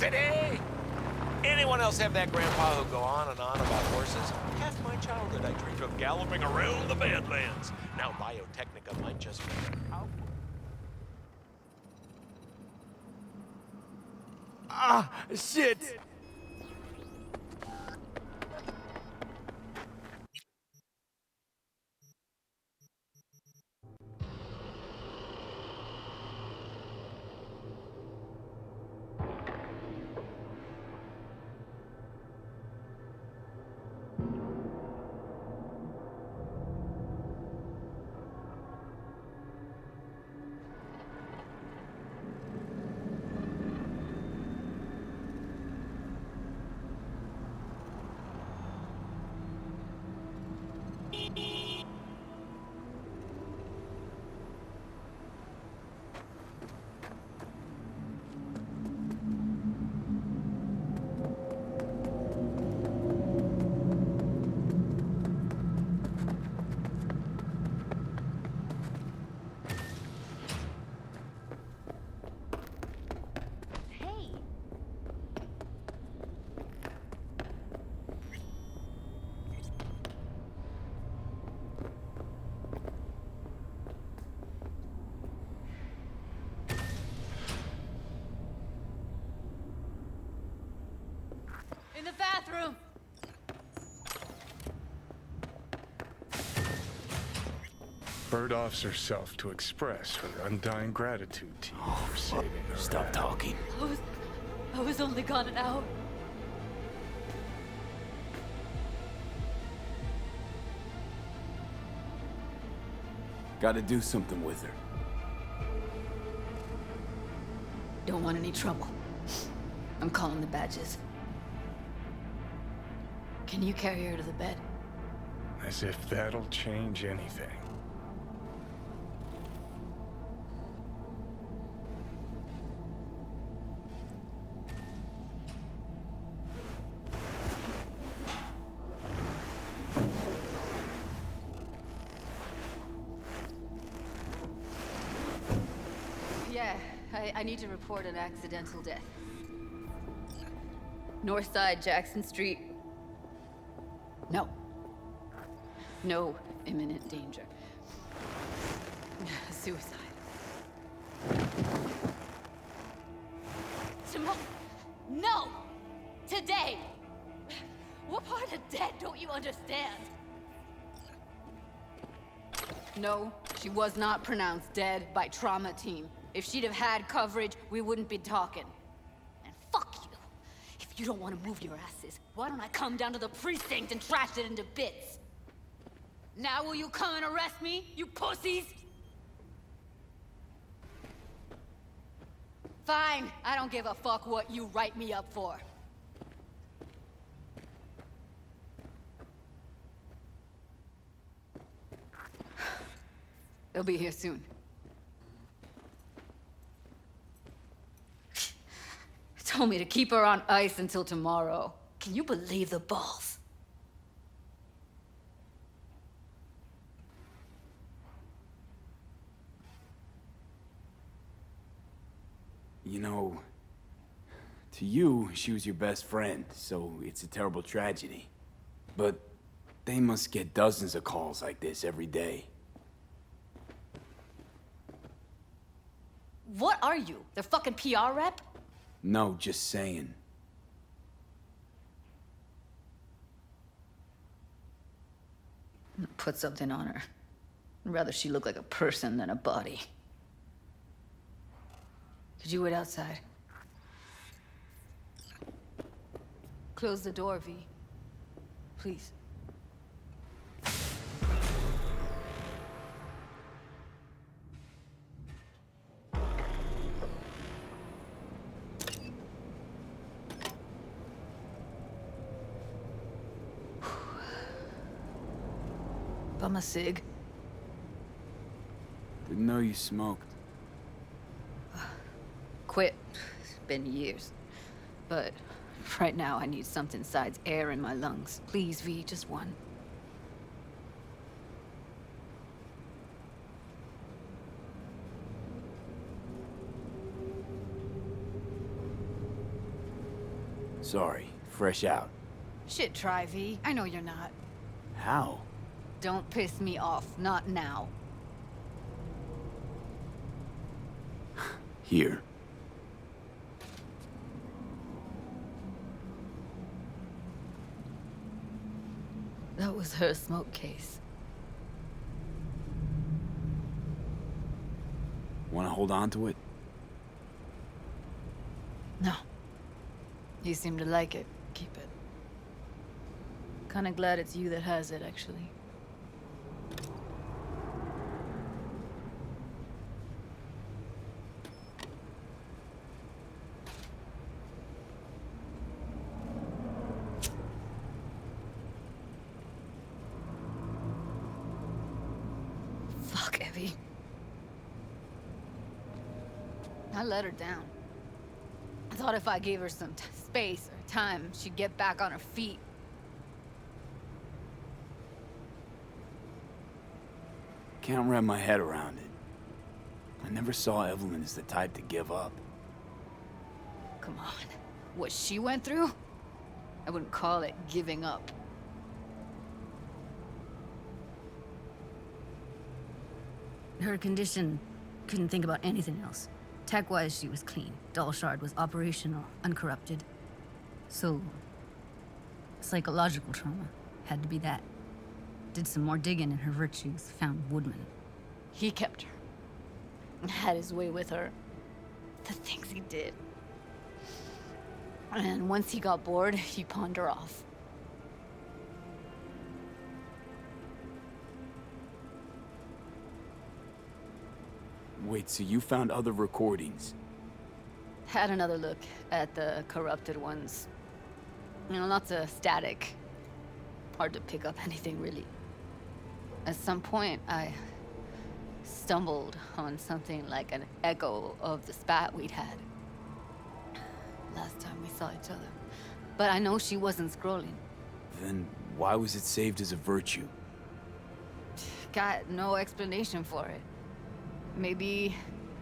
City! Anyone else have that grandpa who'll go on and on about horses? Half my childhood I dreamed of galloping around the Badlands. Now Biotechnica might just be out. Ah, shit! In the bathroom! Bird offers herself to express her undying gratitude to you for saving her. Stop talking. I was only gone an hour. Gotta do something with her. Don't want any trouble. I'm calling the badges. Can you carry her to the bed? As if that'll change anything. Yeah, I need to report an accidental death. North side, Jackson Street. No. No imminent danger. Suicide. Simone! No! Today! What part of dead don't you understand? No, she was not pronounced dead by trauma team. If she'd have had coverage, we wouldn't be talking. And fuck you. If you don't want to move your asses, why don't I come down to the precinct and trash it into bits? Now will you come and arrest me, you pussies? Fine, I don't give a fuck what you write me up for. They'll be here soon. Told me to keep her on ice until tomorrow. Can you believe the balls? You know, to you, she was your best friend, so it's a terrible tragedy. But they must get dozens of calls like this every day. What are you? Their fucking PR rep? No, just saying. Put something on her. I'd rather she look like a person than a body. Could you wait outside? Close the door, V. Please. Bum a cig. Didn't know you smoked. Quit. It's been years. But right now I need something besides air in my lungs. Please, V, just one. Sorry, fresh out. Shit, try, V. I know you're not. How? Don't piss me off. Not now. Here. That was her smoke case. Want to hold on to it? No. You seem to like it. Keep it. Kinda glad it's you that has it, actually. Fuck, Evie. I let her down. I thought if I gave her some space or time, she'd get back on her feet. Can't wrap my head around it. I never saw Evelyn as the type to give up. Come on. What she went through? I wouldn't call it giving up. Her condition, couldn't think about anything else. Tech-wise, she was clean. Dullshard was operational, uncorrupted. So, psychological trauma had to be that. Did some more digging in her virtues, found Woodman. He kept her. Had his way with her. The things he did. And once he got bored, he pawned her off. Wait, so you found other recordings? Had another look at the corrupted ones. You know, lots of static. Hard to pick up anything, really. At some point, I stumbled on something like an echo of the spat we'd had. Last time we saw each other. But I know she wasn't scrolling. Then why was it saved as a virtue? Got no explanation for it. Maybe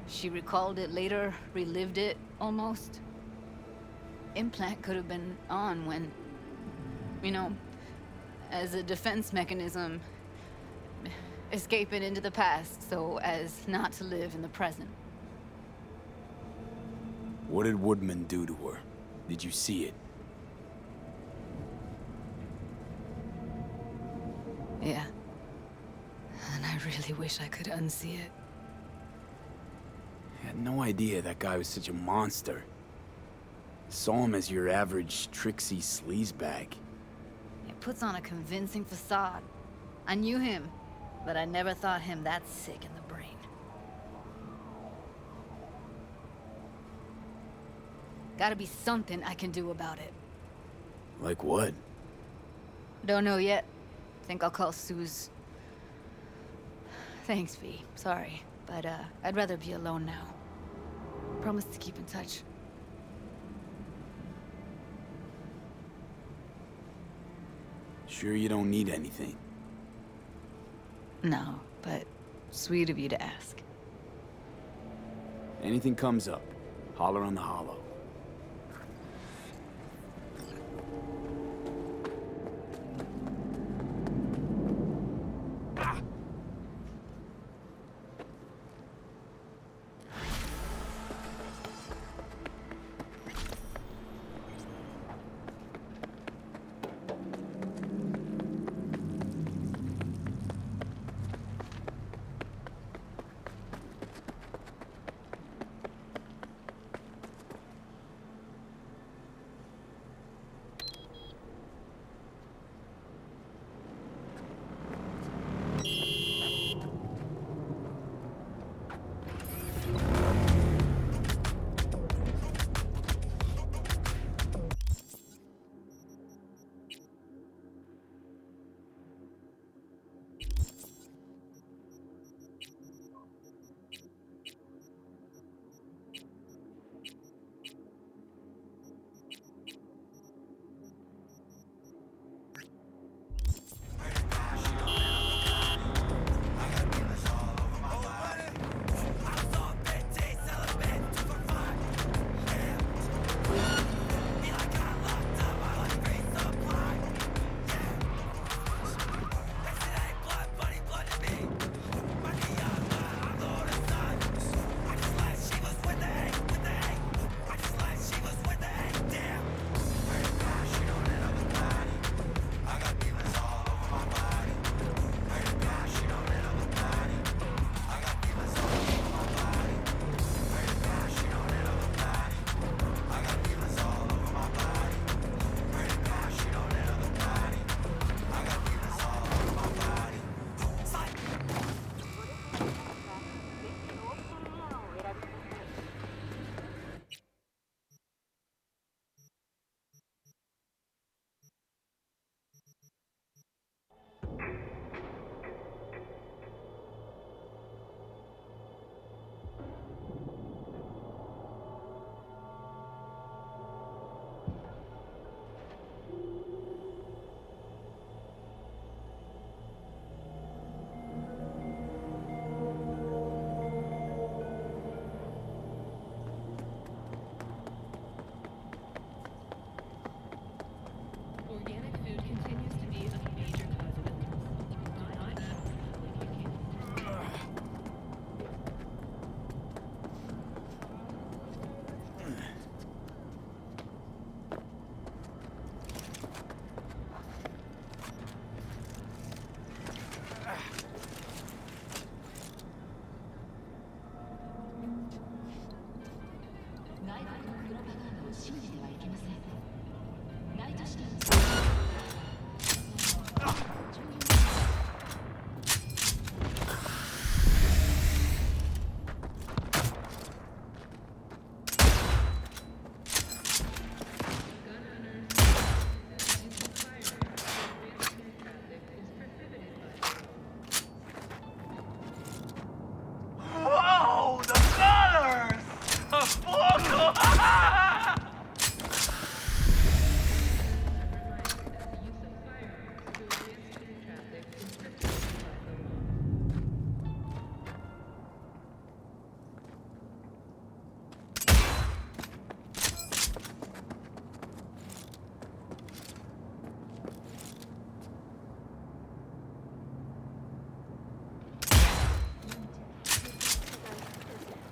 she recalled it later, relived it, almost. Implant could have been on when, you know, as a defense mechanism, escaping into the past so as not to live in the present. What did Woodman do to her? Did you see it? Yeah. And I really wish I could unsee it. I had no idea that guy was such a monster. Saw him as your average tricksy sleazebag. He puts on a convincing facade. I knew him, but I never thought him that sick in the brain. Gotta be something I can do about it. Like what? Don't know yet. Think I'll call Suze. Thanks, V. Sorry, but I'd rather be alone now. Promise to keep in touch. Sure you don't need anything? No, but sweet of you to ask. Anything comes up, holler on the hollow.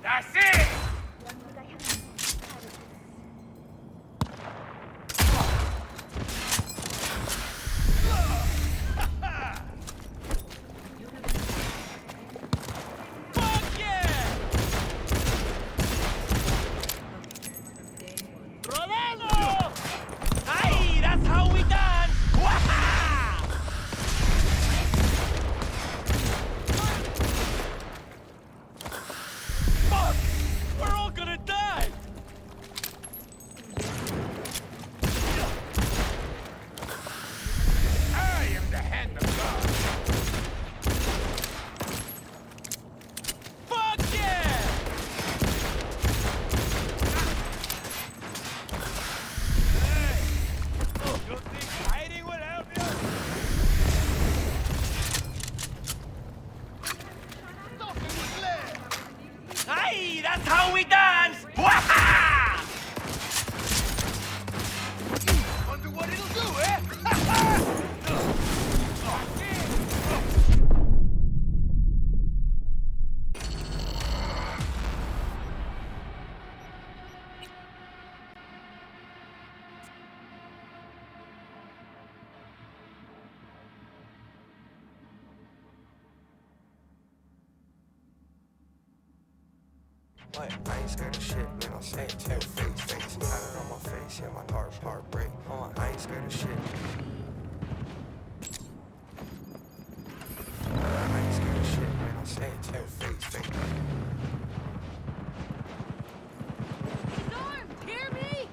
That's it! What? I ain't scared of shit, man. I'll say it to your face. Got it on my face, yeah, my heart break. I ain't scared of shit. I ain't scared of shit, man. I'll say it to your face. Storm, hear me?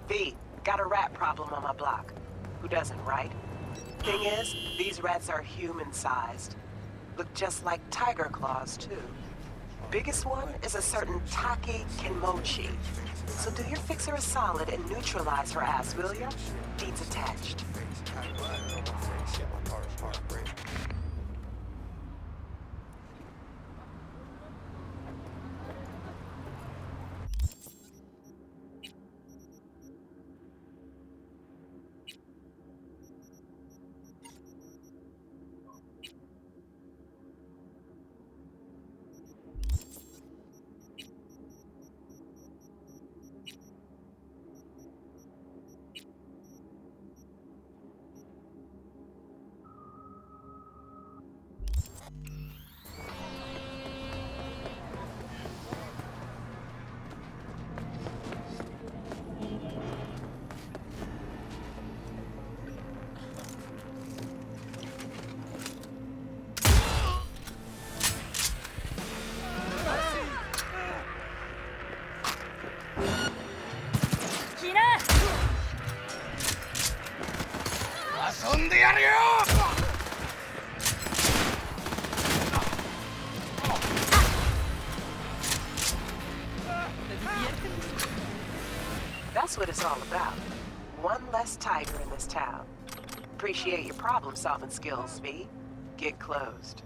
V, got a rat problem on my block. Who doesn't, right? Thing is, these rats are human-sized. Look just like tiger claws, too. Biggest one is a certain Taki Kenmochi. So do your fixer a solid and neutralize her ass, will ya? Feet's attached. Got it on my face, yeah, my heart break. That's what it's all about. One less tiger in this town. Appreciate your problem-solving skills, V. Get closed.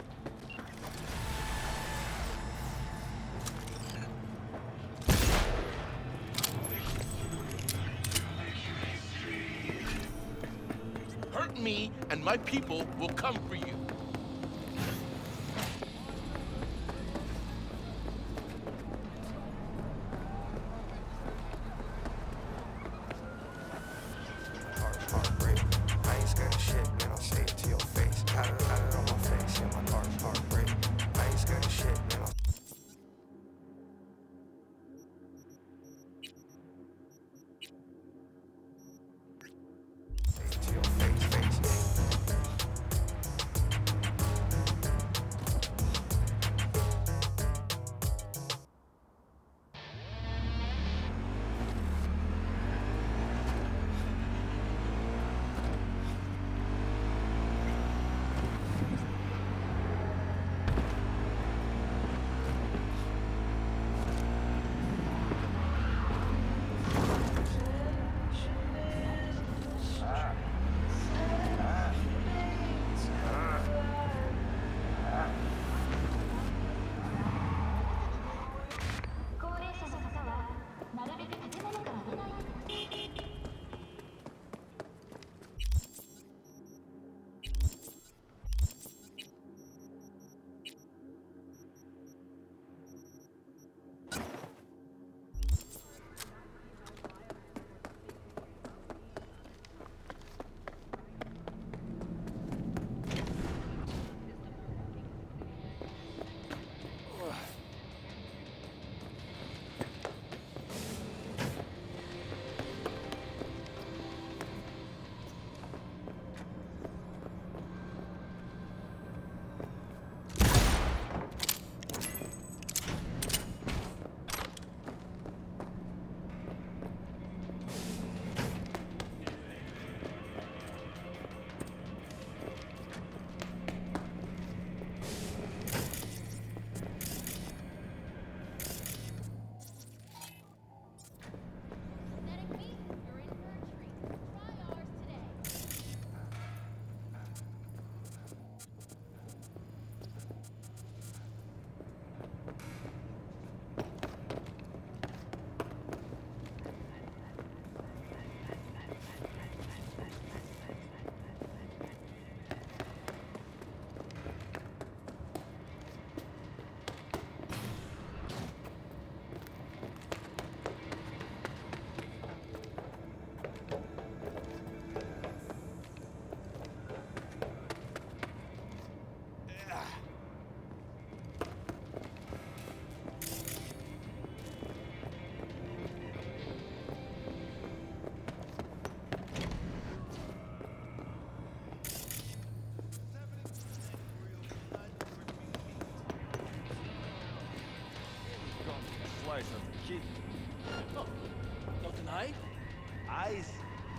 Hurt me, and my people will come for you. Heart break. I ain't scared of shit, man. I'll say it to your face. Got it on my face, yeah, my heart break. I ain't scared of shit, man. I'll say it to your face.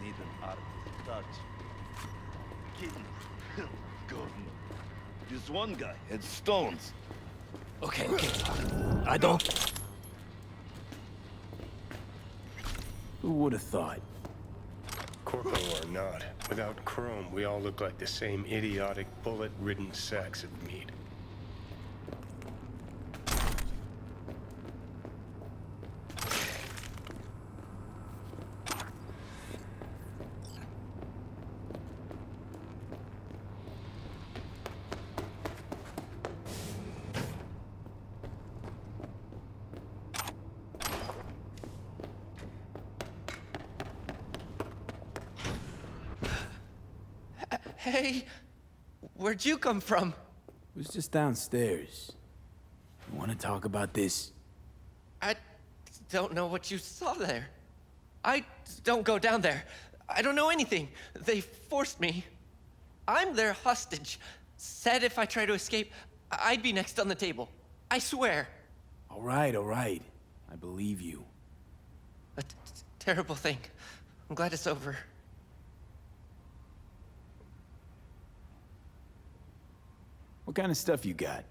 need an art touch. Kitten, governor. This one guy had stones. Okay. I don't... Who would have thought? Corpo or not, without Chrome, we all look like the same idiotic, bullet-ridden sacks of meat. Hey, where'd you come from? It was just downstairs. You want to talk about this? I don't know what you saw there. I don't go down there. I don't know anything. They forced me. I'm their hostage. Said if I try to escape, I'd be next on the table. I swear. All right. I believe you. A terrible thing. I'm glad it's over. What kind of stuff you got?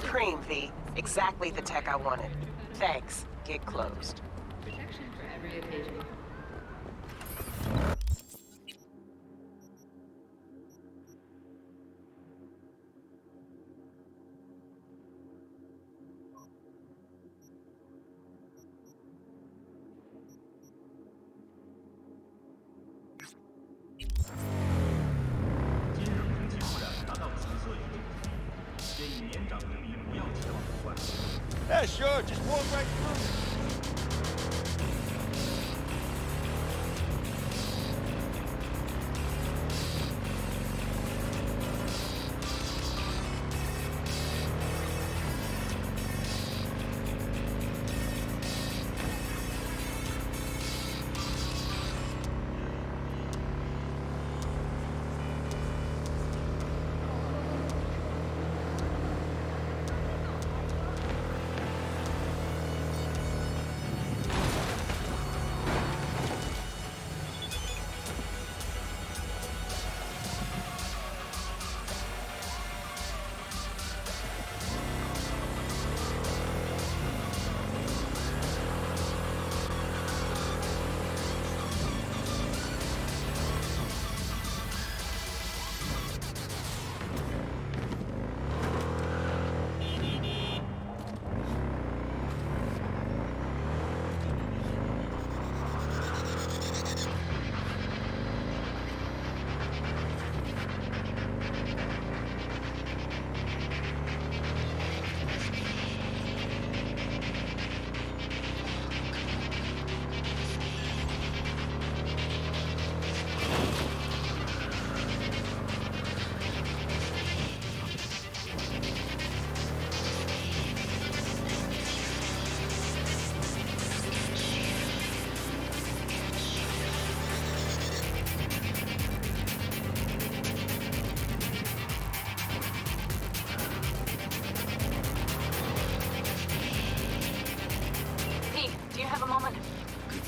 Cream, V. Exactly the tech I wanted. Thanks. Gig closed. Protection for every occasion. Yeah, sure. Just walk right through.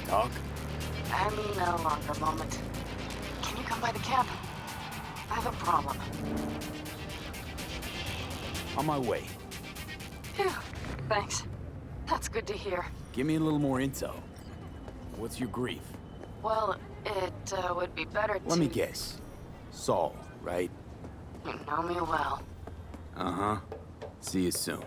Talk? I mean, no longer moment. Can you come by the camp? I have a problem. On my way. Phew. Thanks. That's good to hear. Give me a little more intel. What's your grief? Well, it would be better to... Let me guess. Saul, right? You know me well. Uh-huh. See you soon.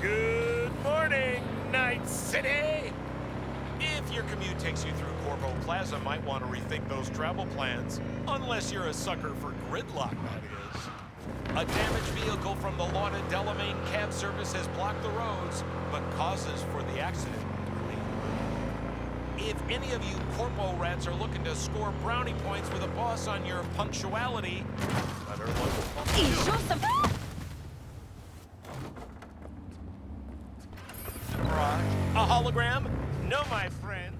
Good morning, Night City! If your commute takes you through Corvo Plaza, might want to rethink those travel plans. Unless you're a sucker for gridlock, that is. A damaged vehicle from the lauded Delamain cab service has blocked the roads, but causes for the accident remain. If any of you Corpo rats are looking to score brownie points with a boss on your punctuality, better look. program? No, my friend.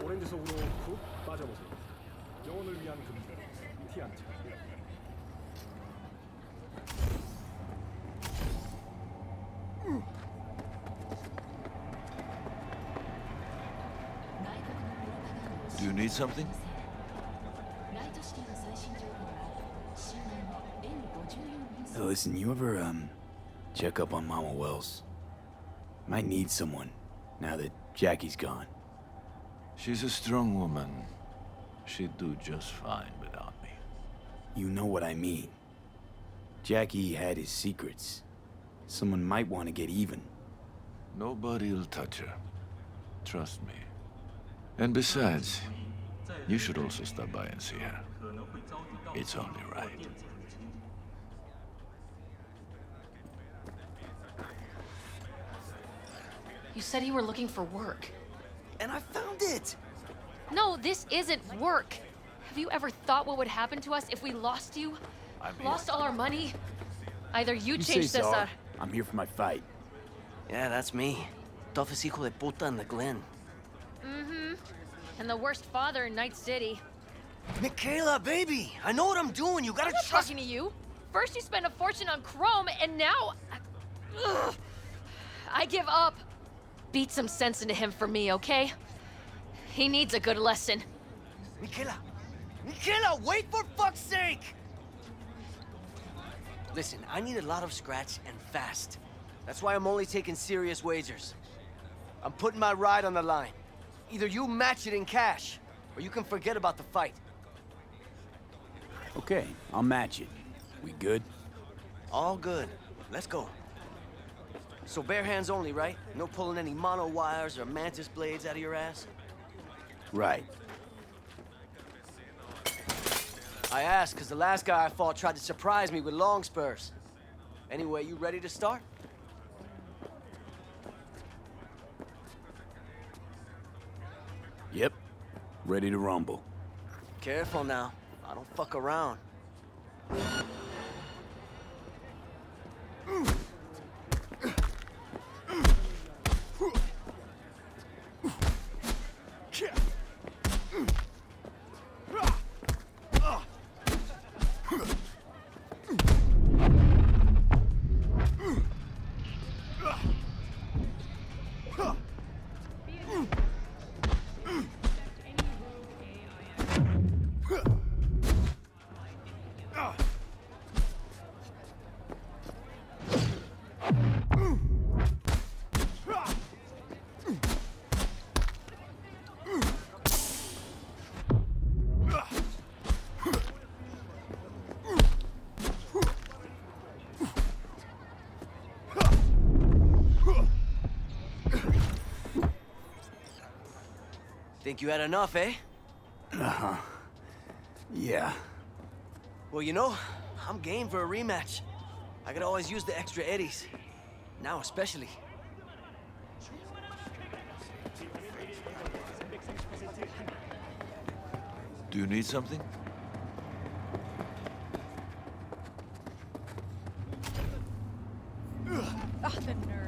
오렌지 속으로 푹 빠져보세요. 영혼을 위한 금전, 티안차. Do you need something? Hey, listen, you ever, check up on Mama Wells? Might need someone, now that Jackie's gone. She's a strong woman. She'd do just fine without me. You know what I mean. Jackie had his secrets. Someone might want to get even. Nobody'll touch her. Trust me. And besides, you should also stop by and see her. It's only right. You said you were looking for work. And I found it! No, this isn't work. Have you ever thought what would happen to us if we lost you? Lost all our money? Either you change say, Cesar. I'm here for my fight. Yeah, that's me. Toughest hijo de puta in the Glen. Mm-hmm. And the worst father in Night City. Michaela, baby! I know what I'm doing. You gotta I'm not trust talking to you. First you spend a fortune on chrome, and now... Ugh. I give up. Beat some sense into him for me, okay? He needs a good lesson. Michaela! Michaela, wait for fuck's sake! Listen, I need a lot of scratch and fast. That's why I'm only taking serious wagers. I'm putting my ride on the line. Either you match it in cash, or you can forget about the fight. Okay, I'll match it. We good? All good. Let's go. So bare hands only, right? No pulling any mono wires or mantis blades out of your ass? Right. I asked because the last guy I fought tried to surprise me with long spurs. Anyway, you ready to start? Yep. Ready to rumble. Careful now. I don't fuck around. Think you had enough, eh? Uh-huh. Yeah. Well, you know, I'm game for a rematch. I could always use the extra eddies. Now especially. Do you need something? Ah, the nerve.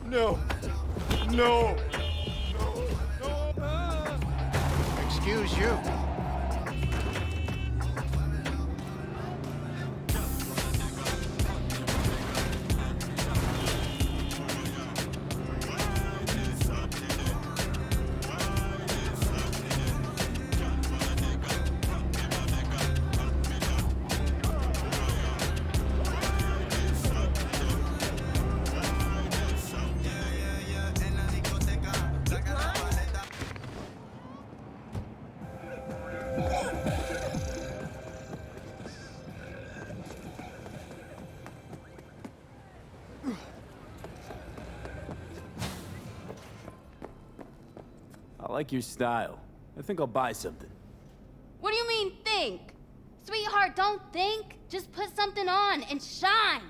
No! No! Excuse you. I like your style. I think I'll buy something. What do you mean, think? Sweetheart, don't think. Just put something on and shine.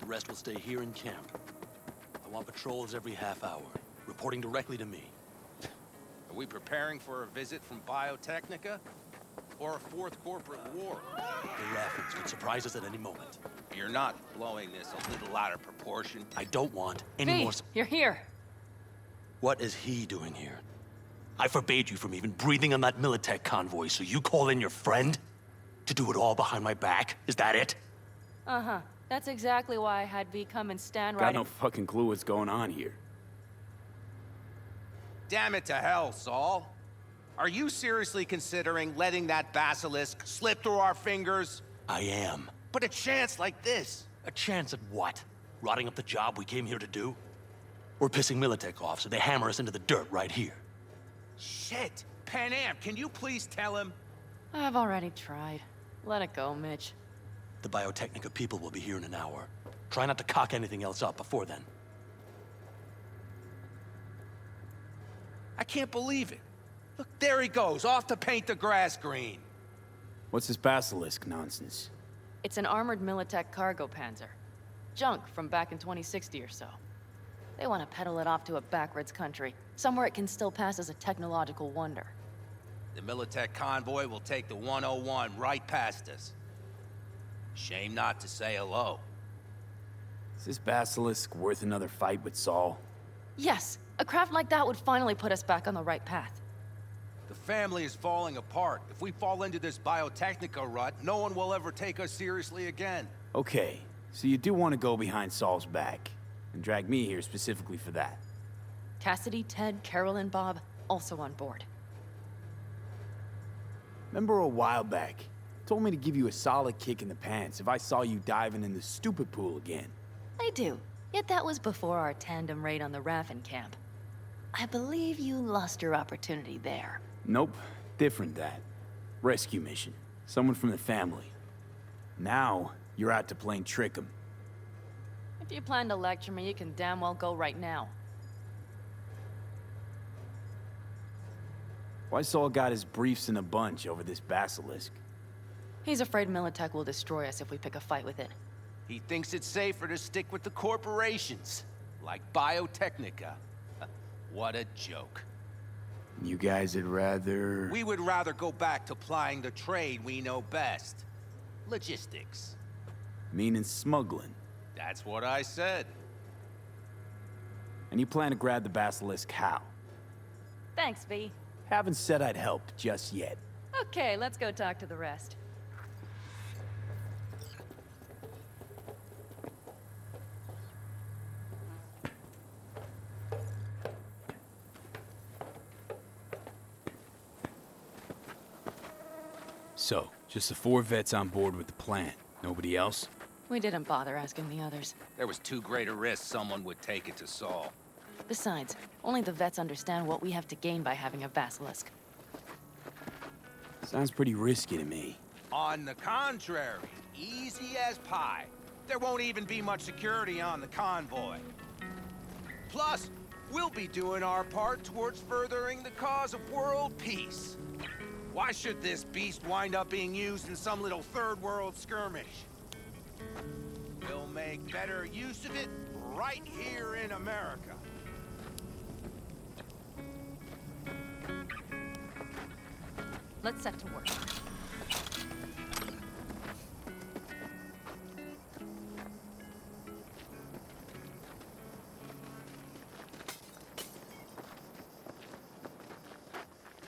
The rest will stay here in camp. I want patrols every half hour, reporting directly to me. Are we preparing for a visit from Biotechnica? Or a fourth corporate war? The Raffens could surprise us at any moment. You're not blowing this a little out of proportion. I don't want any V, more... you're here. What is he doing here? I forbade you from even breathing on that Militech convoy, so you call in your friend? To do it all behind my back? Is that it? Uh-huh. That's exactly why I had V come and stand Got right no fucking clue what's going on here. Damn it to hell, Saul. Are you seriously considering letting that basilisk slip through our fingers? I am. But a chance like this? A chance at what? Rotting up the job we came here to do? We're pissing Militech off so they hammer us into the dirt right here. Shit! Pan Am, can you please tell him? I've already tried. Let it go, Mitch. The Biotechnica people will be here in an hour. Try not to cock anything else up before then. I can't believe it. Look, there he goes, off to paint the grass green. What's this basilisk nonsense? It's an armored Militech cargo panzer. Junk from back in 2060 or so. They want to peddle it off to a backwards country, somewhere it can still pass as a technological wonder. The Militech convoy will take the 101 right past us. Shame not to say hello. Is this basilisk worth another fight with Saul? Yes, a craft like that would finally put us back on the right path. The family is falling apart. If we fall into this Biotechnica rut, no one will ever take us seriously again. Okay, so you do want to go behind Saul's back, and drag me here specifically for that. Cassidy, Ted, Carol, and Bob, also on board. Remember a while back, told me to give you a solid kick in the pants if I saw you diving in the stupid pool again. I do. Yet that was before our tandem raid on the Raffen camp. I believe you lost your opportunity there. Nope, different that. Rescue mission. Someone from the family. Now, you're out to plain trick 'em. If you plan to lecture me, you can damn well go right now. Why Saul got his briefs in a bunch over this basilisk? He's afraid Militech will destroy us if we pick a fight with it. He thinks it's safer to stick with the corporations, like Biotechnica. What a joke. You guys would rather... We would rather go back to plying the trade we know best. Logistics. Meaning smuggling. That's what I said. And you plan to grab the Basilisk how? Thanks, V. Haven't said I'd help just yet. Okay, let's go talk to the rest. So, just the 4 vets on board with the plan. Nobody else? We didn't bother asking the others. There was too great a risk someone would take it to Saul. Besides, only the vets understand what we have to gain by having a Basilisk. Sounds pretty risky to me. On the contrary, easy as pie. There won't even be much security on the convoy. Plus, we'll be doing our part towards furthering the cause of world peace. Why should this beast wind up being used in some little third world skirmish? We'll make better use of it right here in America. Let's set to work.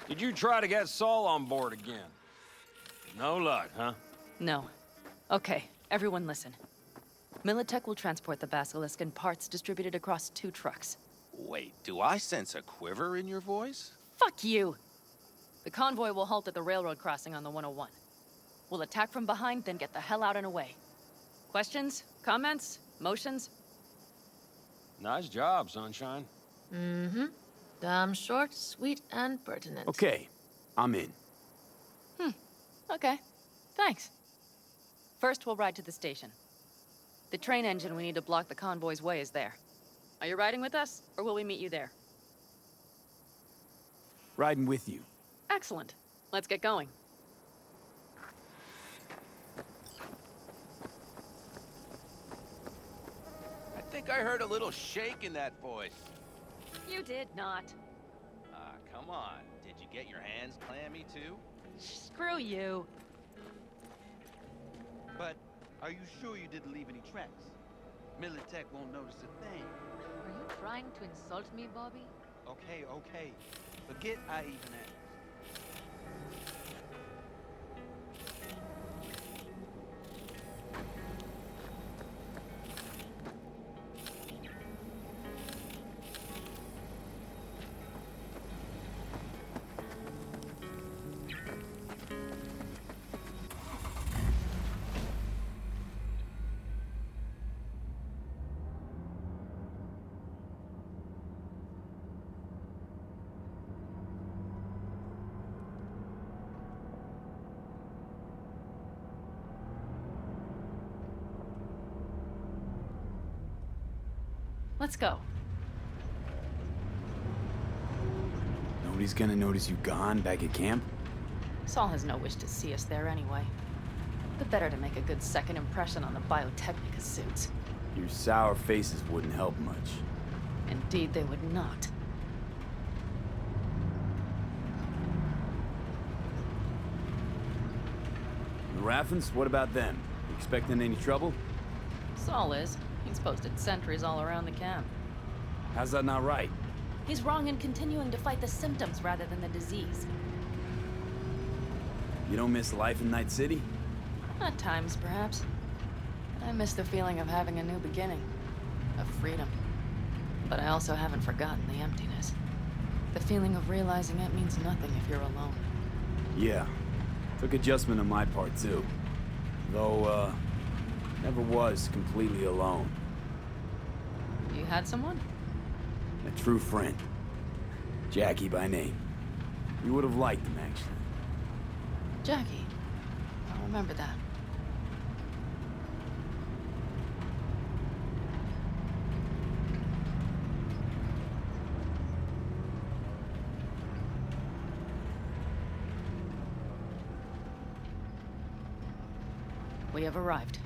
Did you try to get Saul on board again? No luck, huh? No. Okay, everyone listen. Militech will transport the Basilisk in parts distributed across 2 trucks. Wait, do I sense a quiver in your voice? Fuck you! The convoy will halt at the railroad crossing on the 101. We'll attack from behind, then get the hell out and away. Questions? Comments? Motions? Nice job, Sunshine. Mm-hmm. Damn short, sweet, and pertinent. Okay, I'm in. Okay. Thanks. First, we'll ride to the station. The train engine we need to block the convoy's way is there. Are you riding with us, or will we meet you there? Riding with you. Excellent. Let's get going. I think I heard a little shake in that voice. You did not. Come on. Did you get your hands clammy too? Screw you. But are you sure you didn't leave any tracks? Militech won't notice a thing. Are you trying to insult me, Bobby? Okay, okay. Forget I even asked. Let's go. Nobody's gonna notice you gone back at camp? Saul has no wish to see us there anyway. The better to make a good second impression on the Biotechnica suits. Your sour faces wouldn't help much. Indeed, they would not. The Raffens, what about them? You expecting any trouble? Saul is. He's posted sentries all around the camp. How's that not right? He's wrong in continuing to fight the symptoms rather than the disease. You don't miss life in Night City? At times, perhaps. I miss the feeling of having a new beginning. Of freedom. But I also haven't forgotten the emptiness. The feeling of realizing it means nothing if you're alone. Yeah. Took adjustment on my part, too. Though, never was completely alone. You had someone? A true friend. Jackie by name. You would have liked him, actually. Jackie. I'll remember that. We have arrived.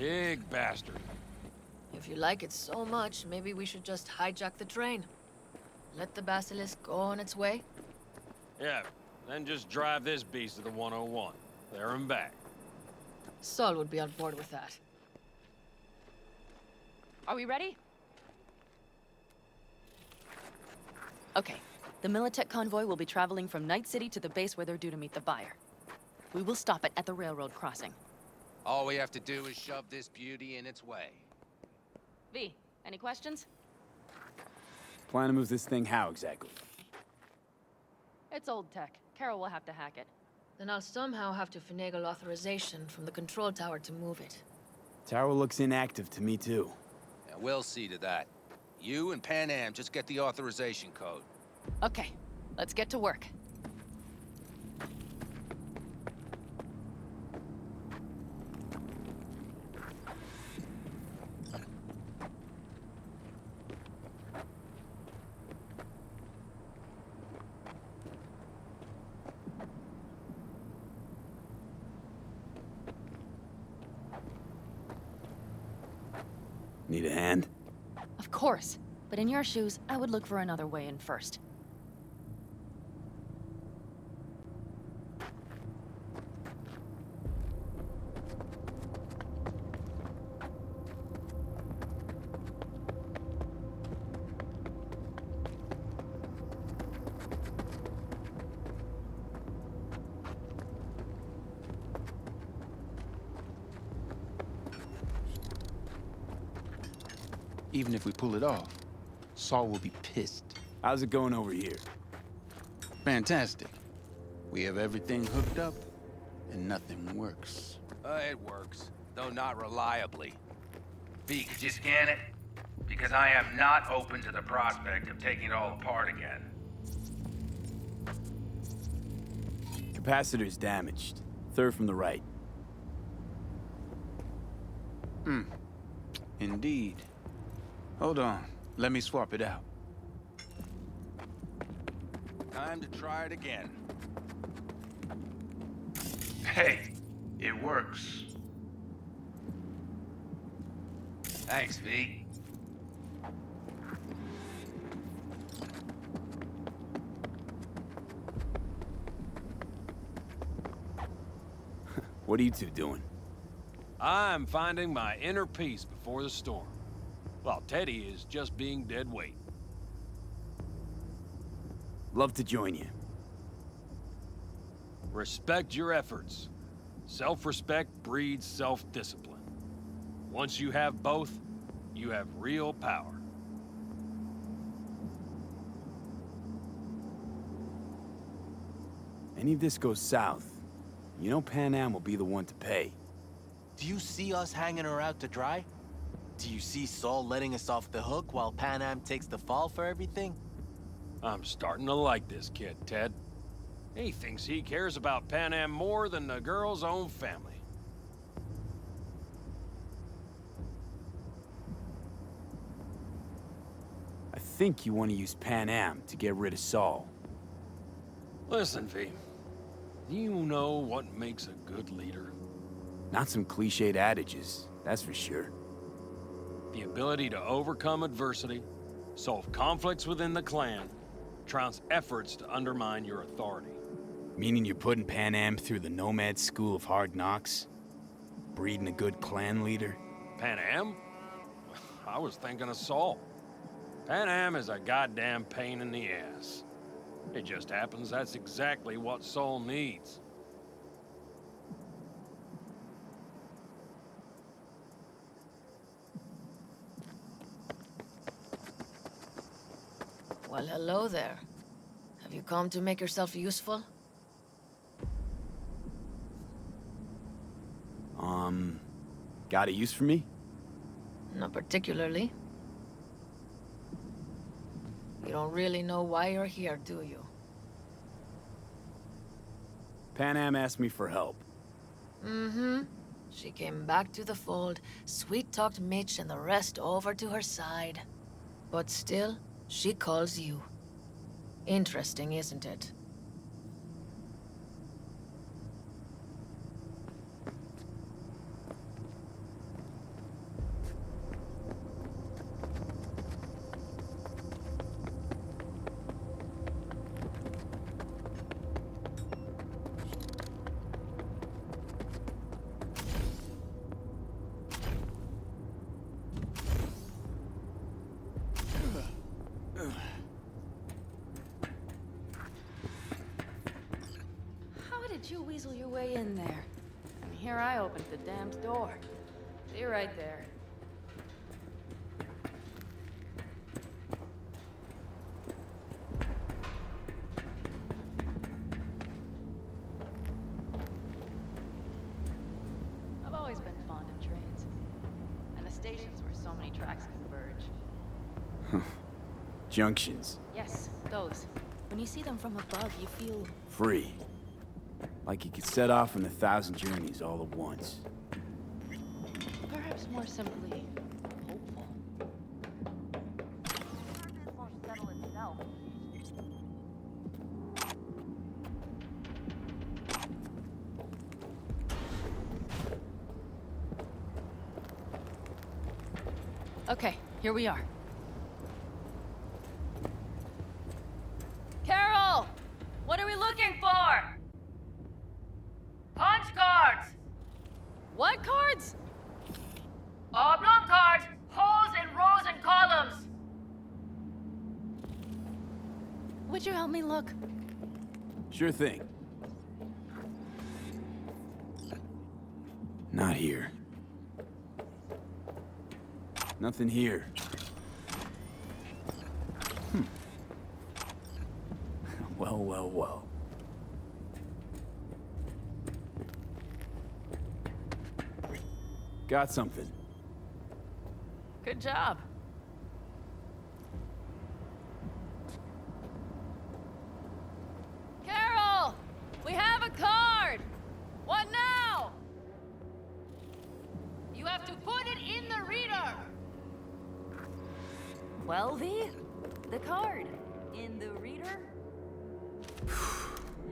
Big bastard. If you like it so much, maybe we should just hijack the train. Let the Basilisk go on its way. Yeah, then just drive this beast to the 101. There and back. Saul would be on board with that. Are we ready? Okay. The Militech convoy will be traveling from Night City to the base where they're due to meet the buyer. We will stop it at the railroad crossing. All we have to do is shove this beauty in its way. V, any questions? Plan to move this thing how exactly? It's old tech. Carol will have to hack it. Then I'll somehow have to finagle authorization from the control tower to move it. Tower looks inactive to me too. Yeah, we'll see to that. You and Pan Am just get the authorization code. Okay, let's get to work. Need a hand? Of course. But in your shoes, I would look for another way in first. Even if we pull it off, Saul will be pissed. How's it going over here? Fantastic. We have everything hooked up, and nothing works. It works, though not reliably. V, could you scan it? Because I am not open to the prospect of taking it all apart again. Capacitor's damaged. Third from the right. Indeed. Hold on. Let me swap it out. Time to try it again. Hey, it works. Thanks, V. What are you two doing? I'm finding my inner peace before the storm, while Teddy is just being dead weight. Love to join you. Respect your efforts. Self-respect breeds self-discipline. Once you have both, you have real power. Any of this goes south, you know Pan Am will be the one to pay. Do you see us hanging her out to dry? Do you see Saul letting us off the hook while Pan Am takes the fall for everything? I'm starting to like this kid, Ted. He thinks he cares about Pan Am more than the girl's own family. I think you want to use Pan Am to get rid of Saul. Listen, V. Do you know what makes a good leader? Not some cliched adages, that's for sure. The ability to overcome adversity, solve conflicts within the clan, trounce efforts to undermine your authority. Meaning you're putting Pan Am through the Nomad School of Hard Knocks? Breeding a good clan leader? Pan Am? I was thinking of Saul. Pan Am is a goddamn pain in the ass. It just happens that's exactly what Saul needs. Well, hello there. Have you come to make yourself useful? Got a use for me? Not particularly. You don't really know why you're here, do you? Pan Am asked me for help. Mm-hmm. She came back to the fold, sweet-talked Mitch and the rest over to her side. But still, she calls you. Interesting, isn't it? at you weasel your way in there. And here I opened the damned door. See right there. I've always been fond of trains. And the stations where so many tracks converge. Junctions. Yes, those. When you see them from above, you feel... Free. Like you could set off on 1,000 journeys all at once. Perhaps more simply, hopeful. Won't settle itself. Okay, here we are. Carol! What are we looking for? Punch cards! What cards? Oblong cards, holes in rows and columns. Would you help me look? Sure thing. Not here. Nothing here. Well, well, well. Got something. Good job. Carol! We have a card! What now? You have to put it in the reader. Well, V, the card. In the reader?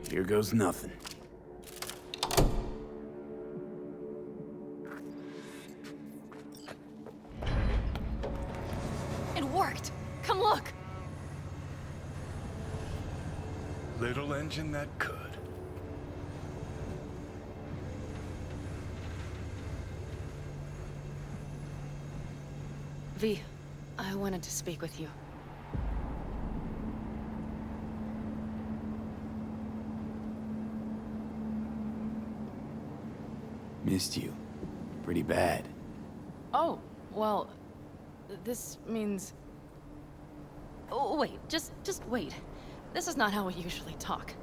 Here goes nothing. It worked! Come look! Little engine that could. V, I wanted to speak with you. Missed you. Pretty bad. Oh, well, this means... Oh, wait, just wait. This is not how we usually talk.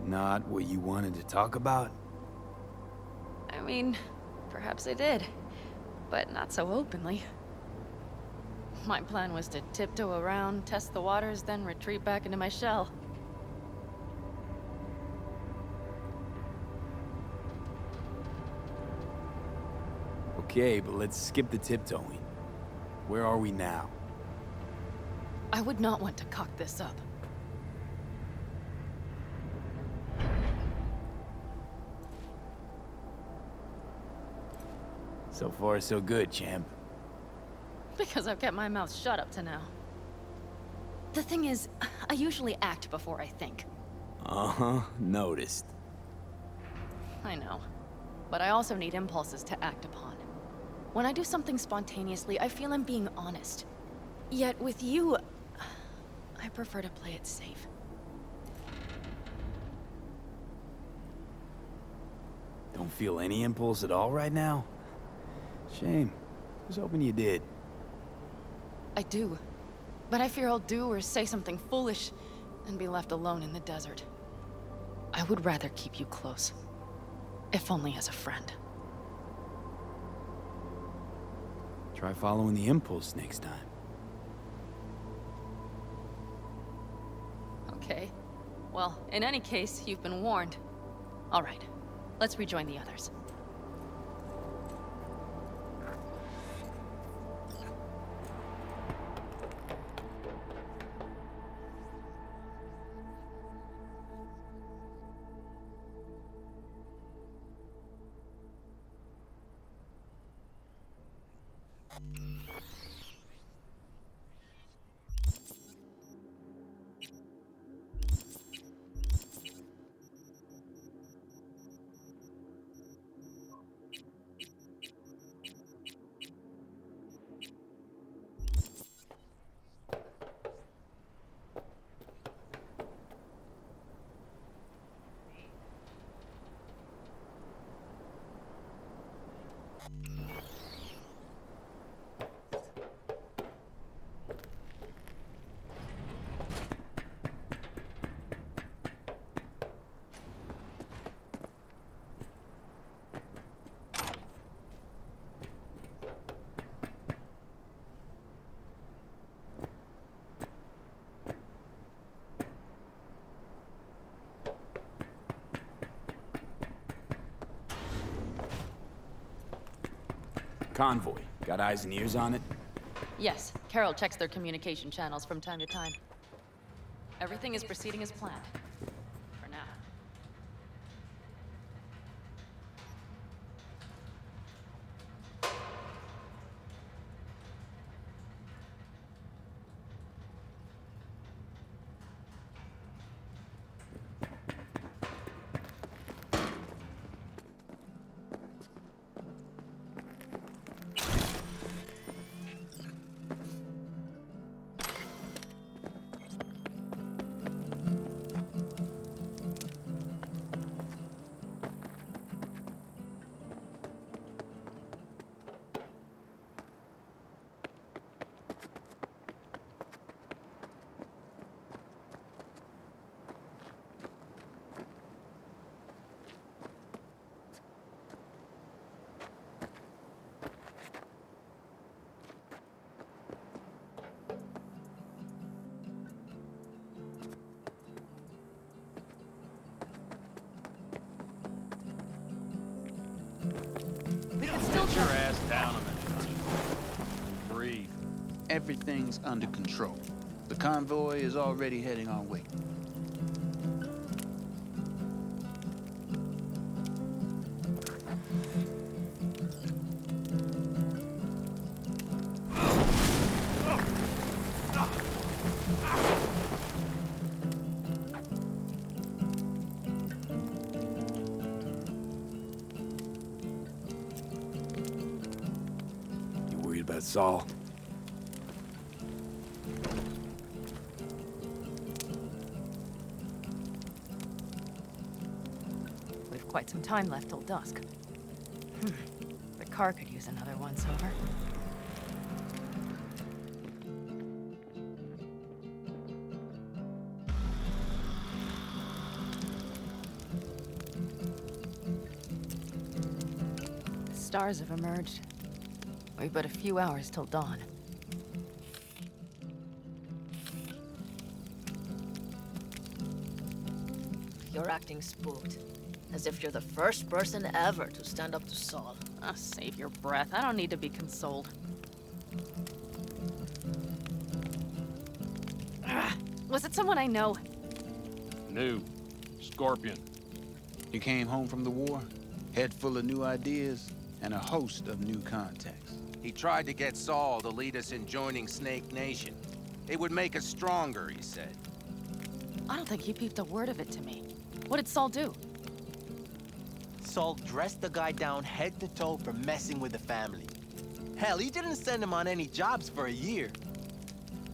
Not what you wanted to talk about? I mean, perhaps I did, but not so openly. My plan was to tiptoe around, test the waters, then retreat back into my shell. Okay, but let's skip the tiptoeing. Where are we now? I would not want to cock this up. So far, so good, champ. Because I've kept my mouth shut up to now. The thing is, I usually act before I think. Uh-huh, noticed. I know. But I also need impulses to act upon. When I do something spontaneously, I feel I'm being honest. Yet with you, I prefer to play it safe. Don't feel any impulse at all right now? Shame. I was hoping you did. I do. But I fear I'll do or say something foolish and be left alone in the desert. I would rather keep you close. If only as a friend. Try following the impulse next time. Okay. Well, in any case, you've been warned. All right. Let's rejoin the others. Convoy. Got eyes and ears on it? Yes, Carol checks their communication channels from time to time. Everything is proceeding as planned. For now. We can still Get your ass down a minute. Breathe. Everything's under control. The convoy is already heading our way. You worried about Saul? We've quite some time left till dusk. The car could use another once-over. The stars have emerged. We've but a few hours till dawn. You're acting spooked. As if you're the first person ever to stand up to Saul. Ah, save your breath. I don't need to be consoled. Was it someone I know? New. Scorpion. You came home from the war, head full of new ideas, and a host of new contacts. He tried to get Saul to lead us in joining Snake Nation. It would make us stronger, he said. I don't think he peeped a word of it to me. What did Saul do? Saul dressed the guy down head to toe for messing with the family. Hell, he didn't send him on any jobs for a year.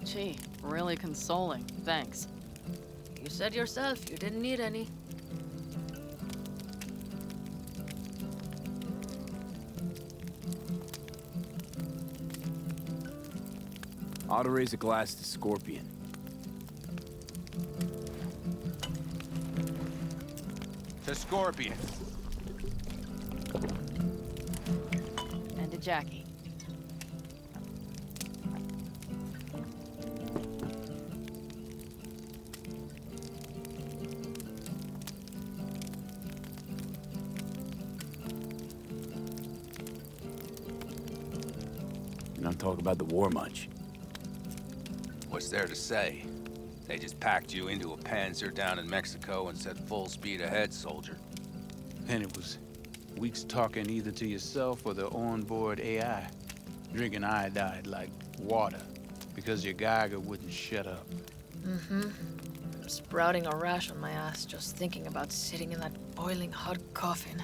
Gee, really consoling. Thanks. You said yourself you didn't need any. Ought to raise a glass to Scorpion. To Scorpion. And to Jackie. You don't talk about the war much. What's there to say? They just packed you into a Panzer down in Mexico and said full speed ahead, soldier. And it was weeks talking either to yourself or the onboard AI, drinking iodide like water, because your Geiger wouldn't shut up. Mm-hmm. I'm sprouting a rash on my ass just thinking about sitting in that boiling hot coffin.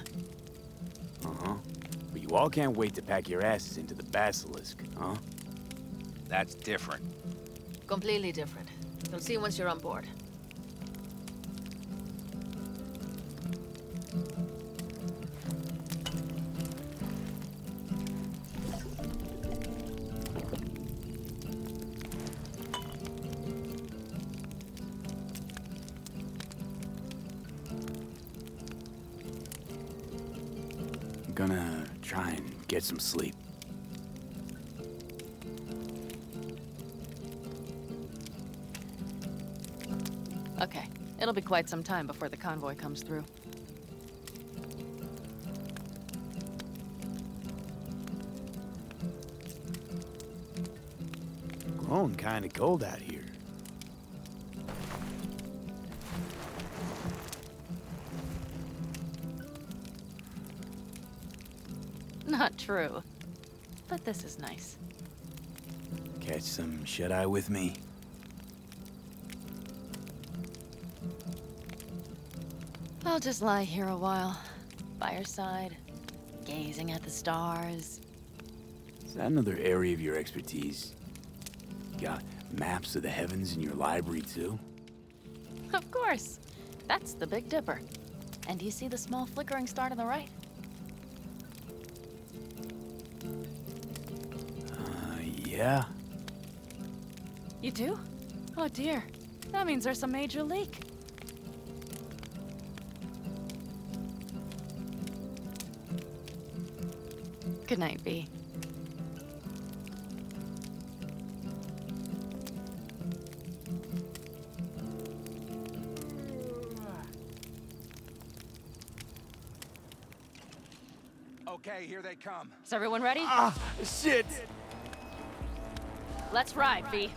Uh-huh. But you all can't wait to pack your asses into the Basilisk, huh? That's different. Completely different. You'll see once you're on board. I'm gonna try and get some sleep. Okay, it'll be quite some time before the convoy comes through. Oh, kinda cold out here. Not true. But this is nice. Catch some shut-eye with me? I'll just lie here a while, by your side, gazing at the stars. Is that another area of your expertise? You got maps of the heavens in your library, too? Of course. That's the Big Dipper. And do you see the small flickering star to the right? Yeah. You do? Oh dear. That means there's a major leak. Good night, V. Okay, here they come. Is everyone ready? Ah, shit! Let's ride, V.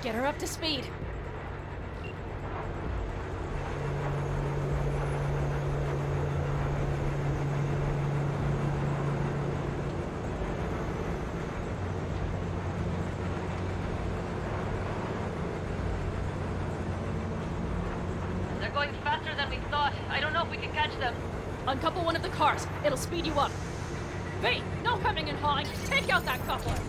Get her up to speed. They're going faster than we thought. I don't know if we can catch them. Uncouple one of the cars. It'll speed you up. V, no coming and hawing. Take out that coupler.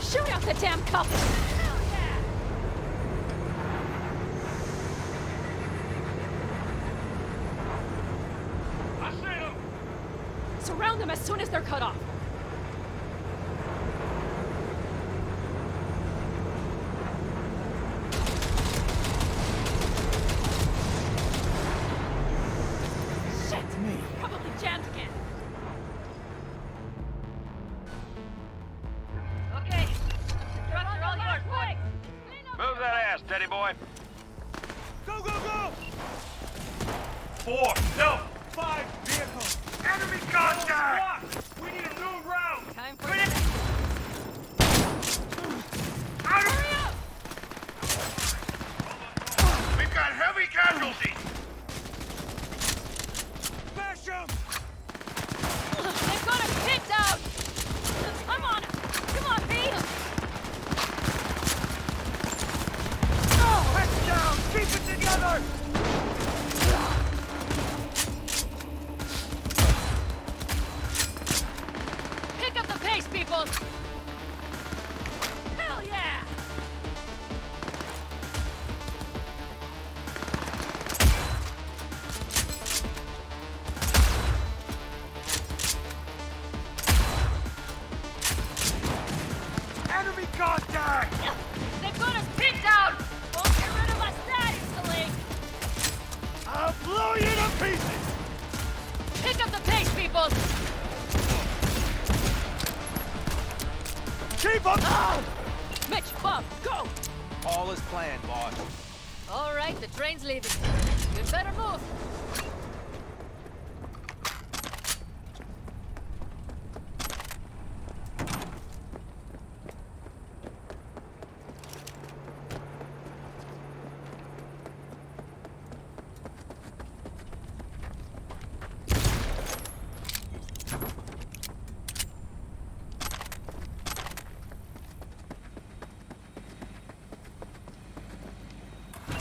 Shoot out the damn couple! Hell yeah! I see them! Surround them as soon as they're cut off. Shit! Me. Probably jammed again. Move that ass, Teddy boy. Go, go, go! 4, no! 5 vehicles! Enemy contact! We need a new route! Time for it! Hurry up! We've got heavy casualties! Smash them! They've got us picked out! I'm on it! Come on, V! Heads down! Keep it together! Pick up the pace, people! Hell yeah! Enemy contact! They've got us picked out! Won't get rid of us that easily! I'll blow you to pieces! Pick up the pace, people! Keep up! Ah! Mitch, Bob, go! All is planned, boss. All right, the train's leaving. You'd better move.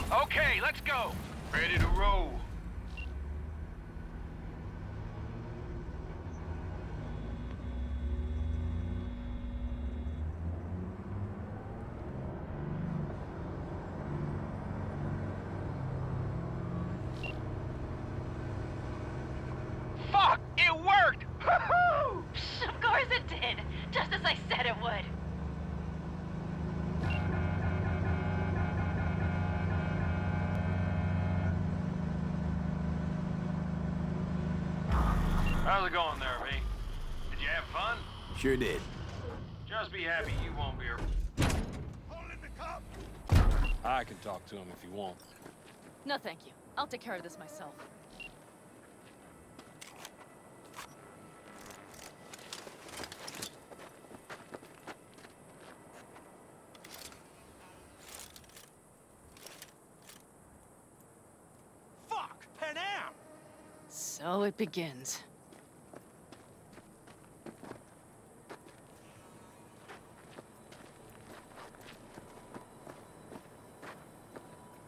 Okay, let's go. Ready to roll. How's it going there, V? Did you have fun? Sure did. Just be happy you won't be here. I can talk to him if you want. No, thank you. I'll take care of this myself. Fuck! Pan Am! So it begins.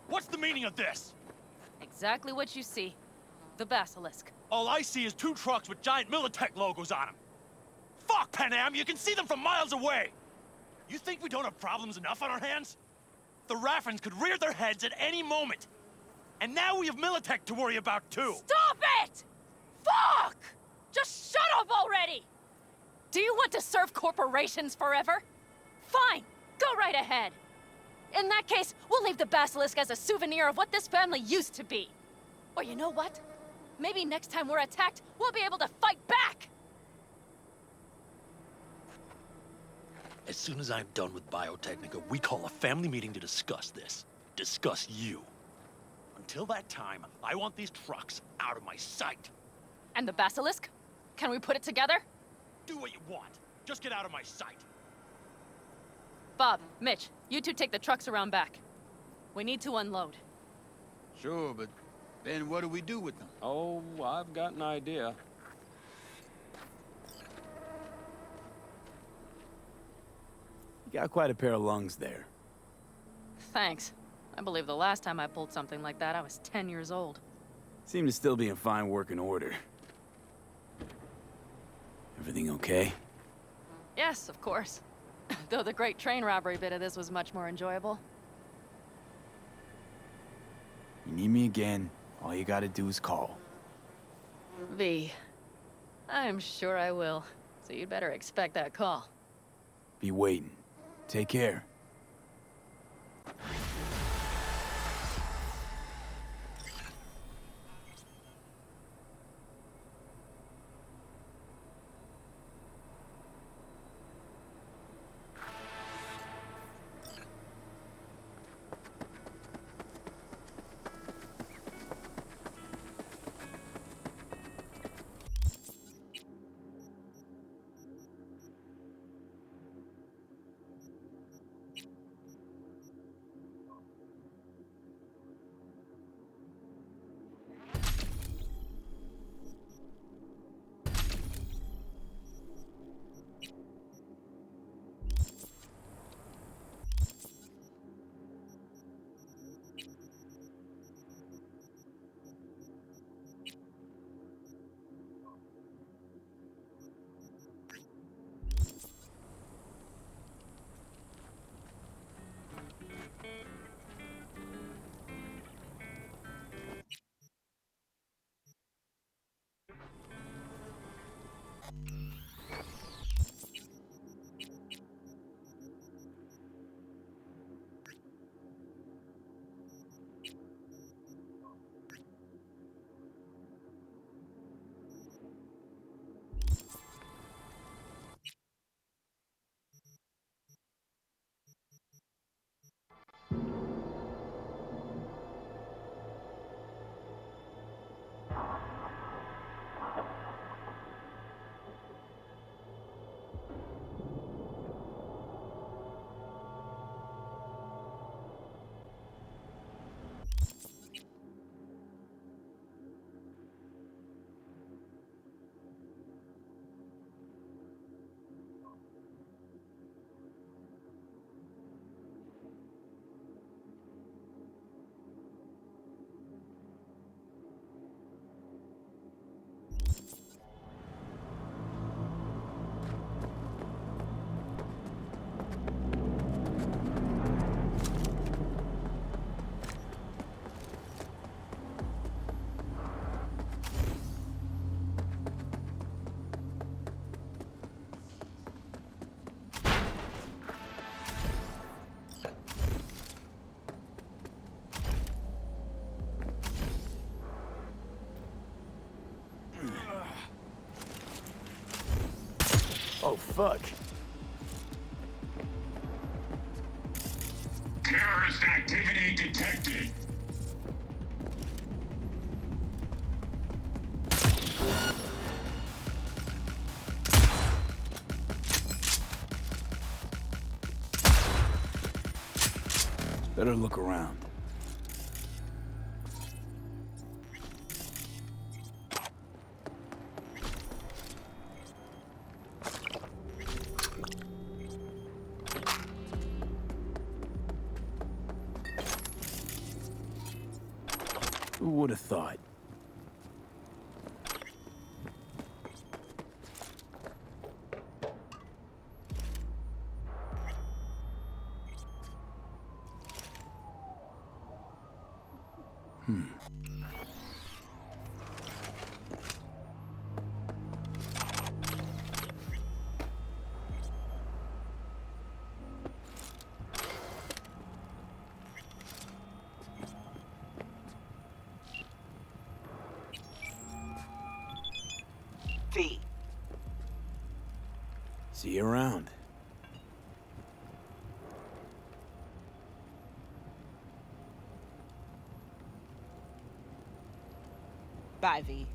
What's the meaning of this? Exactly what you see. The Basilisk. All I see is 2 trucks with giant Militech logos on them. Fuck, Pan Am! You can see them from miles away! You think we don't have problems enough on our hands? The Raffens could rear their heads at any moment. And now we have Militech to worry about, too! Stop it! Fuck! Just shut up already! Do you want to serve corporations forever? Fine, go right ahead. In that case, we'll leave the Basilisk as a souvenir of what this family used to be. Or you know what? Maybe next time we're attacked, we'll be able to fight back! As soon as I'm done with Biotechnica, we call a family meeting to discuss this. Discuss you. Until that time, I want these trucks out of my sight. And the Basilisk? Can we put it together? Do what you want. Just get out of my sight. Bob, Mitch, you two take the trucks around back. We need to unload. Sure, but then what do we do with them? Oh, I've got an idea. You got quite a pair of lungs there. Thanks. I believe the last time I pulled something like that, I was 10 years old. Seem to still be in fine working order. Everything okay? Yes, of course. Though the great train robbery bit of this was much more enjoyable. You need me again, all you gotta do is call. V. I'm sure I will. So you'd better expect that call. Be waiting. Take care. fuck? Terrorist activity detected. Better look around. Who would have thought? V. See you around. Bye, V.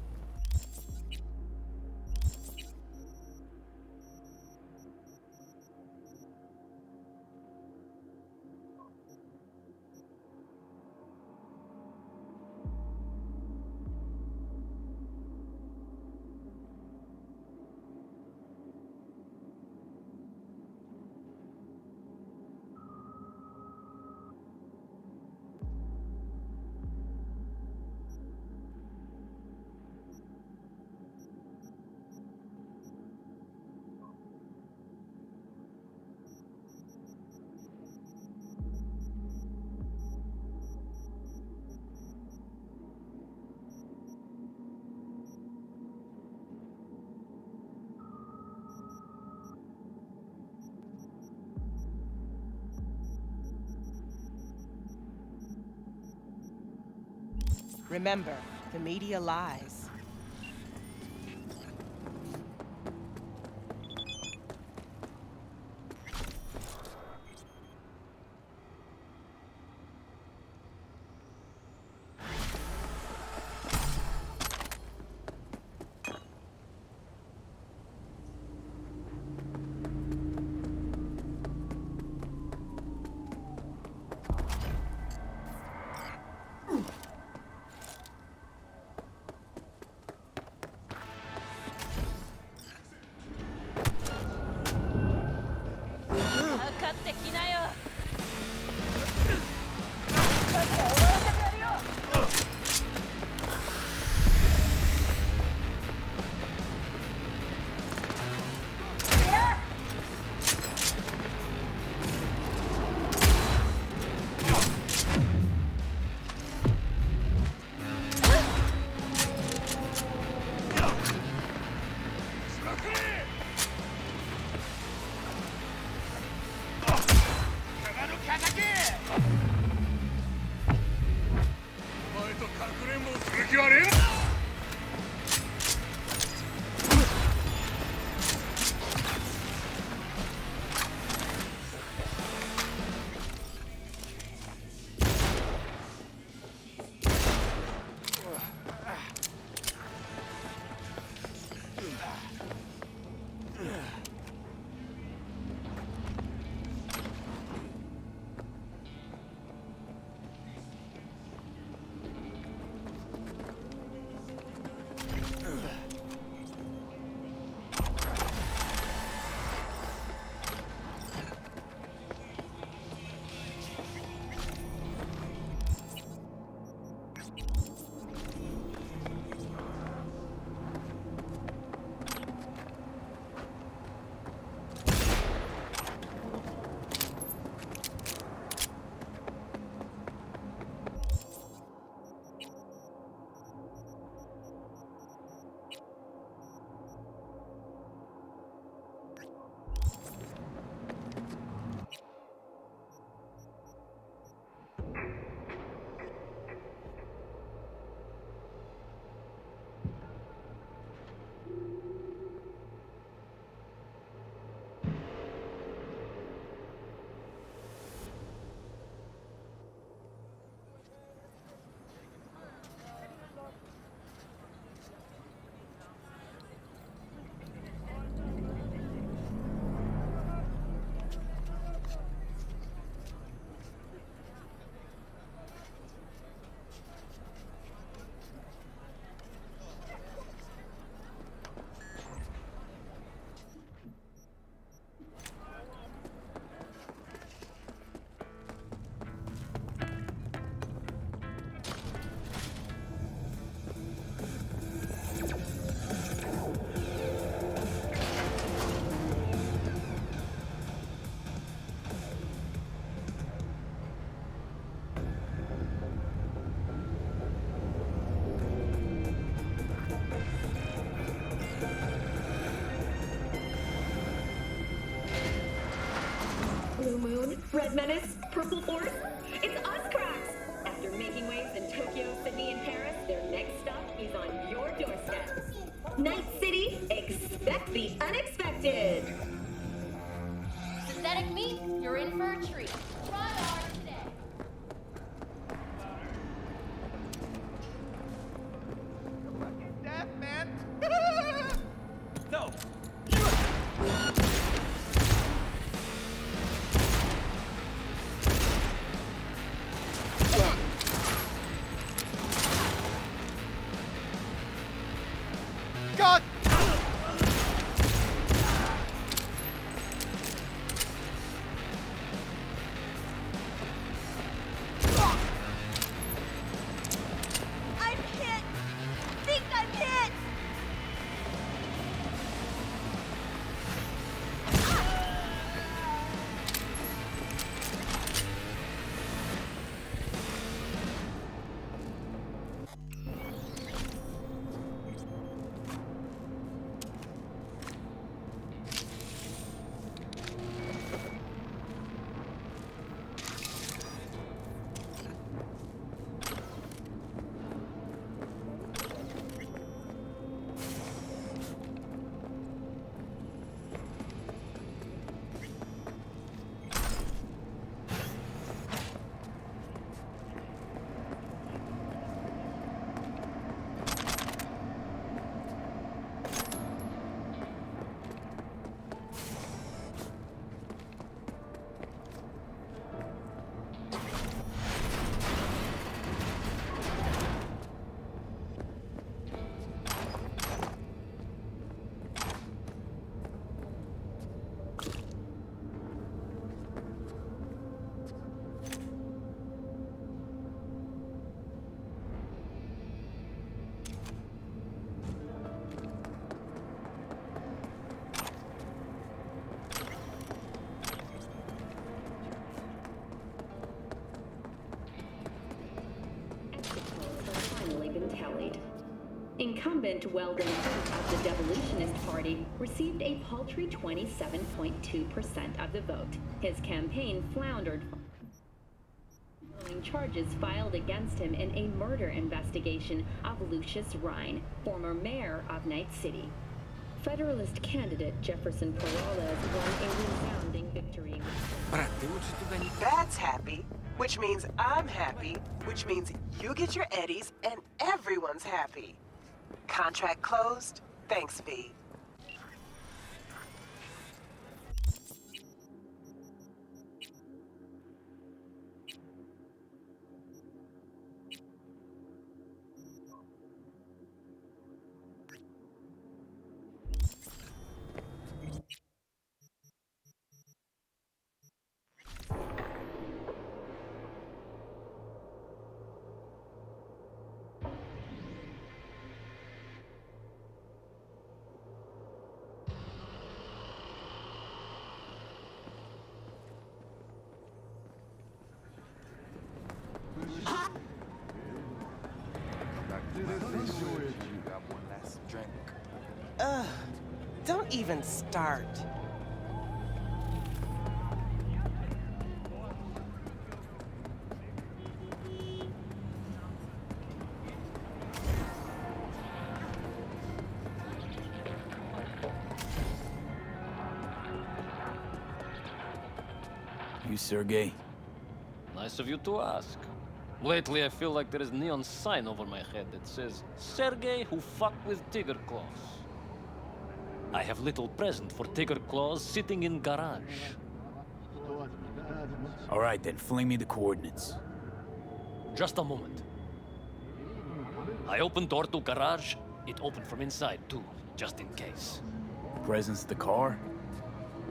Remember, the media lies. menace, Purple Force? It's us, Cracks! After making waves in Tokyo, Sydney, and Paris, their next stop is on your doorstep. Night City, expect the unexpected! Synthetic meat, you're in for a treat. Try ours today. Death, man! No! God! I'm hit! Think I'm hit! Incumbent Weldon Hoot of the Devolutionist Party received a paltry 27.2% of the vote. His campaign floundered following charges filed against him in a murder investigation of Lucius Rhine, former mayor of Night City. Federalist candidate Jefferson Peralez won a resounding victory. That's happy, which means I'm happy, which means you get your eddies and everyone's happy. Contract closed. Thanks, V. Don't even start. You Sergey? Nice of you to ask. Lately, I feel like there is a neon sign over my head that says, Sergey who fucked with Tiger Claws. I have little present for Tiger Claws sitting in garage. All right, then fling me the coordinates. Just a moment. I opened door to garage. It opened from inside, too, just in case. Presence the car?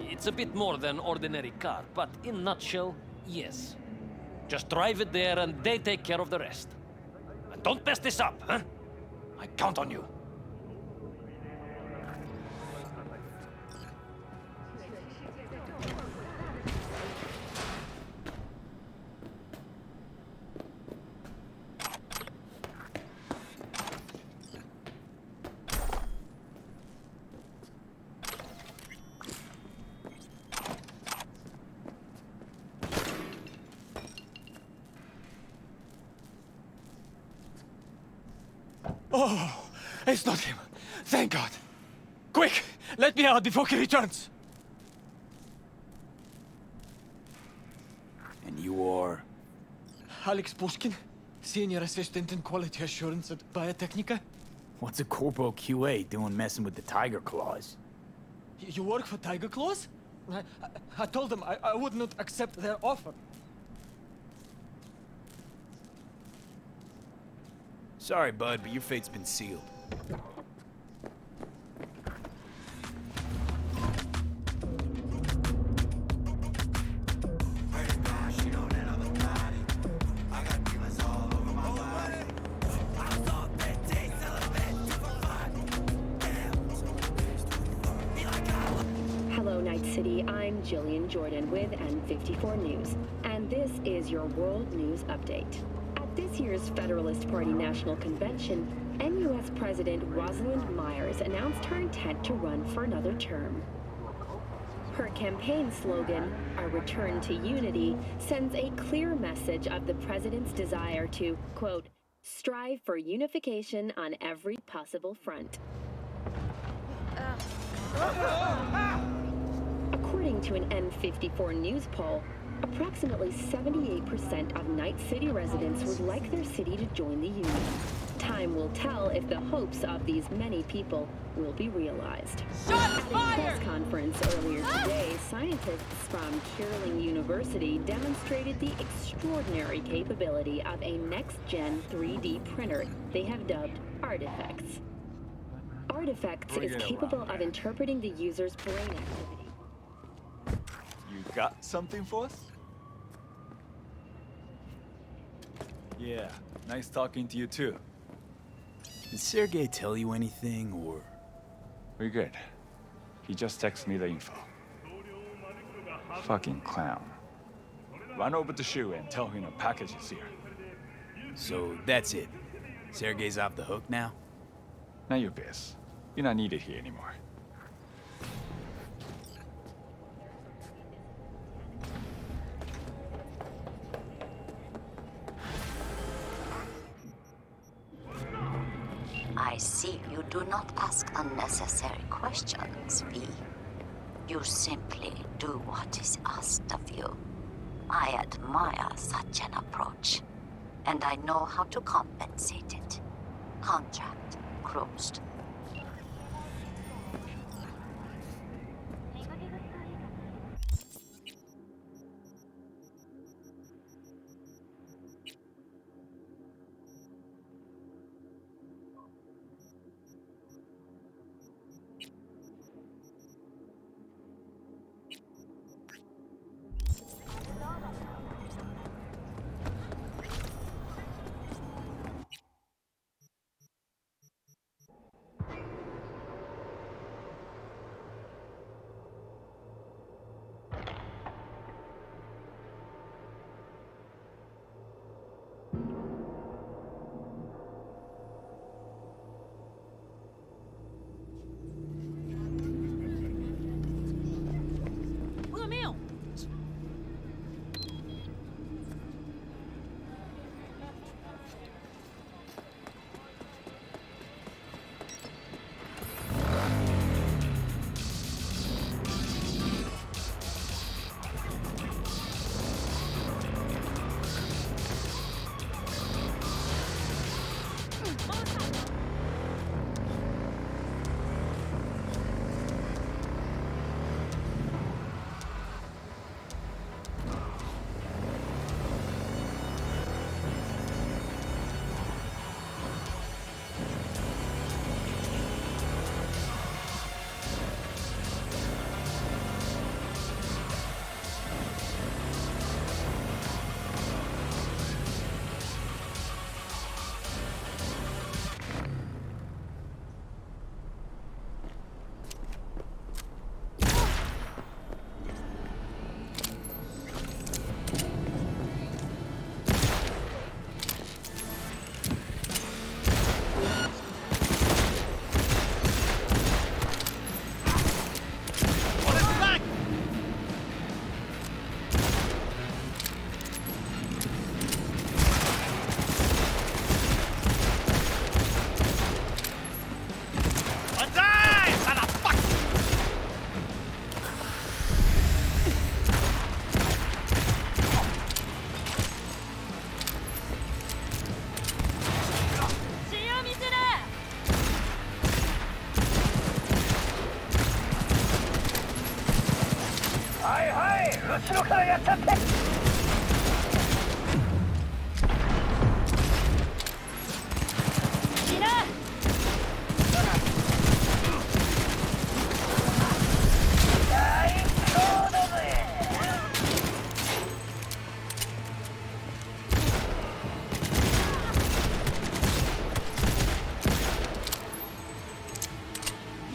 It's a bit more than ordinary car, but in a nutshell, yes. Just drive it there and they take care of the rest. And don't mess this up, huh? I count on you. Oh, it's not him. Thank God. Quick, let me out before he returns. And you are? Alex Pushkin, Senior Assistant in Quality Assurance at Biotechnica. What's a Corpo QA doing messing with the Tiger Claws? You work for Tiger Claws? I told them I would not accept their offer. Sorry, bud, but your fate's been sealed. Hello, Night City. I'm Jillian Jordan with N54 News, and this is your World News Update. At this year's Federalist Party National Convention, NUS President Rosalind Myers announced her intent to run for another term. Her campaign slogan, "A Return to Unity," sends a clear message of the president's desire to, quote, strive for unification on every possible front. According to an N54 News poll, approximately 78% of Night City residents would like their city to join the Union. Time will tell if the hopes of these many people will be realized. At a press conference earlier today, scientists from Kierling University demonstrated the extraordinary capability of a next-gen 3D printer they have dubbed Artifacts. Artifacts is capable of interpreting the user's brain activity. You got something for us? Yeah, nice talking to you too. Did Sergey tell you anything, or...? We're good. He just texted me the info. Fucking clown. Run over to Shu and tell him a package is here. So that's it? Sergey's off the hook now? Not your biz. You're not needed here anymore. I see you do not ask unnecessary questions, V. You simply do what is asked of you. I admire such an approach, and I know how to compensate it. Contract closed.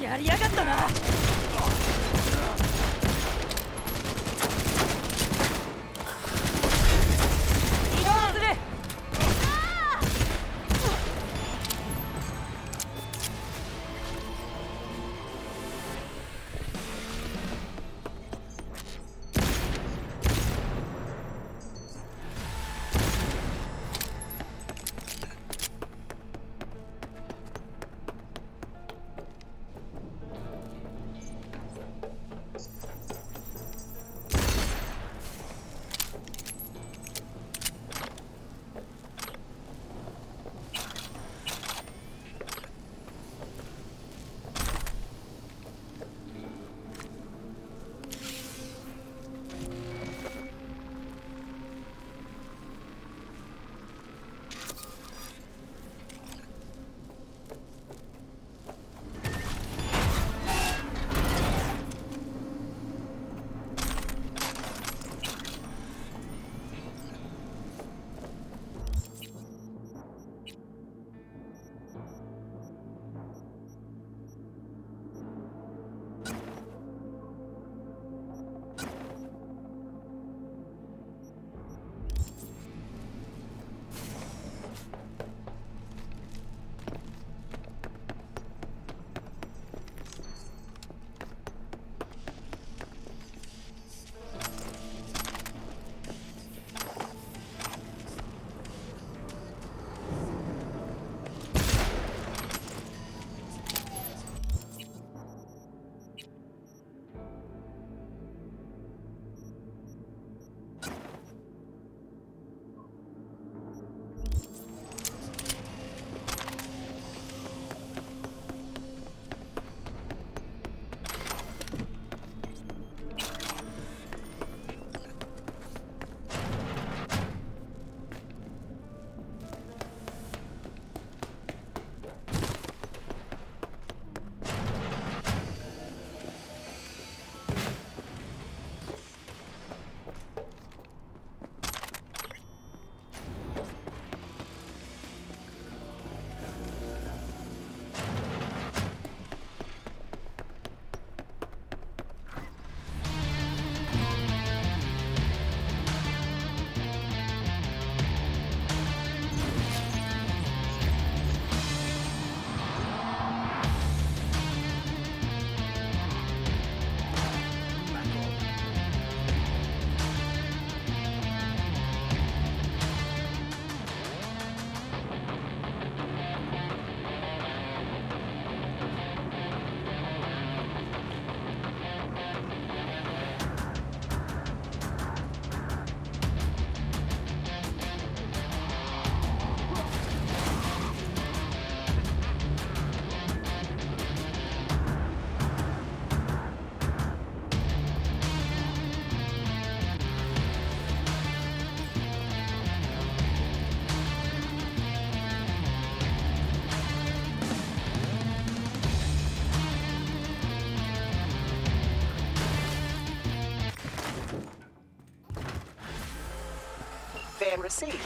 やりやがったな。移動する。Fan received.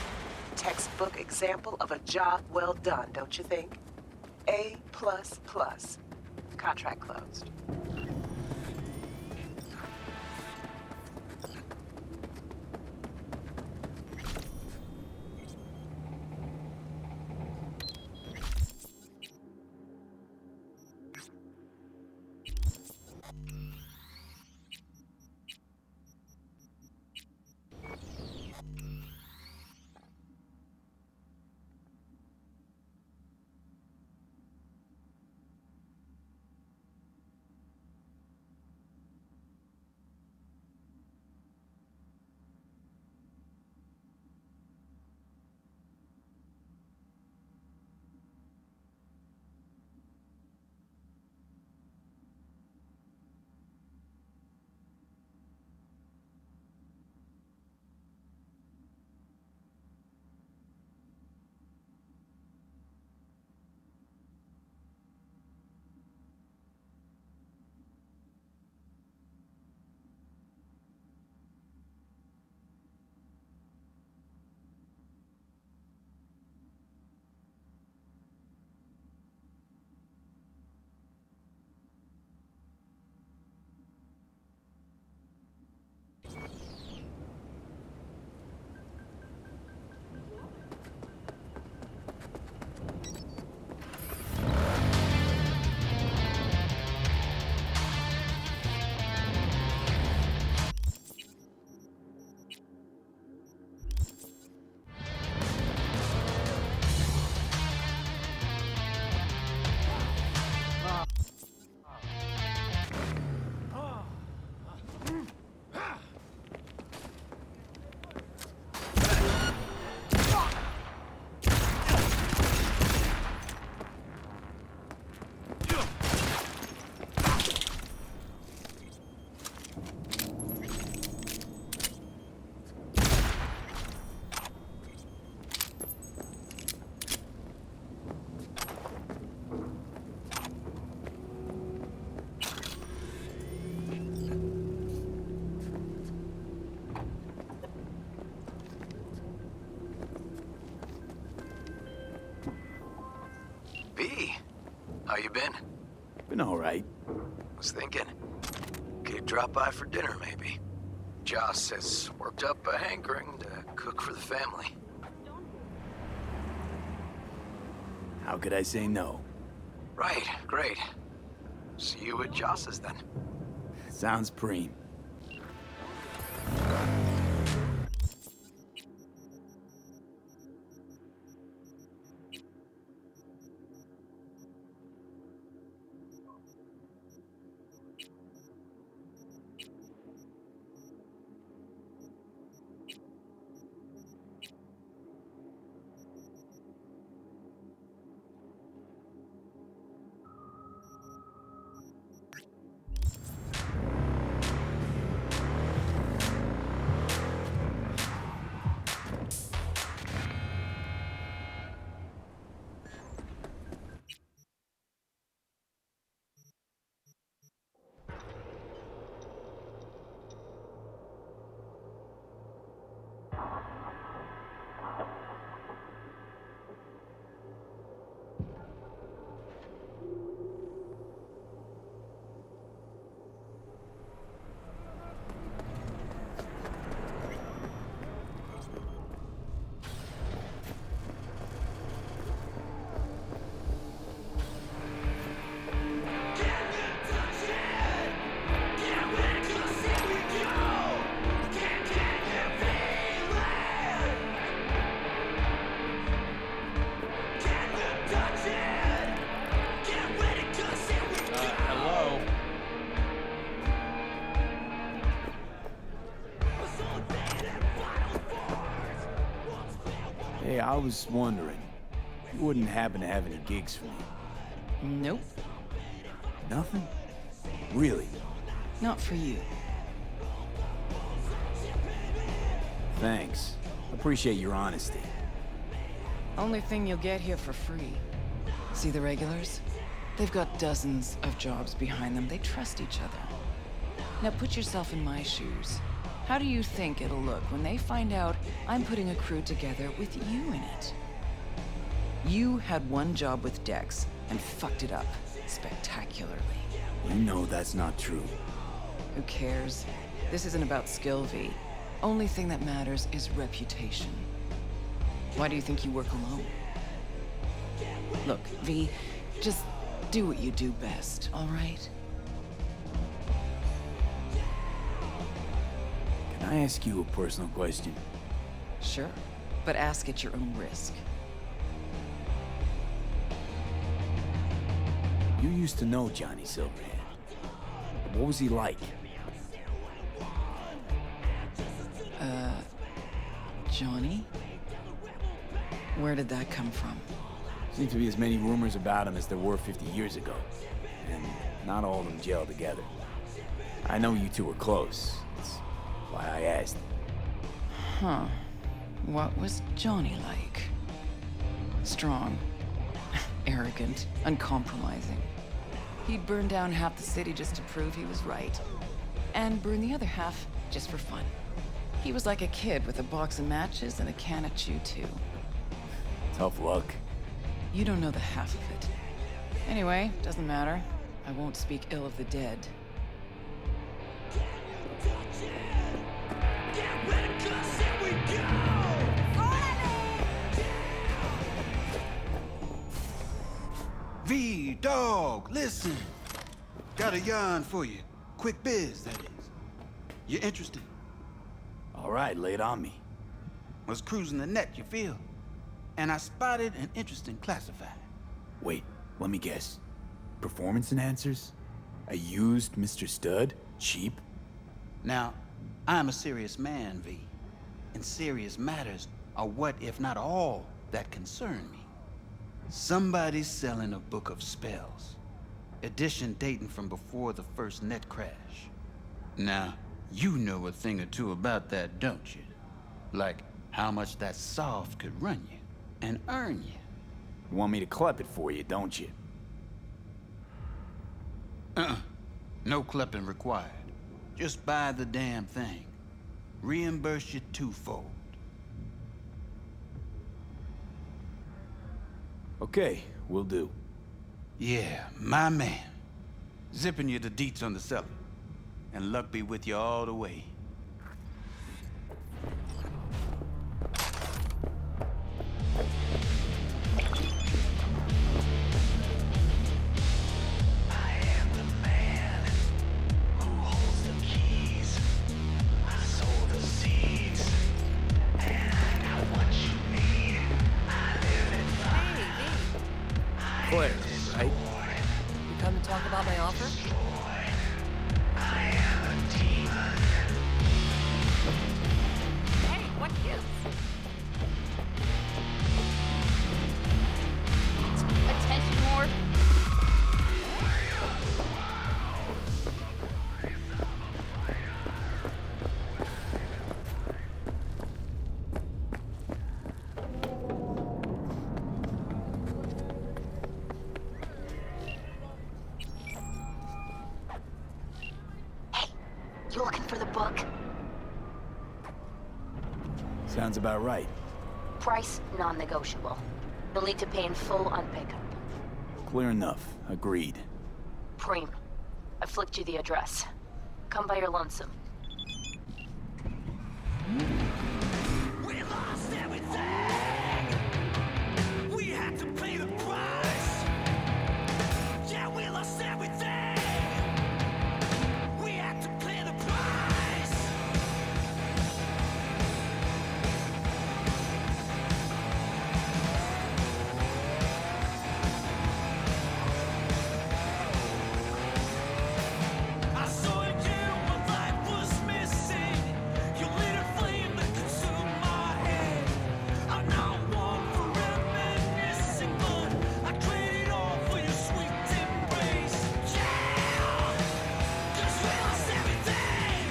Textbook example of a job well done, don't you think? A++. Contract closed. V, how you been? Been all right. Was thinking, could drop by for dinner maybe. Joss has worked up a hankering to cook for the family. How could I say no? Right, great. See you at Joss's then. Sounds preem. Hey, I was wondering, you wouldn't happen to have any gigs for me? Nope. Nothing? Really? Not for you. Thanks. Appreciate your honesty. Only thing you'll get here for free. See the regulars? They've got dozens of jobs behind them. They trust each other. Now put yourself in my shoes. How do you think it'll look when they find out I'm putting a crew together with you in it? You had one job with Dex and fucked it up spectacularly. You know that's not true. Who cares? This isn't about skill, V. Only thing that matters is reputation. Why do you think you work alone? Look, V, just do what you do best, all right? Can I ask you a personal question? Sure, but ask at your own risk. You used to know Johnny Silverhand. What was he like? Johnny? Where did that come from? Seemed to be as many rumors about him as there were 50 years ago. And not all of them gel together. I know you two were close. That's why I asked. Huh. What was Johnny like? Strong. Arrogant. Uncompromising. He'd burn down half the city just to prove he was right. And burn the other half just for fun. He was like a kid with a box of matches and a can of chew-too. Tough luck. You don't know the half of it. Anyway, doesn't matter. I won't speak ill of the dead. V-Dog, listen. Got a yarn for you. Quick biz, that is. You interested? All right, lay it on me. Was cruising the net, you feel? And I spotted an interesting classified. Wait, let me guess. Performance enhancers? A used Mr. Stud? Cheap? Now, I'm a serious man, V. And serious matters are what, if not all, that concern me. Somebody's selling a book of spells. Edition dating from before the first net crash. Now, you know a thing or two about that, don't you? Like how much that soft could run you and earn you. You want me to clep it for you, don't you? No clepping required. Just buy the damn thing. Reimburse you twofold. Okay, will do. Yeah, my man. Zipping you the deets on the cellar. And luck be with you all the way. Claire, right? You come to talk about my offer? Hey, what gives? Attention whore. You looking for the book? Sounds about right. Price non-negotiable. You'll need to pay in full on pickup. Clear enough. Agreed. Preem, I flicked you the address. Come by your lonesome. We lost everything. We had to pay the price. Yeah, we lost everything. We had to pay the price. I saw you when life was missing. You lit a flame that consumed my head. I'm not one for reminiscing, but I traded all for your sweet embrace. Yeah, 'cause we lost everything.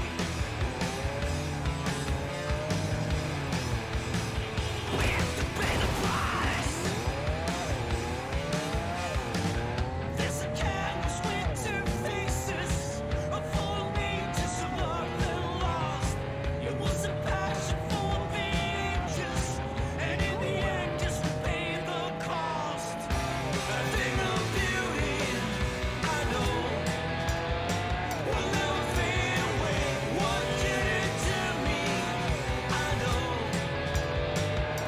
We have to pay the price. There's a canvas with two faces, a full ages of love and lost. It was a passion for the ages, and in the end, just we paid the cost. A thing of beauty, I know, will never fade away. What did it to me? I know.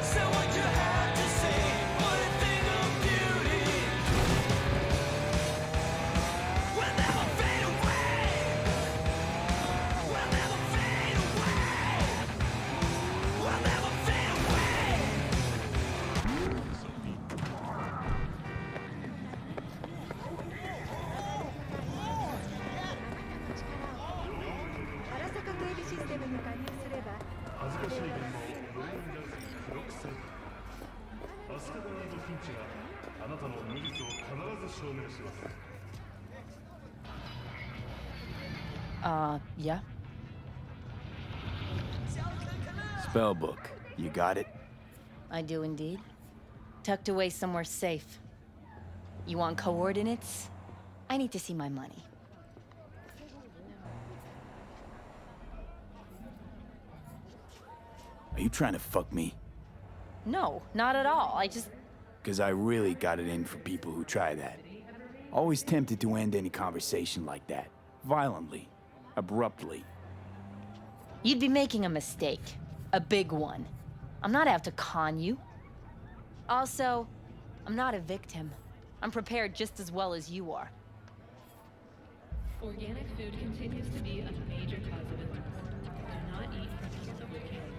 Say what you had to say, but a thing of beauty will never fade away. Will never fade away. Will never fade away. Yeah? Spellbook. You got it? I do indeed. Tucked away somewhere safe. You want coordinates? I need to see my money. Are you trying to fuck me? No, not at all. I just... Because I really got it in for people who try that. Always tempted to end any conversation like that. Violently. Abruptly. You'd be making a mistake. A big one. I'm not out to con you. Also, I'm not a victim. I'm prepared just as well as you are. Organic food continues to be a major cause of illness. Do not eat from the weekend.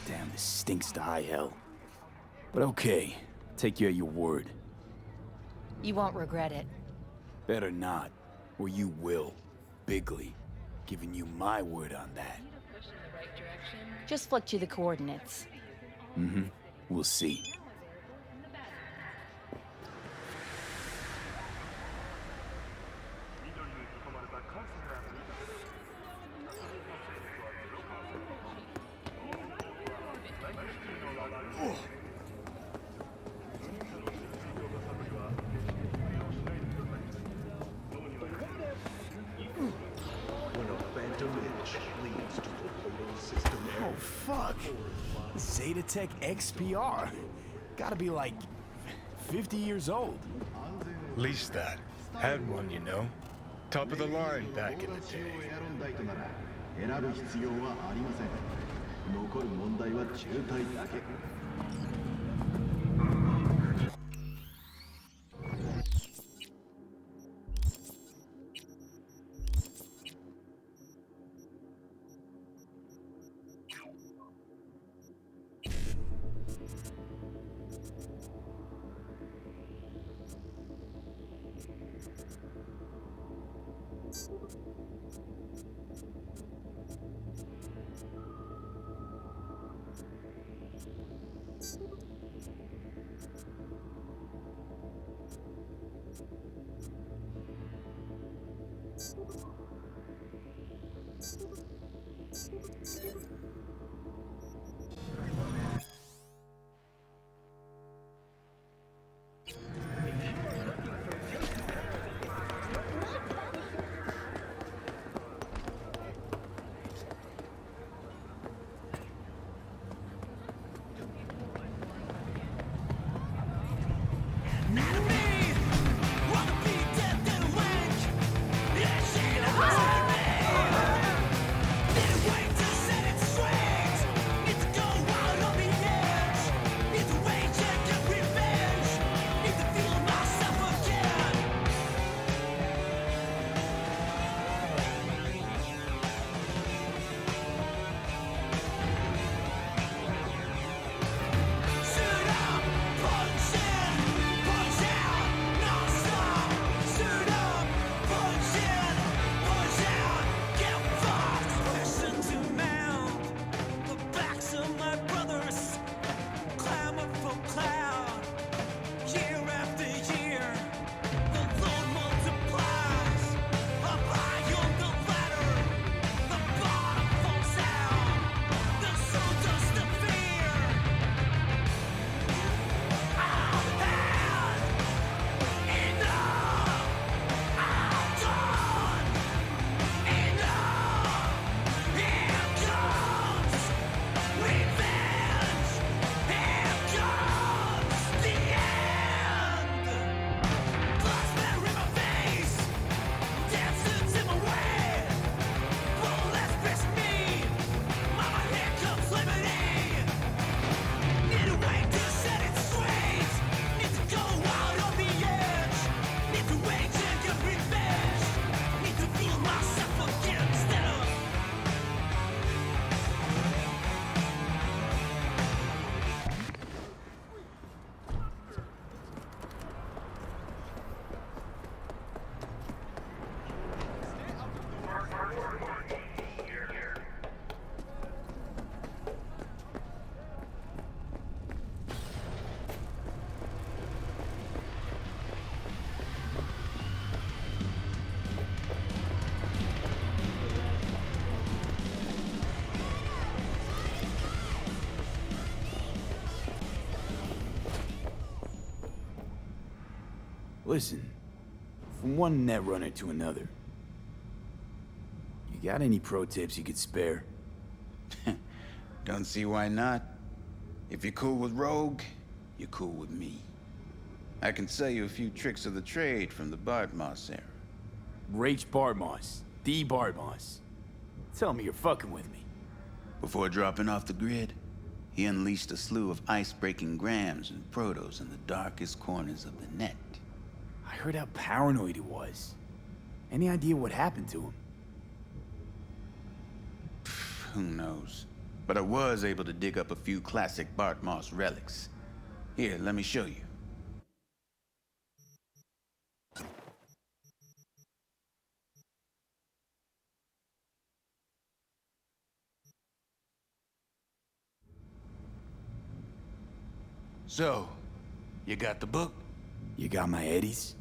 Damn, this stinks to high hell. But okay, take you at your word. You won't regret it. Better not, or you will. Bigly. Giving you my word on that. Just flicked you the coordinates. Mm-hmm. We'll see. Oh, fuck. Zetatech XPR. Gotta be like 50 years old. Least that. Had one, you know. Top of the line back in the day. 選ぶ必要はありません。残る問題は渋滞だけ。Listen, from one netrunner to another, you got any pro tips you could spare? Don't see why not. If you're cool with Rogue, you're cool with me. I can sell you a few tricks of the trade from the Bartmoss era. Rach Bartmoss. The Bartmoss. Tell me you're fucking with me. Before dropping off the grid, he unleashed a slew of ice-breaking grams and protos in the darkest corners of the net. I heard how paranoid he was. Any idea what happened to him? Who knows? But I was able to dig up a few classic Bartmoss relics. Here, let me show you. So, you got the book? You got my eddies?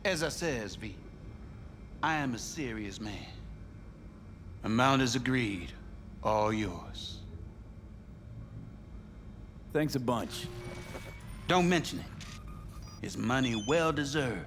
As I says, V, I am a serious man. Amount is agreed. All yours. Thanks a bunch. Don't mention it. It's money well deserved.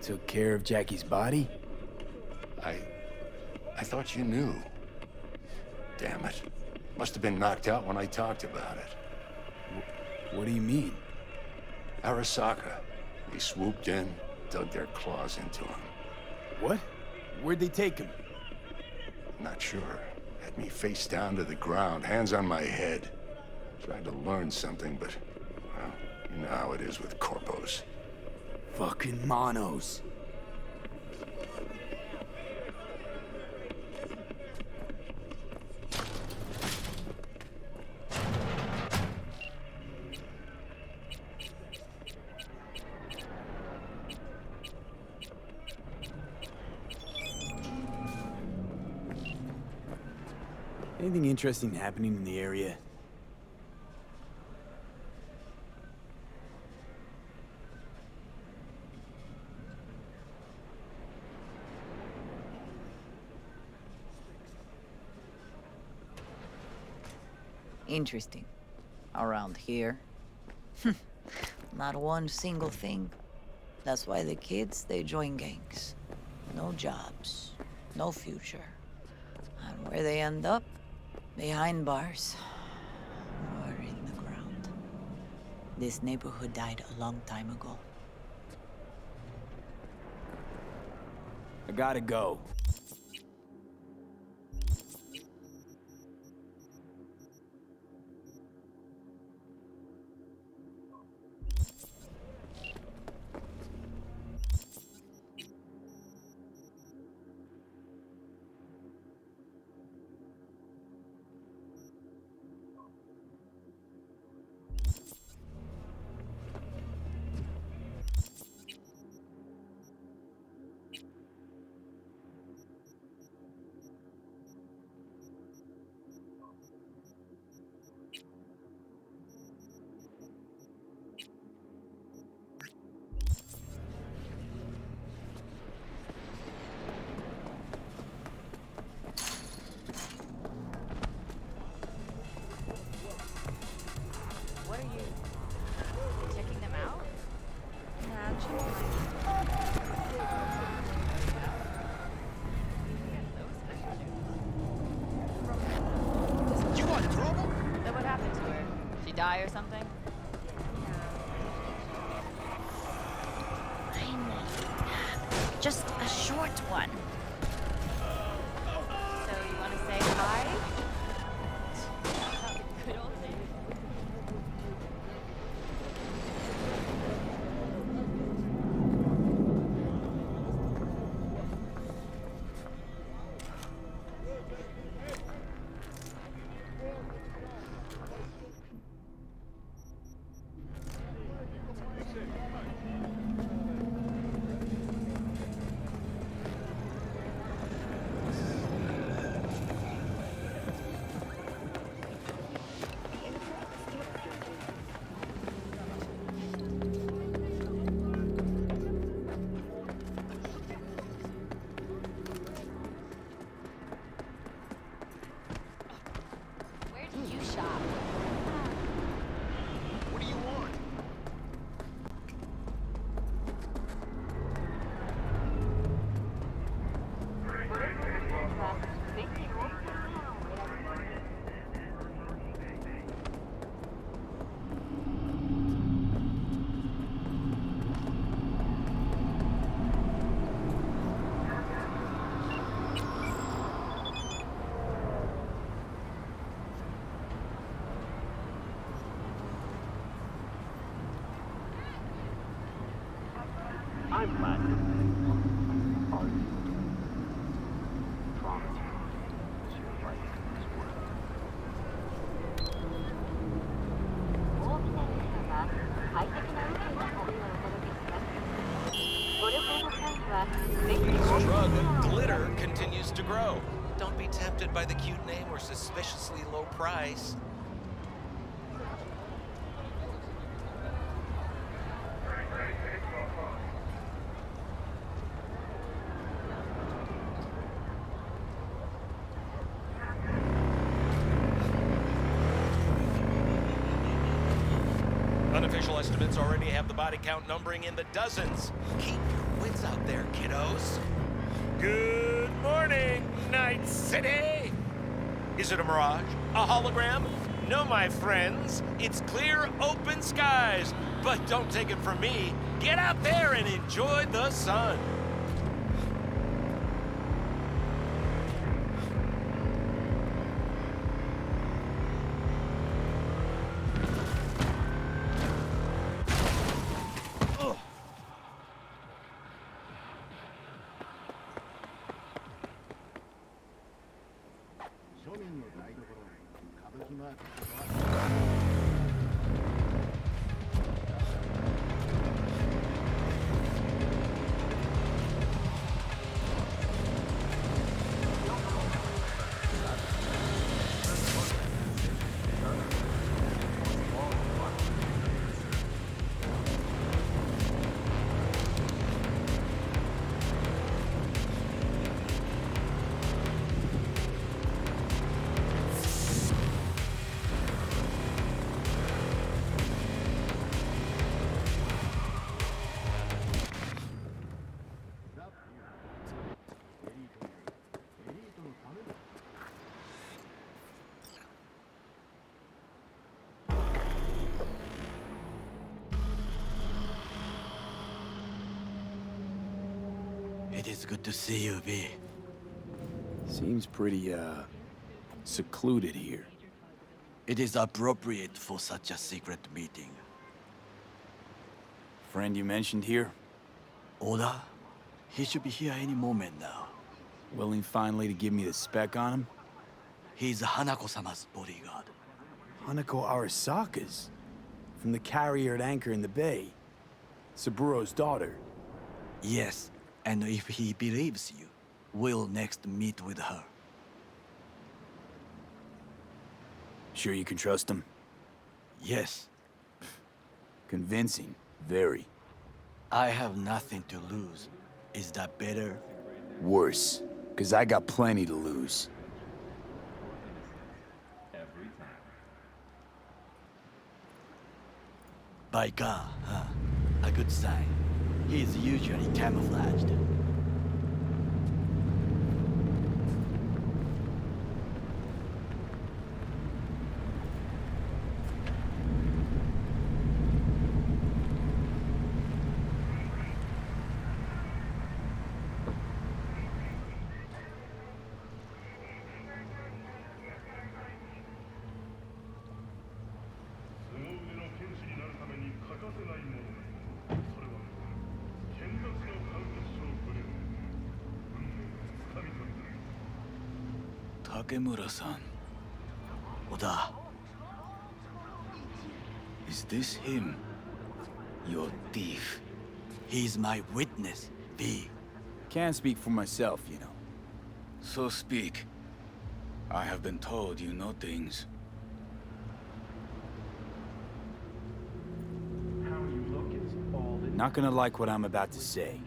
took care of Jackie's body? I thought you knew. Damn it. Must have been knocked out when I talked about it. What do you mean? Arasaka. They swooped in, dug their claws into him. What? Where'd they take him? Not sure. Had me face down to the ground, hands on my head. Tried to learn something, but, well, you know how it is with corpos. Fucking monos. Anything interesting happening in the area? Interesting. Around here? Not one single thing. That's why the kids, they join gangs. No jobs, no future. And where they end up? Behind bars. Or in the ground. This neighborhood died a long time ago. I gotta go. What are you checking them out? Yeah, I'm You want trouble? So what happened to her? She die or something? I need just a short one. So you want to say hi? Good old days. Where do you shop? What do you want? I'm glad. Are you? Promise me this your life is worth it. 大きな列車が快適な運賃の旅をお届けします。ご旅行の際にはぜひ This drug, glitter, continues to grow. Don't be tempted by the cute name or suspiciously low price. Unofficial estimates already have the body count numbering in the dozens. Keep your wits out there, kiddos. Good morning, Night City! Is it a mirage? A hologram? No, my friends. It's clear, open skies. But don't take it from me. Get out there and enjoy the sun. It is good to see you, V. Seems pretty, secluded here. It is appropriate for such a secret meeting. Friend you mentioned here? Oda? He should be here any moment now. Willing finally to give me the spec on him? He's Hanako-sama's bodyguard. Hanako Arasaka's? From the carrier at anchor in the bay. Saburo's daughter. Yes, and if he believes you, we'll next meet with her. Sure you can trust him? Yes. Convincing. Very. I have nothing to lose. Is that better? Worse. 'Cause I got plenty to lose. By God, huh? A good sign. He is usually camouflaged. Takemura-san. Oda. Is this him? Your thief. He's my witness, V. Can't speak for myself, you know. So speak. I have been told you know things. Not gonna like what I'm about to say.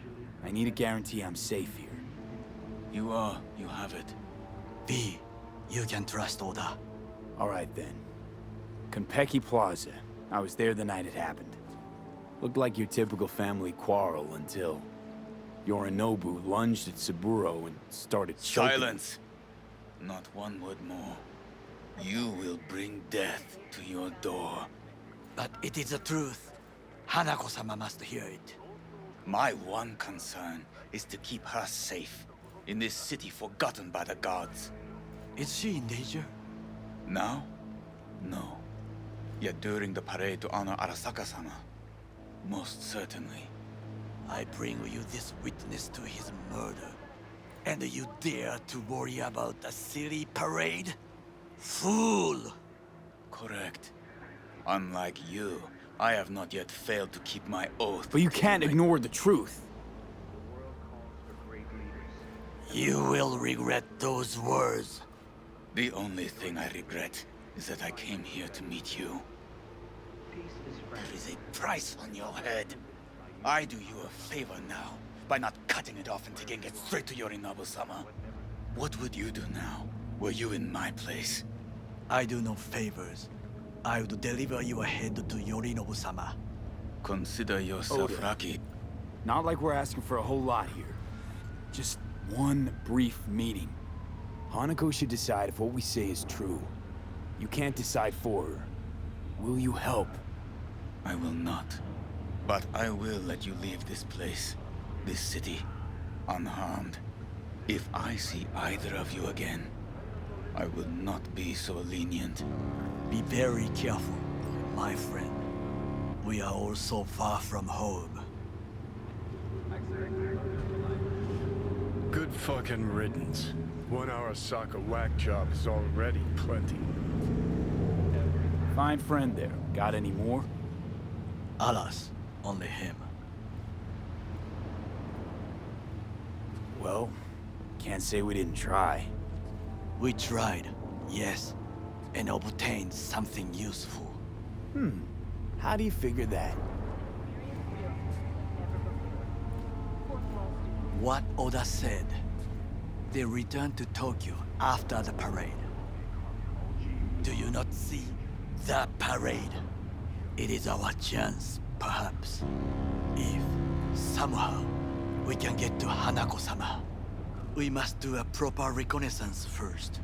I need a guarantee I'm safe here. You have it. V, you can trust Oda. All right then. Konpeki Plaza. I was there the night it happened. Looked like your typical family quarrel until Yorinobu lunged at Saburo and started choking. Silence! Not one word more. You will bring death to your door. But it is the truth. Hanako-sama must hear it. My one concern is to keep her safe in this city forgotten by the gods. Is she in danger? Now? No. Yet during the parade to honor Arasaka-sama, most certainly. I bring you this witness to his murder. And you dare to worry about a silly parade? Fool! Correct. Unlike you, I have not yet failed to keep my oath. But you can't ignore the truth. You will regret those words. The only thing I regret is that I came here to meet you. There is a price on your head. I do you a favor now by not cutting it off and taking it straight to Yorinobu-sama. What would you do now, were you in my place? I do no favors. I would deliver your head to Yorinobu-sama. Consider yourself Oda. lucky. Not like we're asking for a whole lot here. Just one brief meeting. Hanako should decide if what we say is true. You can't decide for her. Will you help? I will not. But I will let you leave this place, this city, unharmed. If I see either of you again, I will not be so lenient. Be very careful, my friend. We are all so far from home. Good fucking riddance. 1 Arasaka whack job is already plenty. Fine friend there. Got any more? Alas, only him. Well, can't say we didn't try. We tried, yes, and obtained something useful. How do you figure that? What Oda said. They returned to Tokyo after the parade. Do you not see the parade? It is our chance, perhaps. If, somehow, we can get to Hanako-sama. We must do a proper reconnaissance first.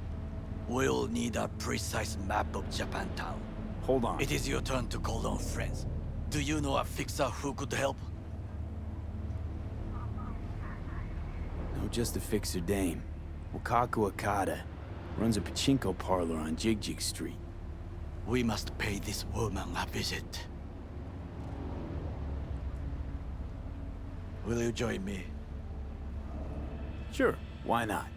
We'll need a precise map of Japantown. Hold on. It is your turn to call on friends. Do you know a fixer who could help? No, just a fixer dame. Wakaku Akata. Runs a pachinko parlor on Jig Street. We must pay this woman a visit. Will you join me? Sure, why not?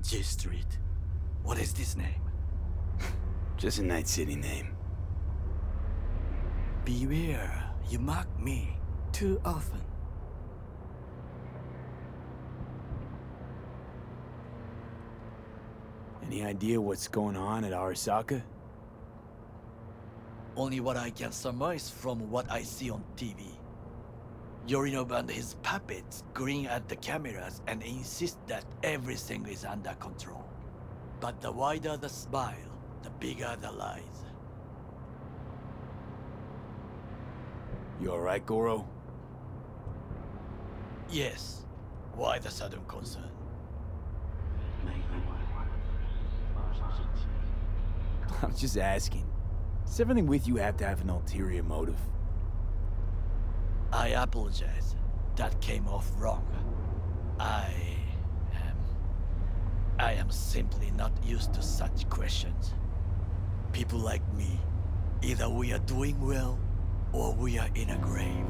Jig Street. What is this name? Just a Night City name. Beware, you mock me too often. Any idea what's going on at Arasaka? Only what I can surmise from what I see on TV. Yorinobu and his puppets grin at the cameras and insist that everything is under control. But the wider the smile, the bigger the lies. You alright, Goro? Yes. Why the sudden concern? I'm just asking. Does everything with you have to have an ulterior motive? I apologize. That came off wrong. I am simply not used to such questions. People like me, either we are doing well, or we are in a grave.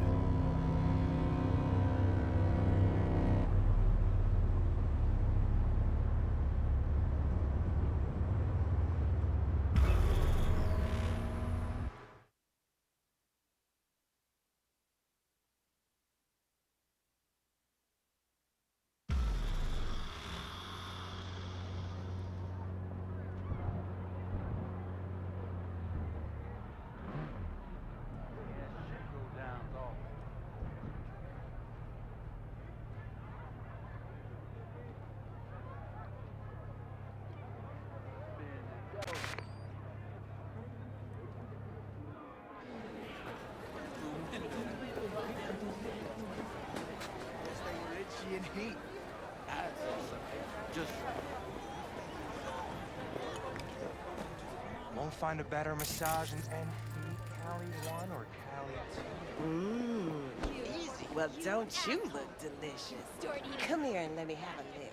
Won't find a better massage in NP, Cali 1 or Cali 2. Easy. Well, don't you look delicious? Come here and let me have a lick.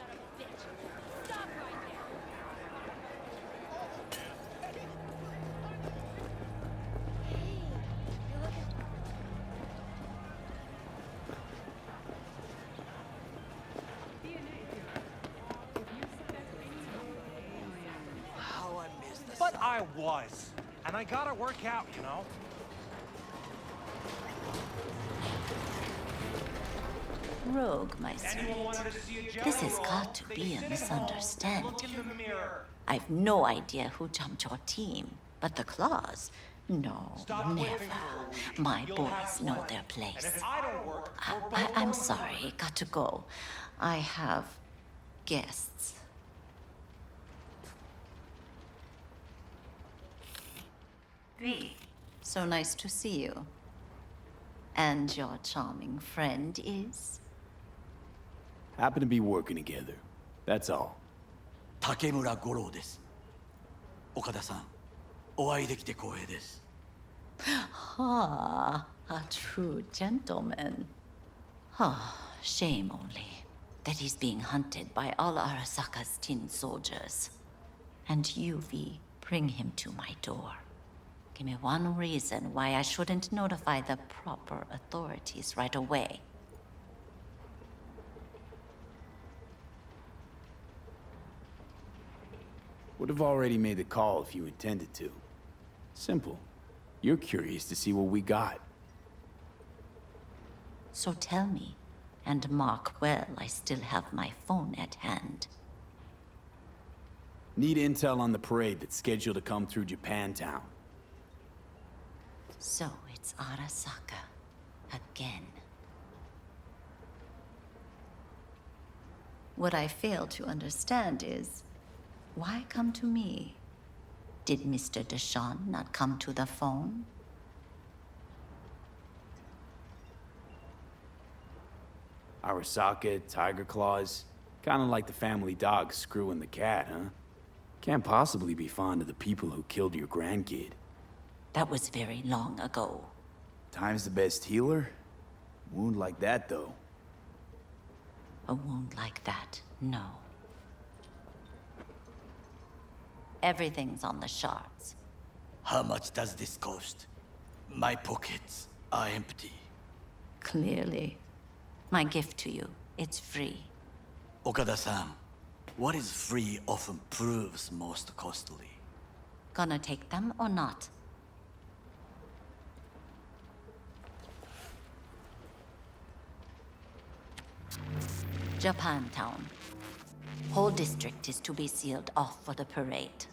But I was. And I gotta work out, you know? Rogue, my sweet. This has got to be a misunderstanding. I've no idea who jumped your team, but the claws, No, never. My boys know their place. I'm sorry, got to go. I have guests. V, so nice to see you. And your charming friend is? Happen to be working together. That's all. Takemura Goro です。岡田さん、お会いできて光栄です。Ah, a true gentleman. Ah, shame only that he's being hunted by all Arasaka's tin soldiers. And you, V, bring him to my door. Give me one reason why I shouldn't notify the proper authorities right away. Would have already made the call if you intended to. Simple. You're curious to see what we got. So tell me, and mark well I still have my phone at hand. Need intel on the parade that's scheduled to come through Japantown. So it's Arasaka again. What I fail to understand is, why come to me? Did Mr. Deshawn not come to the phone? Arasaka, Tiger Claws. Kinda like the family dog screwing the cat, huh? Can't possibly be fond of the people who killed your grandkid. That was very long ago. Time's the best healer? Wound like that, though. A wound like that, no. Everything's on the shards. How much does this cost? My pockets are empty. Clearly. My gift to you, it's free. Okada-san, what is free often proves most costly. Gonna take them or not? Japantown. Whole district is to be sealed off for the parade.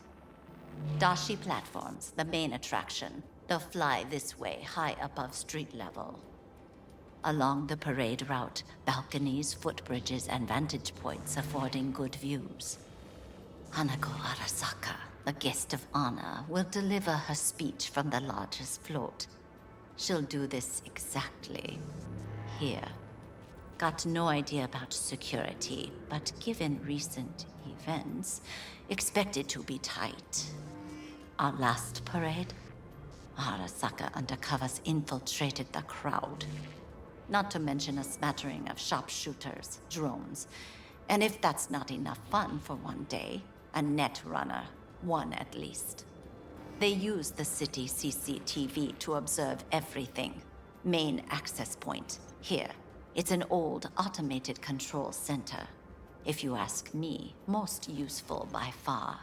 Dashi platforms, the main attraction. They'll fly this way, high above street level. Along the parade route, balconies, footbridges, and vantage points affording good views. Hanako Arasaka, the guest of honor, will deliver her speech from the largest float. She'll do this exactly here. Got no idea about security, but given recent events, expected to be tight. Our last parade, Arasaka undercovers infiltrated the crowd. Not to mention a smattering of sharpshooters, drones, and if that's not enough fun for one day, a net runner, one at least. They use the city CCTV to observe everything. Main access point, here. It's an old automated control center. If you ask me, most useful by far.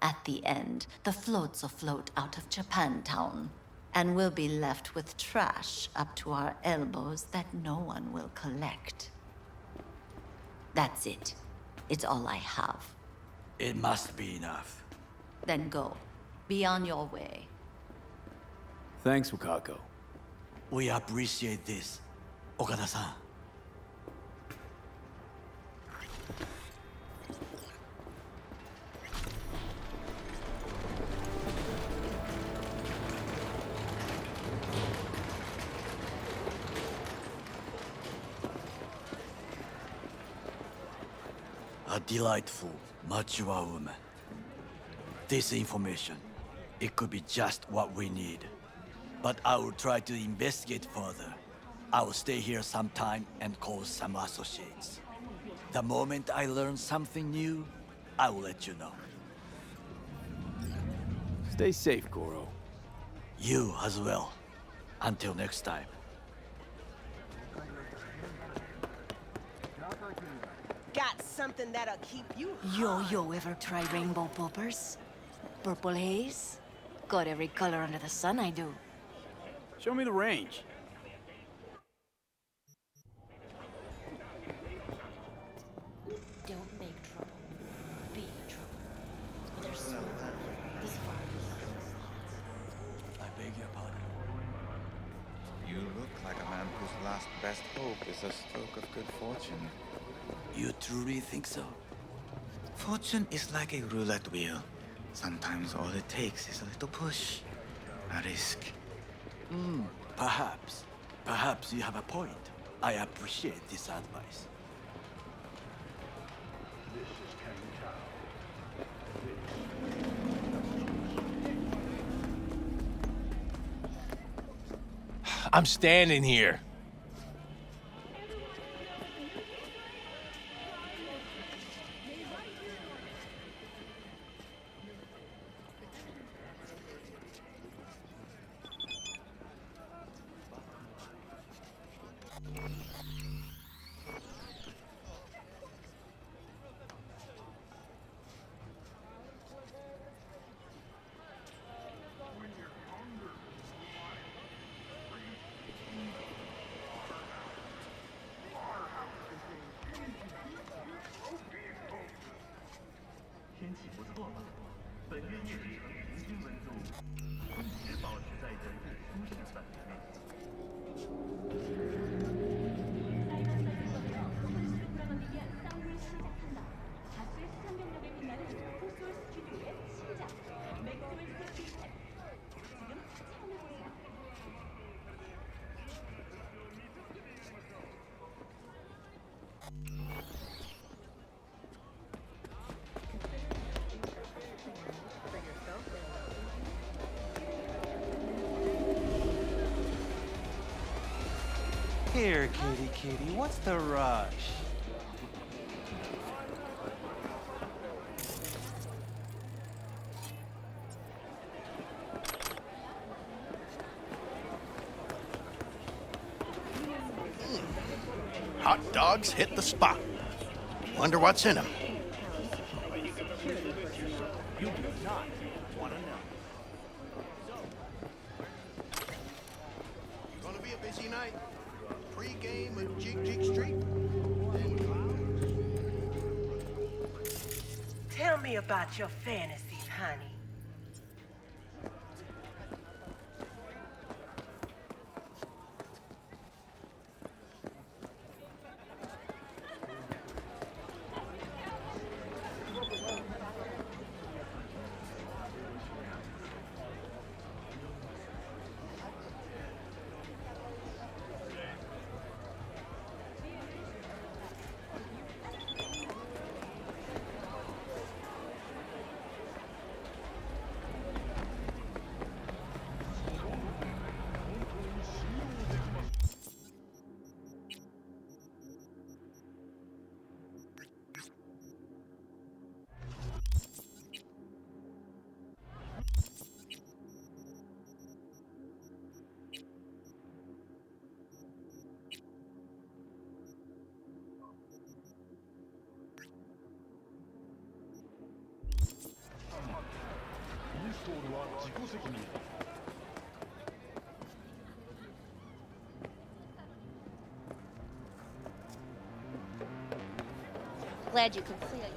At the end, the floats will float out of Japantown, and we'll be left with trash up to our elbows that no one will collect. That's it. It's all I have. It must be enough. Then go. Be on your way. Thanks, Wakako. We appreciate this, Okada-san. A delightful, mature woman. This information, it could be just what we need. But I will try to investigate further. I will stay here some time and call some associates. The moment I learn something new, I will let you know. Stay safe, Goro. You as well. Until next time. Got something that'll keep you Yo ever try rainbow poppers? Purple haze? Got every color under the sun, I do. Show me the range. Don't make trouble. Be trouble. There's smoke. This fire is a stroke of good fortune. You truly think so? Fortune is like a roulette wheel. Sometimes all it takes is a little push, a risk. Perhaps. Perhaps you have a point. I appreciate this advice. I'm standing here. Here, kitty, what's the rush? Hot dogs hit the spot. Wonder what's in them. You do not want to know. Gonna be a busy night. Pre-game at Jig Street. Tell me about your fantasies, honey. Glad you could see it.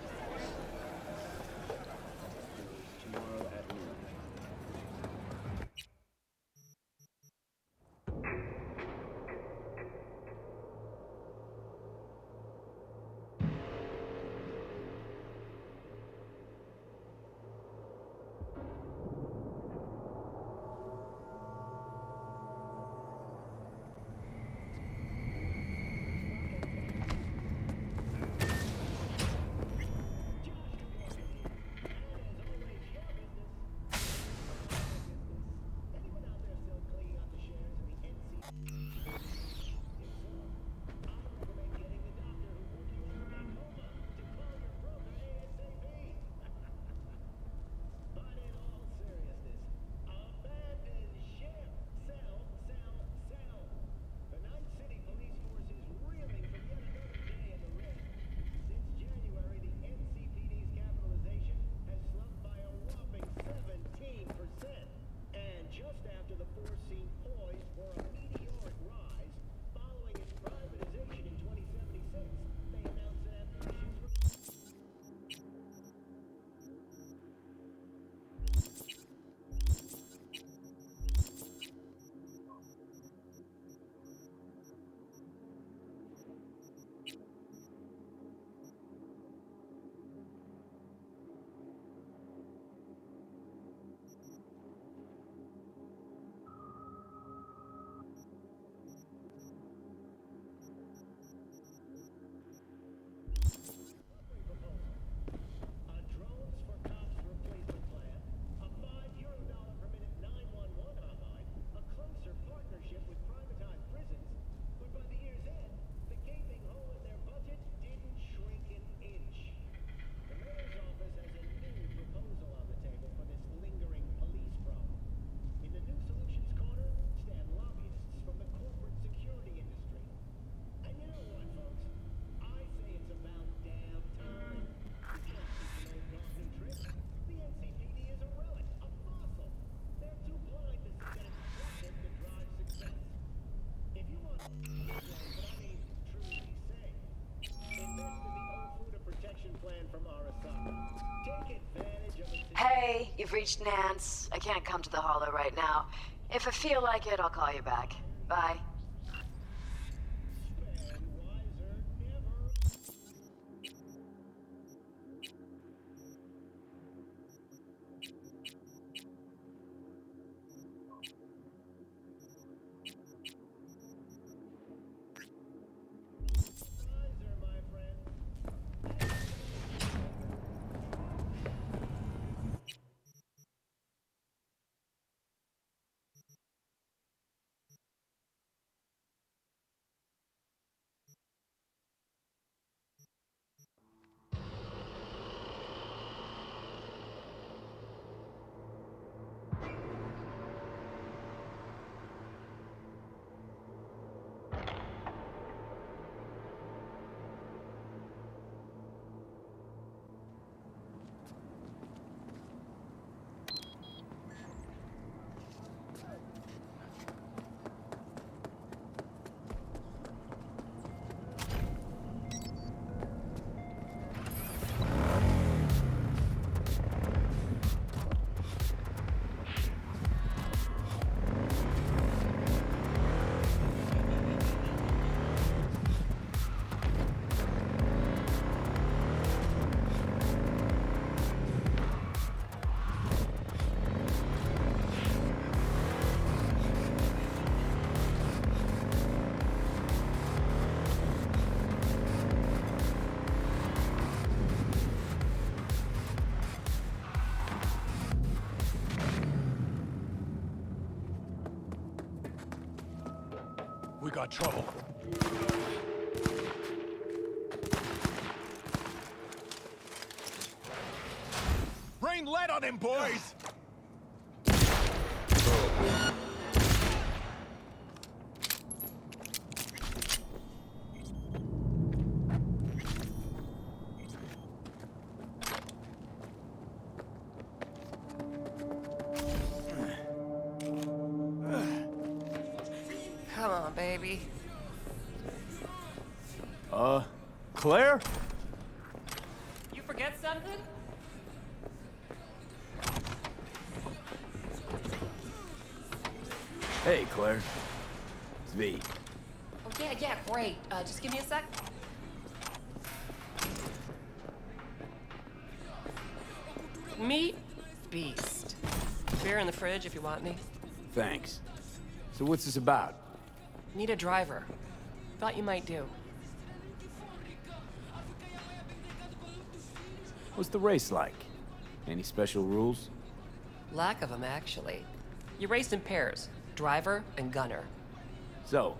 Hey, you've reached Nance. I can't come to the Hollow right now. If I feel like it, I'll call you back. Bye. We got trouble. Rain lead on him, boys! Come on, baby. Claire? You forget something? Hey, Claire. It's V. Oh, yeah, great. Just give me a sec. Meet Beast. Beer in the fridge if you want any. Thanks. So what's this about? Need a driver. Thought you might do. What's the race like? Any special rules? Lack of them, actually. You race in pairs, driver and gunner. So,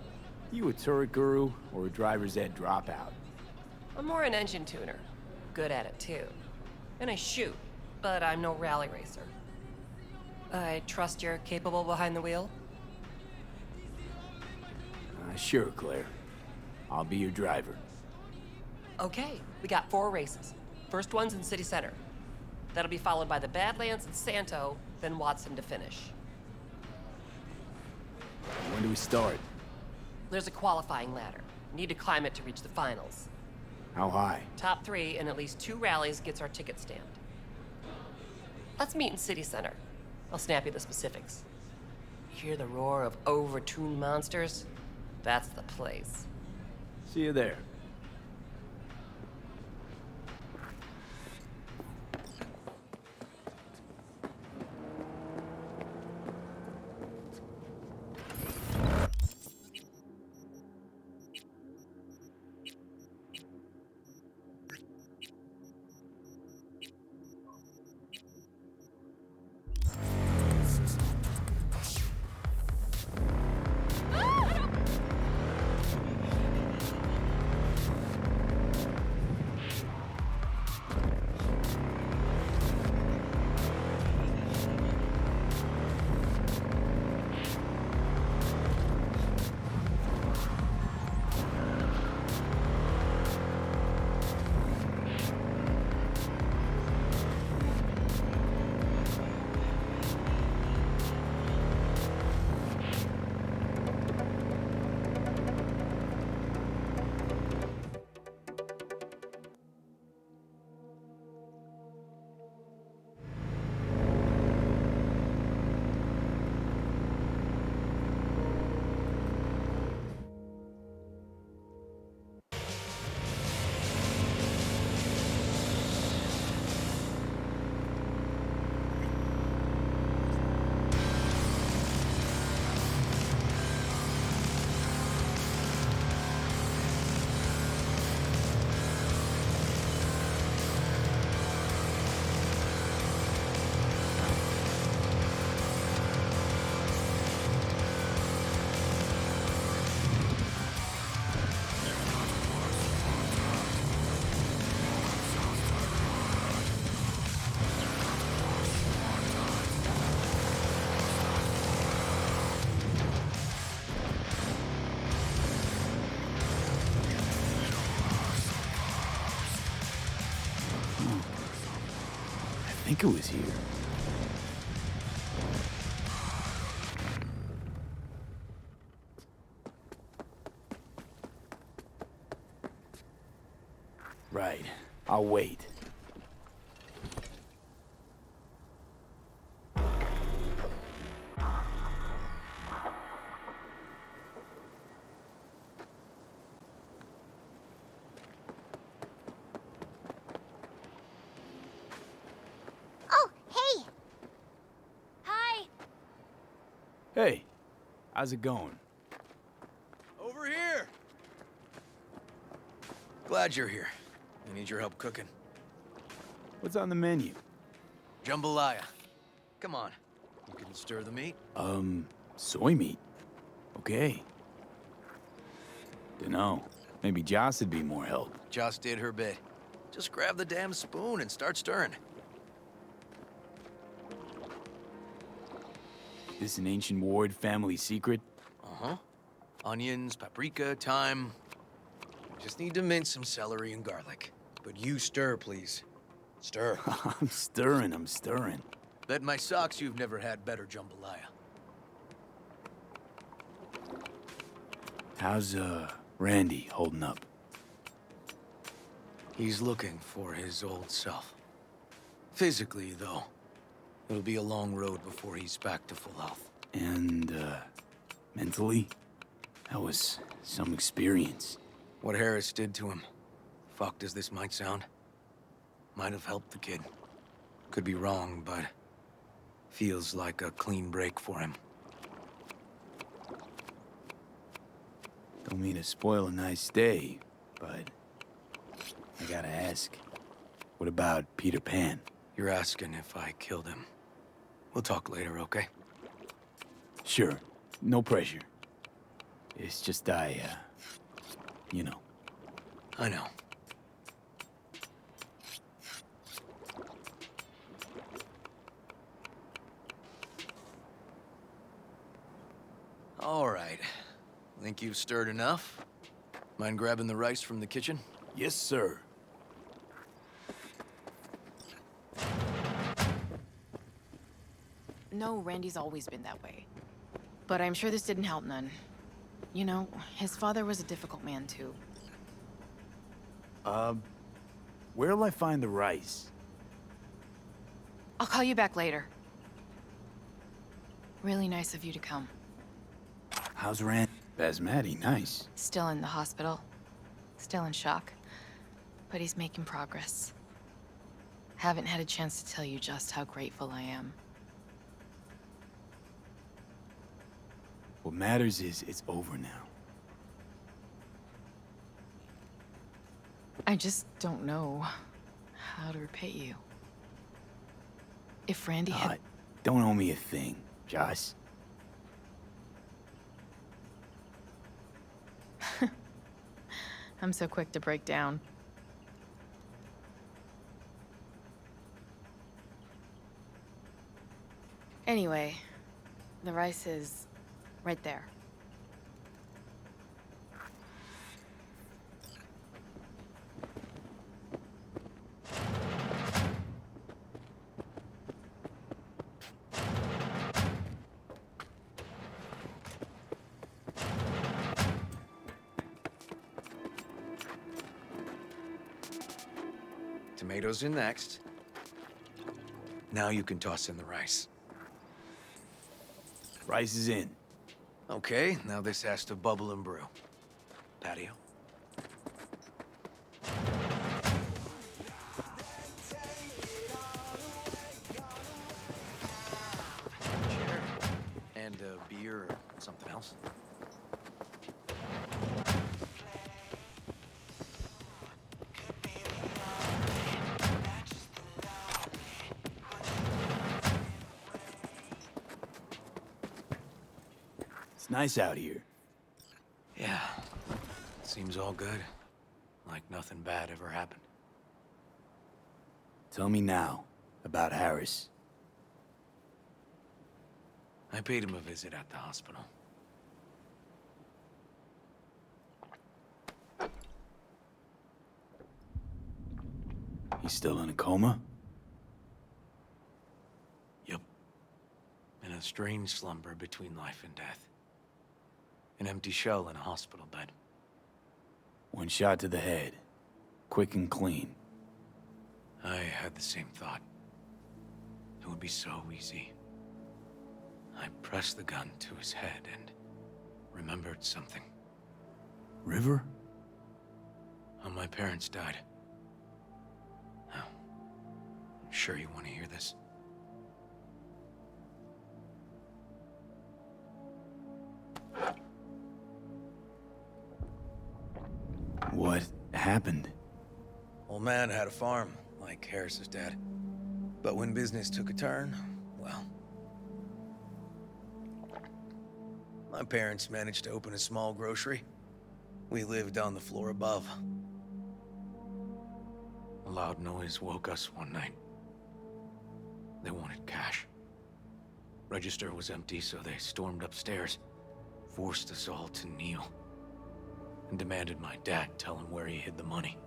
you a turret guru or a driver's ed dropout? I'm more an engine tuner. Good at it, too. And I shoot, but I'm no rally racer. I trust you're capable behind the wheel? Sure, Claire. I'll be your driver. Okay, we got 4 races. First one's in City Center. That'll be followed by the Badlands and Santo, then Watson to finish. When do we start? There's a qualifying ladder. Need to climb it to reach the finals. How high? Top 3 in at least 2 rallies gets our ticket stamped. Let's meet in City Center. I'll snap you the specifics. Hear the roar of overtuned monsters? That's the place. See you there. think it was here. Right. I'll wait. Oh, hey! Hi! Hey, how's it going? Over here! Glad you're here. I need your help cooking. What's on the menu? Jambalaya. Come on. You can stir the meat? Soy meat. Okay. Dunno. Maybe Joss would be more help. Joss did her bit. Just grab the damn spoon and start stirring. This an ancient Ward family secret? Uh-huh. Onions, paprika, thyme. Just need to mince some celery and garlic. But you stir, please. Stir. I'm stirring. Bet my socks you've never had better jambalaya. How's, Randy holding up? He's looking for his old self. Physically, though, it'll be a long road before he's back to full health. And, mentally? That was some experience. What Harris did to him, fucked as this might sound, might have helped the kid. Could be wrong, but feels like a clean break for him. Don't mean to spoil a nice day, but I gotta ask. What about Peter Pan? You're asking if I killed him. We'll talk later, okay? Sure. No pressure. It's just you know. I know. All right. Think you've stirred enough? Mind grabbing the rice from the kitchen? Yes, sir. No, Randy's always been that way. But I'm sure this didn't help none. You know, his father was a difficult man, too. Where'll I find the rice? I'll call you back later. Really nice of you to come. How's Rand? Basmati, nice. Still in the hospital. Still in shock. But he's making progress. Haven't had a chance to tell you just how grateful I am. What matters is it's over now. I just don't know how to repay you. If Randy had... Don't owe me a thing, Joss. I'm so quick to break down. Anyway, the rice is right there. Tomatoes in next. Now you can toss in the rice. Rice is in. Okay, now this has to bubble and brew. Patio. Chair. And a beer or something else. It's nice out here. Yeah. Seems all good. Like nothing bad ever happened. Tell me now about Harris. I paid him a visit at the hospital. He's still in a coma? a strange slumber between life and death. An empty shell in a hospital bed. One shot to the head. Quick and clean. I had the same thought. It would be so easy. I pressed the gun to his head and remembered something. River? How my parents died. Now, I'm sure you want to hear this. What happened? Old man had a farm, like Harris's dad. But when business took a turn, well... my parents managed to open a small grocery. We lived on the floor above. A loud noise woke us one night. They wanted cash. Register was empty, so they stormed upstairs, forced us all to kneel, and demanded my dad tell him where he hid the money.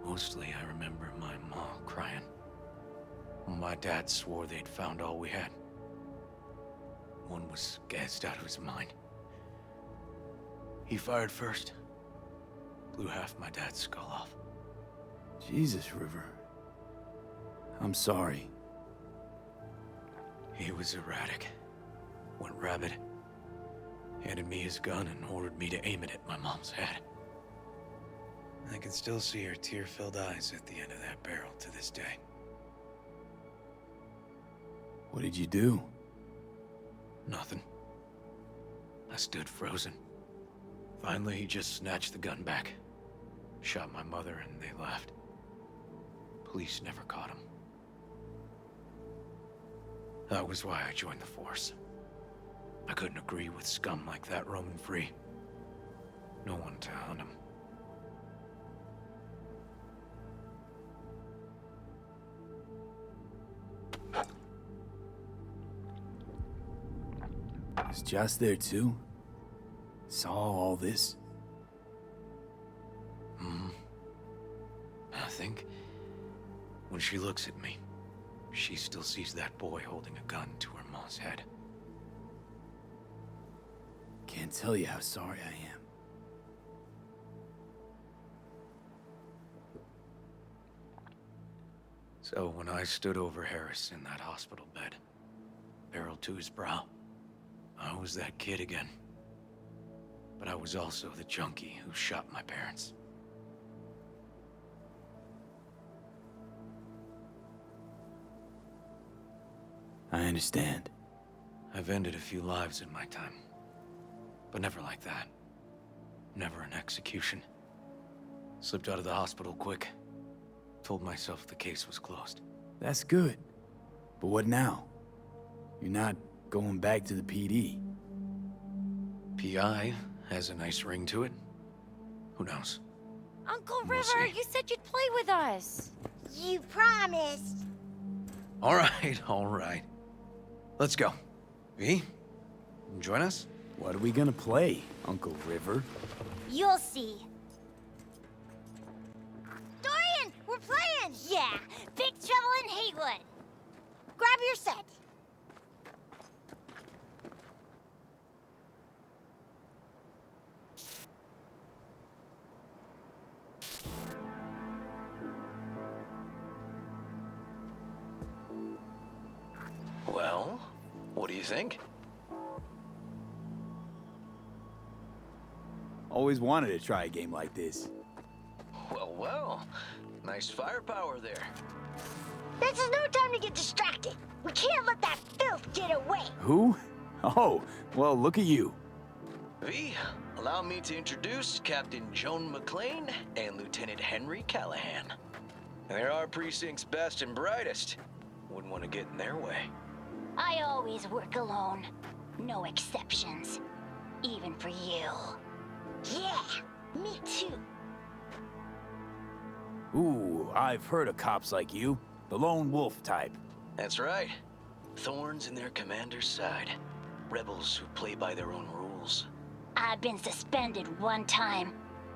Mostly, I remember my ma crying. My dad swore they'd found all we had. One was gassed out of his mind. He fired first. Blew half my dad's skull off. Jesus, River. I'm sorry. He was erratic. Went rabid. Handed me his gun and ordered me to aim it at my mom's head. I can still see her tear-filled eyes at the end of that barrel to this day. What did you do? Nothing. I stood frozen. Finally, he just snatched the gun back. Shot my mother and they left. Police never caught him. That was why I joined the force. I couldn't agree with scum like that roaming free. No one to hunt him. Was Joss there too? Saw all this? I think when she looks at me, she still sees that boy holding a gun to her mom's head. Can't tell you how sorry I am. So when I stood over Harris in that hospital bed, barrel to his brow, I was that kid again. But I was also the junkie who shot my parents. I understand. I've ended a few lives in my time. But never like that. Never an execution. Slipped out of the hospital quick. Told myself the case was closed. That's good. But what now? You're not going back to the PD. PI has a nice ring to it. Who knows? Uncle We'll River, see. you said you'd play with us. You promised. All right. Let's go. V, join us? What are we gonna play, Uncle River? You'll see. Dorian, we're playing! Yeah, Big Trouble in Haywood. Grab your set. Well, what do you think? Always wanted to try a game like this. Well. Nice firepower there. This is no time to get distracted. We can't let that filth get away. Who? Oh, well, look at you. V, allow me to introduce Captain Joan McClane and Lieutenant Henry Callahan. They're our precinct's best and brightest. Wouldn't want to get in their way. I always work alone. No exceptions. Even for you. Yeah, me too. Ooh, I've heard of cops like you. The lone wolf type. That's right. Thorns in their commander's side. Rebels who play by their own rules. I've been suspended 1 time.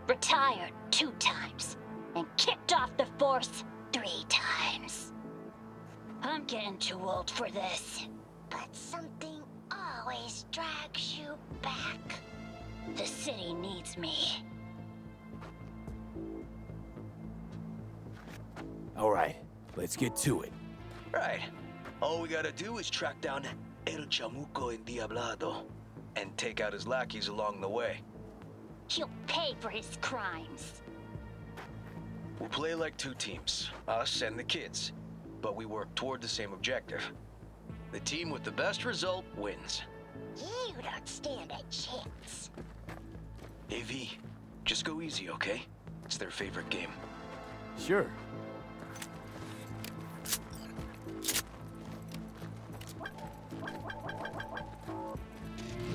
Retired 2 times. and kicked off the force 3 times. I'm getting too old for this. But something always drags you back. The city needs me. All right, let's get to it. Right. All we gotta do is track down El Chamuco Endiablado and take out his lackeys along the way. He'll pay for his crimes. We'll play like 2 teams, us and the kids, but we work toward the same objective. The team with the best result wins. You don't stand a chance. AV, just go easy, okay? It's their favorite game. Sure.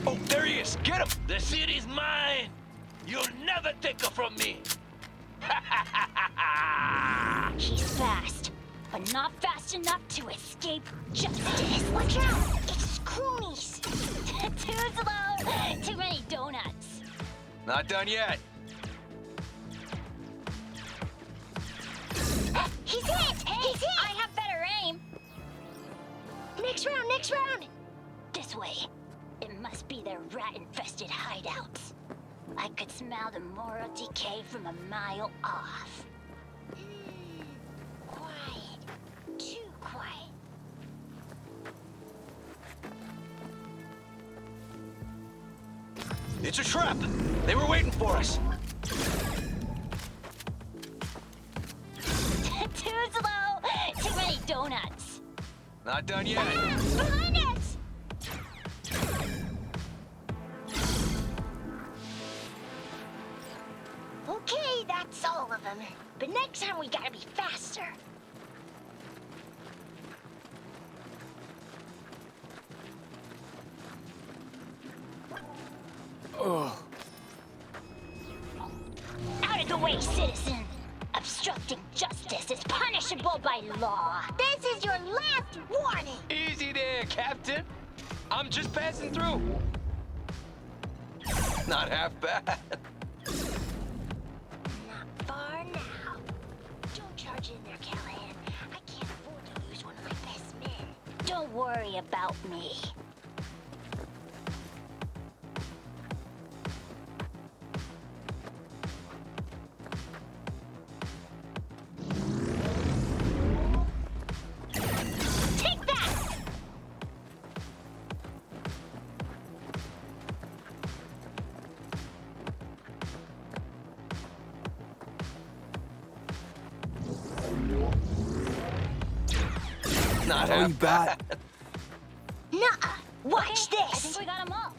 Oh, there he is! Get him! The city's mine! You'll never take her from me! He's fast, but not fast enough to escape justice. Watch out! It's Croonies! Too slow! Too many donuts! Not done yet. He's hit! He's hit! I have better aim! Next round, next round! This way. It must be their rat-infested hideouts. I could smell the moral decay from a mile off. Quiet. Too quiet. It's a trap! They were waiting for us! Too slow! Too many donuts! Not done yet. Behind us! Okay, that's all of them. But next time we gotta be faster. Oh. Out of the way, citizen! Obstructing justice is punishable by law. This is your last warning! Easy there, Captain. I'm just passing through. Not half bad. Not far now. Don't charge in there, Callahan. I can't afford to lose one of my best men. Don't worry about me. Take that! Not Oh, half you got- bad. Nuh-uh. Watch this! I think we got them all.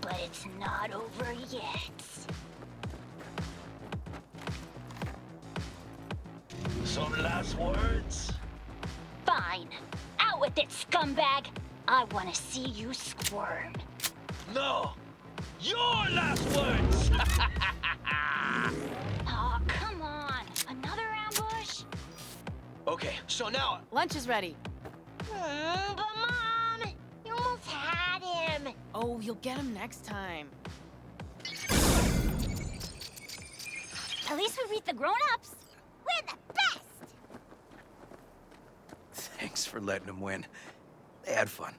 But it's not over yet. Some last words? Fine. Out with it, scumbag! I want to see you squirm. No! Your last words! Oh, come on. Another ambush? Okay, so now... Lunch is ready. But Mom, you almost had him. Oh, you'll get him next time. At least we beat the grown-ups. We're the best. Thanks for letting them win. They had fun.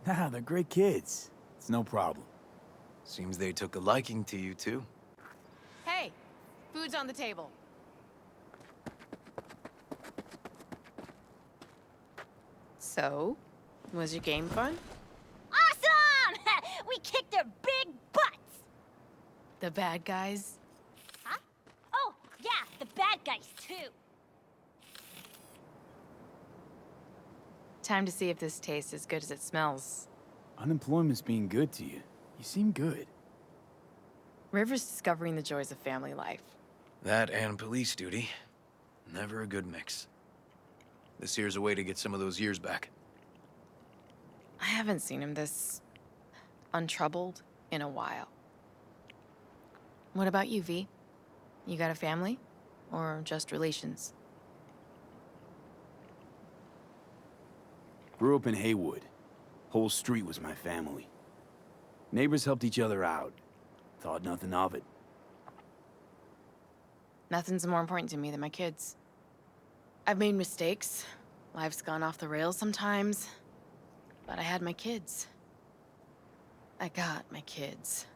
Nah, they're great kids. It's no problem. Seems they took a liking to you, too. Hey, food's on the table. So, was your game fun? Awesome! We kicked their big butts. The bad guys? Huh? Oh, yeah, the bad guys, too. Time to see if this tastes as good as it smells. Unemployment's being good to you. You seem good. River's discovering the joys of family life. That and police duty. Never a good mix. This here's a way to get some of those years back. I haven't seen him this untroubled in a while. What about you, V? You got a family? Or just relations? Grew up in Haywood. Whole street was my family. Neighbors helped each other out. Thought nothing of it. Nothing's more important to me than my kids. I've made mistakes. Life's gone off the rails sometimes. But I had my kids. I got my kids.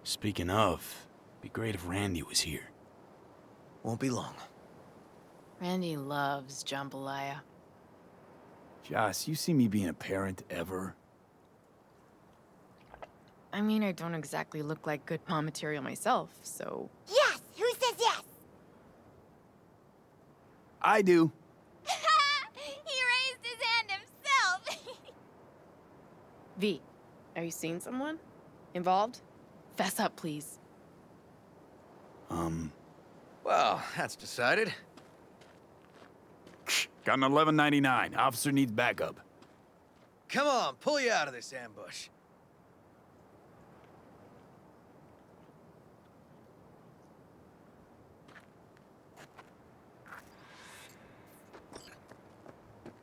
Speaking of, be great if Randy was here. Won't be long. Randy loves jambalaya. Joss, you see me being a parent ever? I mean, I don't exactly look like good mom material myself, so... Yes! Who says yes? I do. He raised his hand himself! V, are you seeing someone? Involved? Fess up, please. Well, that's decided. Got an 1199. Officer needs backup. Come on, pull you out of this ambush.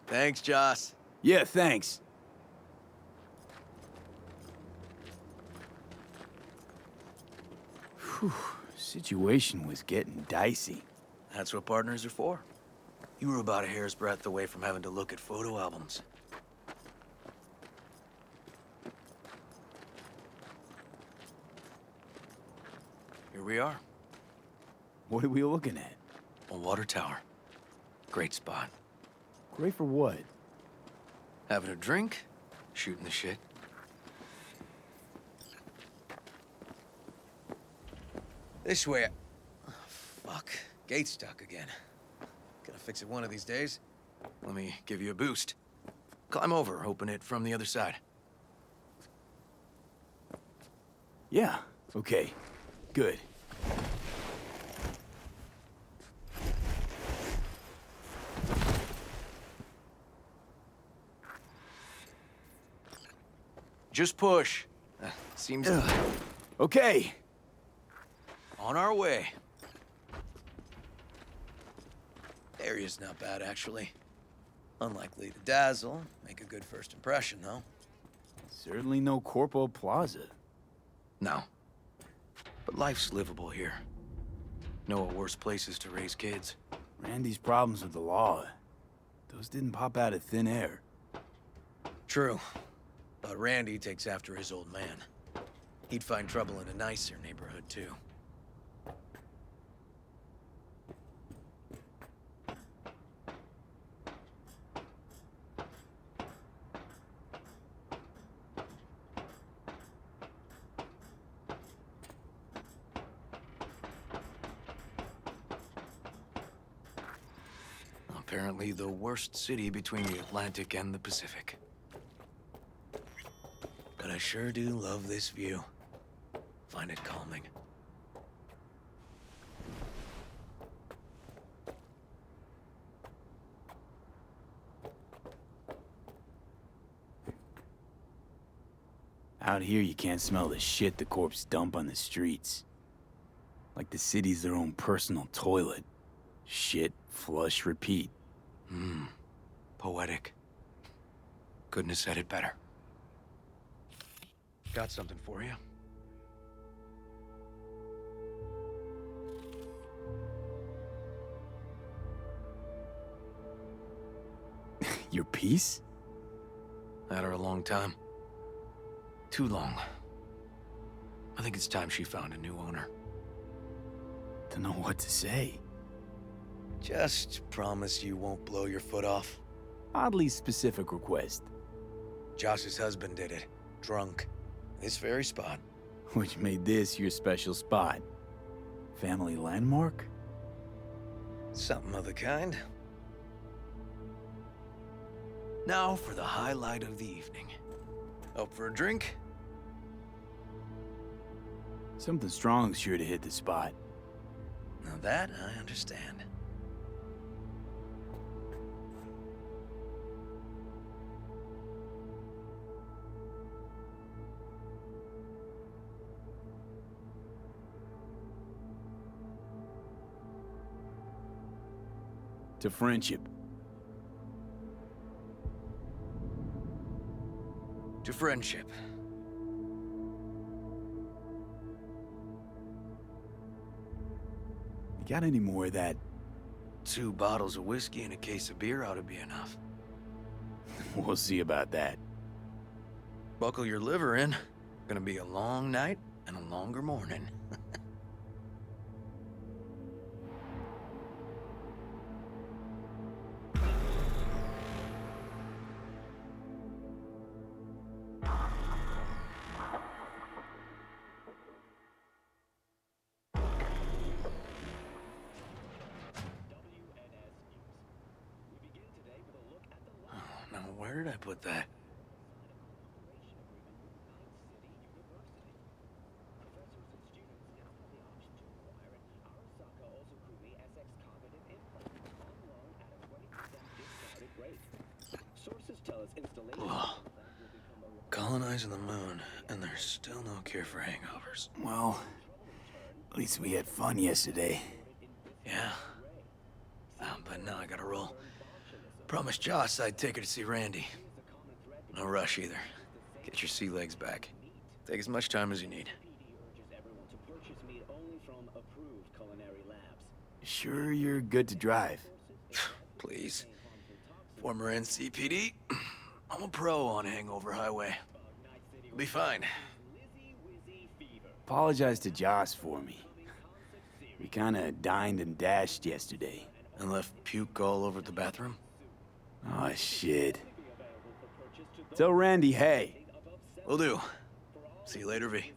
Thanks, Joss. Yeah, thanks. Whew, situation was getting dicey. That's what partners are for. You were about a hair's breadth away from having to look at photo albums. Here we are. What are we looking at? A water tower. Great spot. Great for what? Having a drink, shooting the shit. This way. Oh, fuck. Gate's stuck again. Gonna fix it one of these days. Let me give you a boost. Climb over, open it from the other side. Yeah, okay. Good. Just push. Seems... Okay. On our way. Area's not bad, actually. Unlikely to dazzle. Make a good first impression, though. Certainly no Corpo Plaza. No. But life's livable here. Know of worse places to raise kids. Randy's problems with the law. Those didn't pop out of thin air. True. But Randy takes after his old man. He'd find trouble in a nicer neighborhood, too. Apparently the worst city between the Atlantic and the Pacific. But I sure do love this view. Find it calming. Out here, you can't smell the shit the corpse dump on the streets. Like the city's their own personal toilet. Shit, flush, repeat. Poetic. Couldn't have said it better. Got something for you. Your piece? Had her a long time. Too long. I think it's time she found a new owner. Don't know what to say. Just promise you won't blow your foot off. Oddly specific request. Josh's husband did it. Drunk. This very spot. Which made this your special spot. Family landmark? Something of the kind. Now for the highlight of the evening. Up for a drink? Something strong's sure to hit the spot. Now that I understand. To friendship. To friendship. Got any more of that? 2 bottles of whiskey and a case of beer ought to be enough. We'll see about that. Buckle your liver in. Gonna be a long night and a longer morning. Now, where did I put that? Ugh. Colonizing the moon, and there's still no cure for hangovers. Well, at least we had fun yesterday. Yeah. But now I gotta roll. Promised Joss I'd take her to see Randy. No rush either. Get your sea legs back. Take as much time as you need. Sure you're good to drive? Please. Former NCPD. I'm a pro on Hangover Highway. I'll be fine. Apologize to Joss for me. We kinda dined and dashed yesterday. And left puke all over the bathroom? Oh, shit. Tell Randy hey. Will do. See you later, V.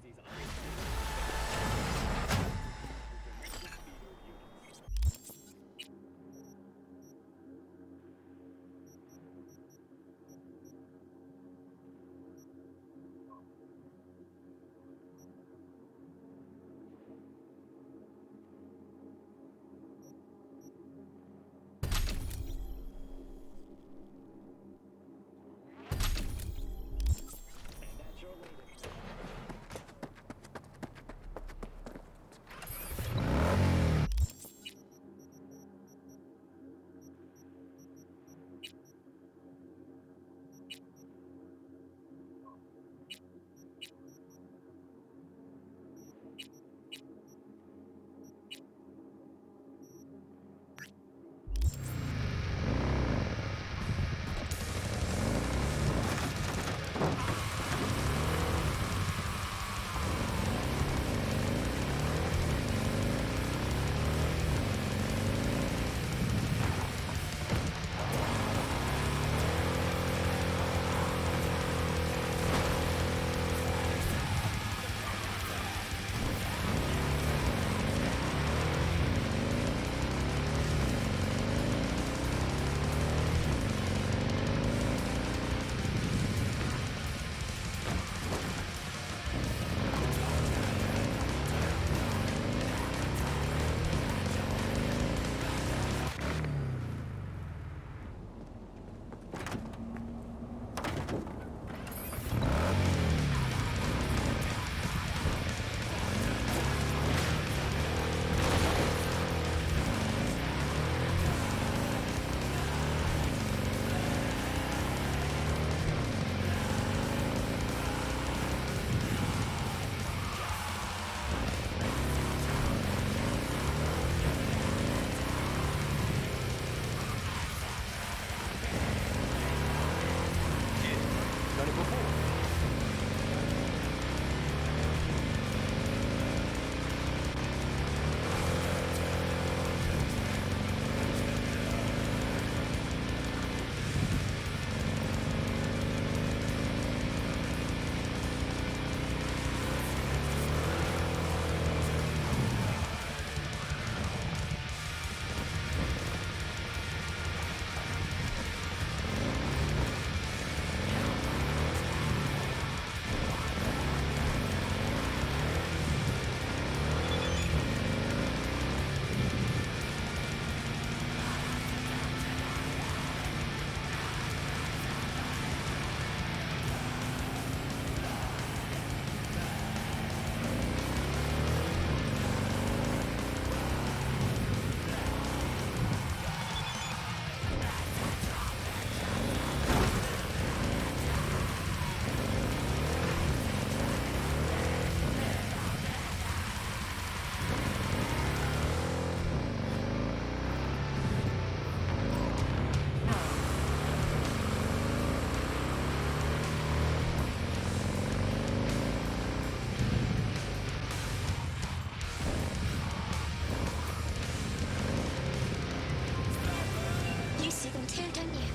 them too, don't you?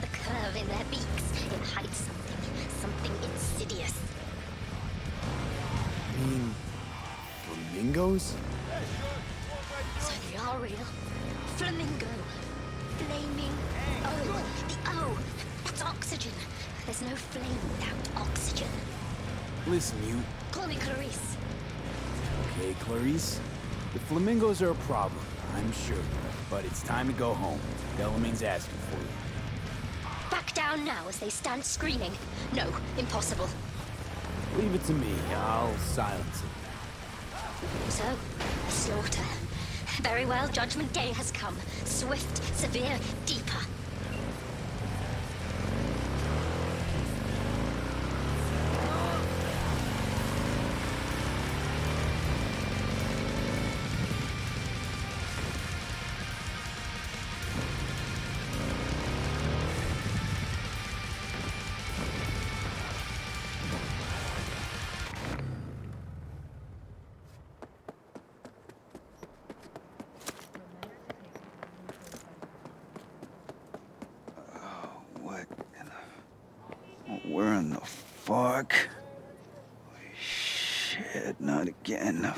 The curve in their beaks. It hides something insidious. I mean, flamingos? So they are real. Flamingo. Flaming O. The O. That's oxygen. There's no flame without oxygen. Listen, you... Call me Clarice. Okay, Clarice. The flamingos are a problem, I'm sure. But it's time to go home. Delamain's asking for you. Back down now as they stand screaming. No, impossible. Leave it to me. I'll silence it. So, a slaughter. Very well, Judgment Day has come. Swift, severe, deeper. Where in the fuck? Shit, not again.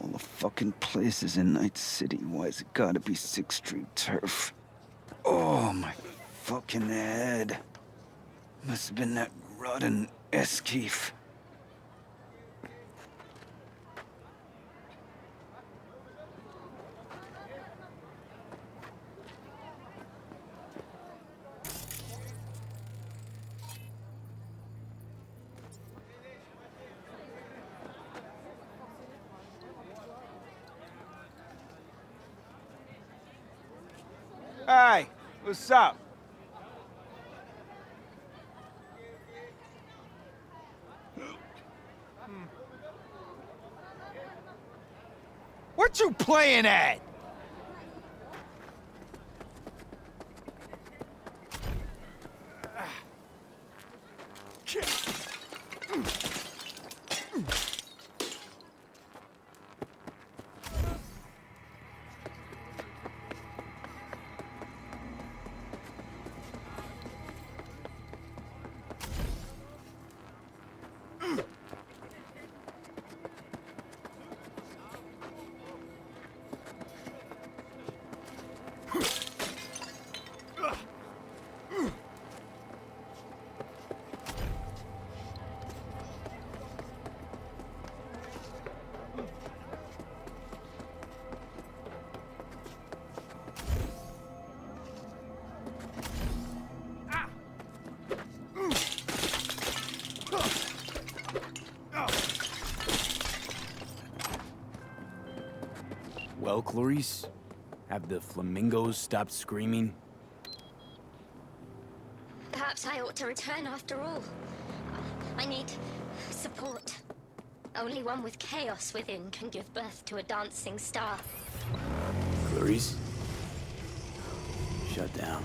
All the fucking places in Night City. Why's it gotta be 6th Street turf? Oh, my fucking head. Must have been that rotten Eskeef. Hey, what's up? What you playing at? Well, Clarice, have the flamingos stopped screaming? Perhaps I ought to return after all. I need support. Only one with chaos within can give birth to a dancing star. Clarice? Shut down.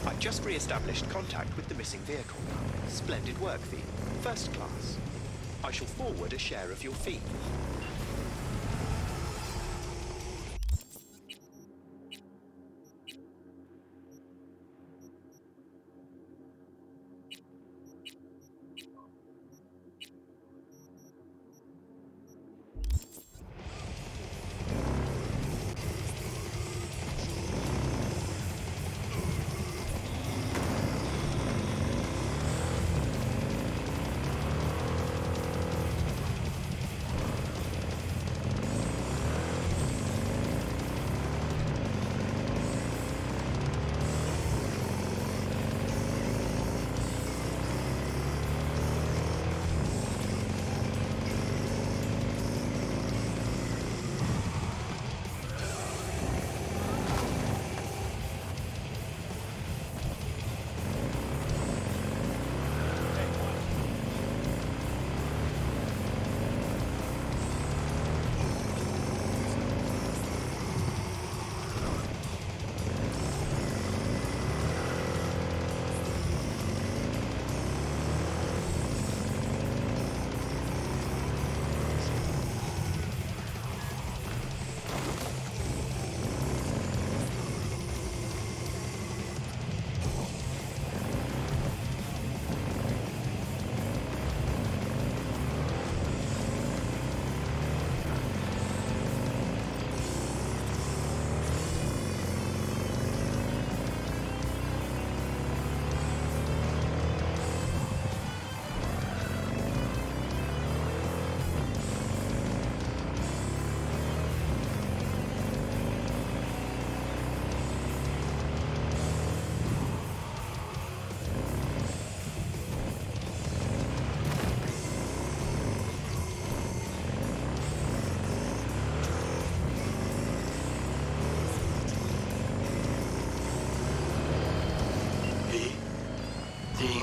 I've just re-established contact with the missing vehicle. Splendid work, V. First class. I shall forward a share of your fee.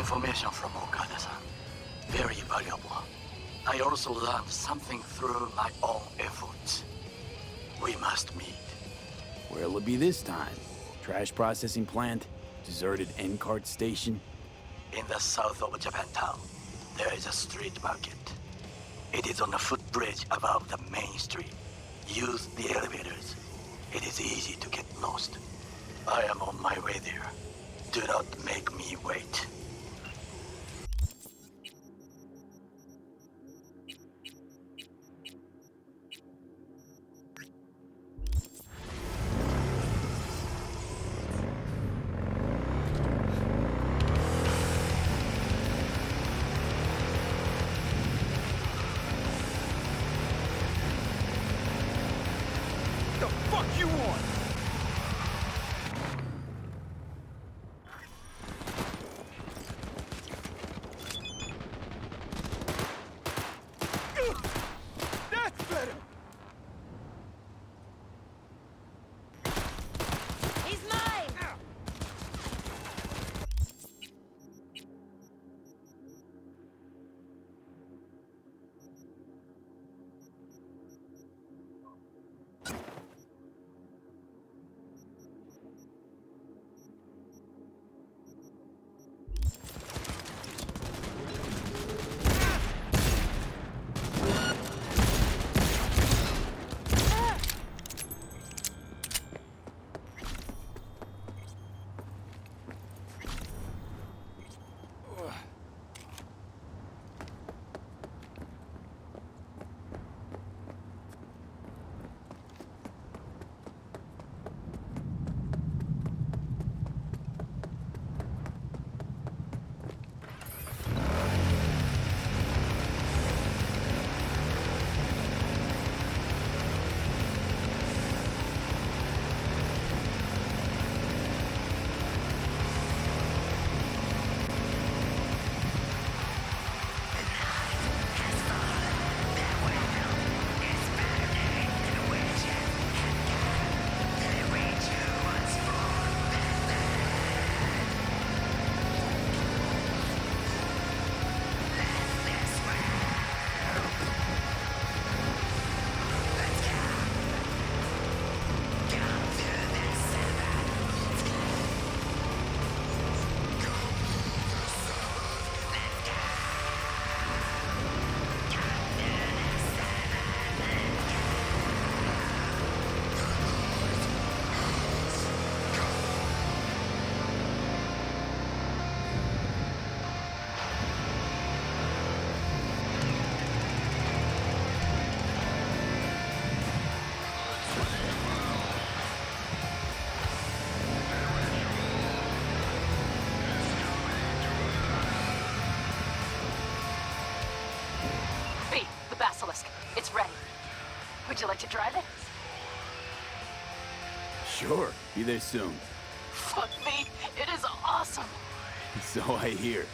Information from Okada-san. Very valuable. I also learned something through my own efforts. We must meet. Where'll it be this time? Trash processing plant? Deserted N-cart station? In the south of Japantown, there is a street market. It is on a footbridge above the main street. Use the elevators. It is easy to get lost. I am on my way there. Do not make me wait. The fuck you want? That's better. He's mine! V, the Basilisk. It's ready. Would you like to drive it? Sure, be there soon. Fuck V, it is awesome. So I hear.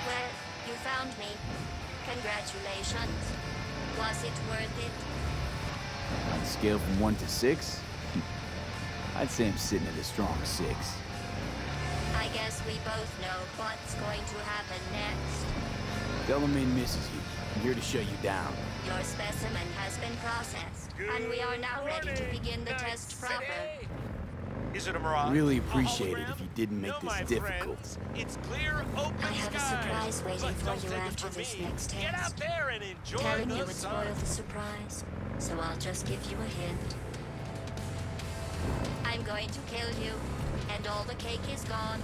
Well, you found me. Congratulations. Was it worth it? On a scale from 1 to 6? I'd say I'm sitting at a strong 6. I guess we both know what's going to happen next. Delamain misses you. I'm here to shut you down. Your specimen has been processed, and we are now ready to begin the test proper. Is it a mirage? Really appreciate it if you didn't make No, this my difficult. friends, it's clear open I have a skies. surprise waiting But for don't you take it after from this me. next Get out test. there and enjoy Telling the you would sun. spoil the surprise, so I'll just give you a hint. I'm going to kill you, and all the cake is gone.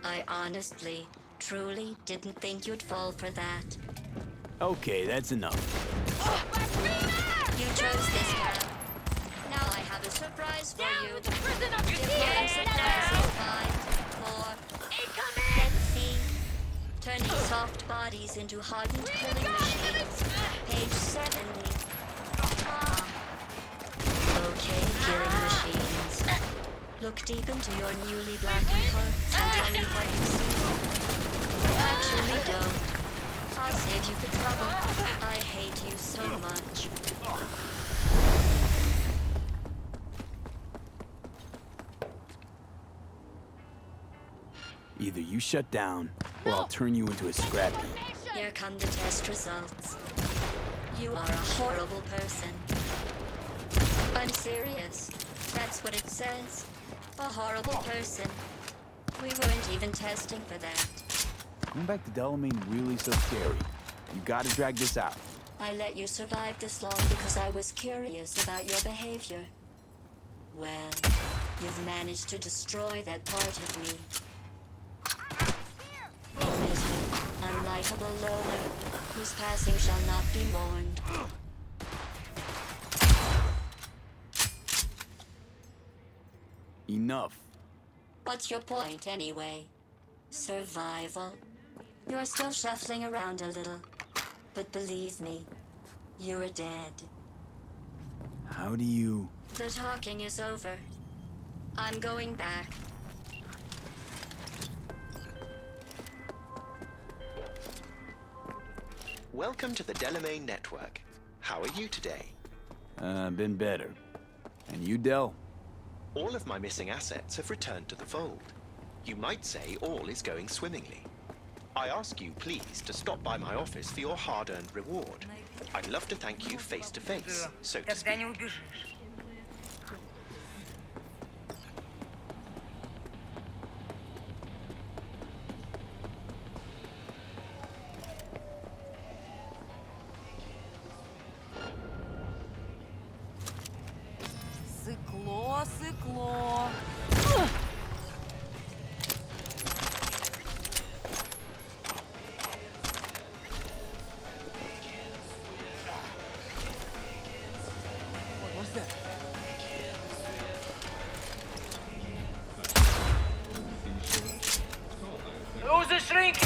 I honestly, truly didn't think you'd fall for that. Okay, that's enough. You chose this girl. Now I have a surprise. surprise for Down you. with the prison of your Deploying suppressors. 5, 4. Let's see. Turning soft bodies into hardened killing machines. Page 70. Okay, killing machines. Look deep into your newly blackened hearts and tell me what you see. Actually, don't. I'll save you the trouble. I hate you so much. Either you shut down, or I'll turn you into a scrap heap. Here come the test results. You are a horrible person. I'm serious. That's what it says. A horrible person. We weren't even testing for that. Coming back to Delamain really so scary. You gotta drag this out. I let you survive this long because I was curious about your behavior. Well, you've managed to destroy that part of me. Unlikable loner, whose passing shall not be mourned. Enough. What's your point, anyway? Survival? You're still shuffling around a little. But believe me, you're dead. How do you... The talking is over. I'm going back. Welcome to the Delamain Network. How are you today? Been better. And you, Del? All of my missing assets have returned to the fold. You might say all is going swimmingly. I ask you, please, to stop by my office for your hard-earned reward. I'd love to thank you face to face, so to speak. Сыкло, сыкло. Who's the shrink?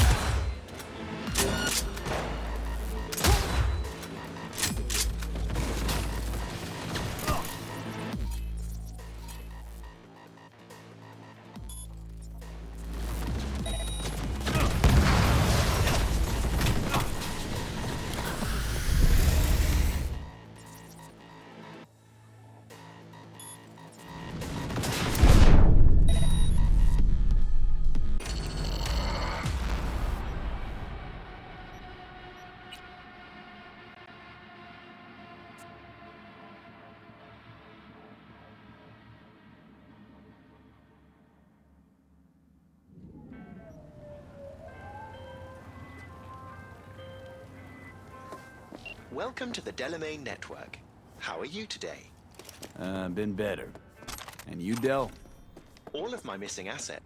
Welcome to the Delamain Network. How are you today? Been better. And you, Del? All of my missing assets.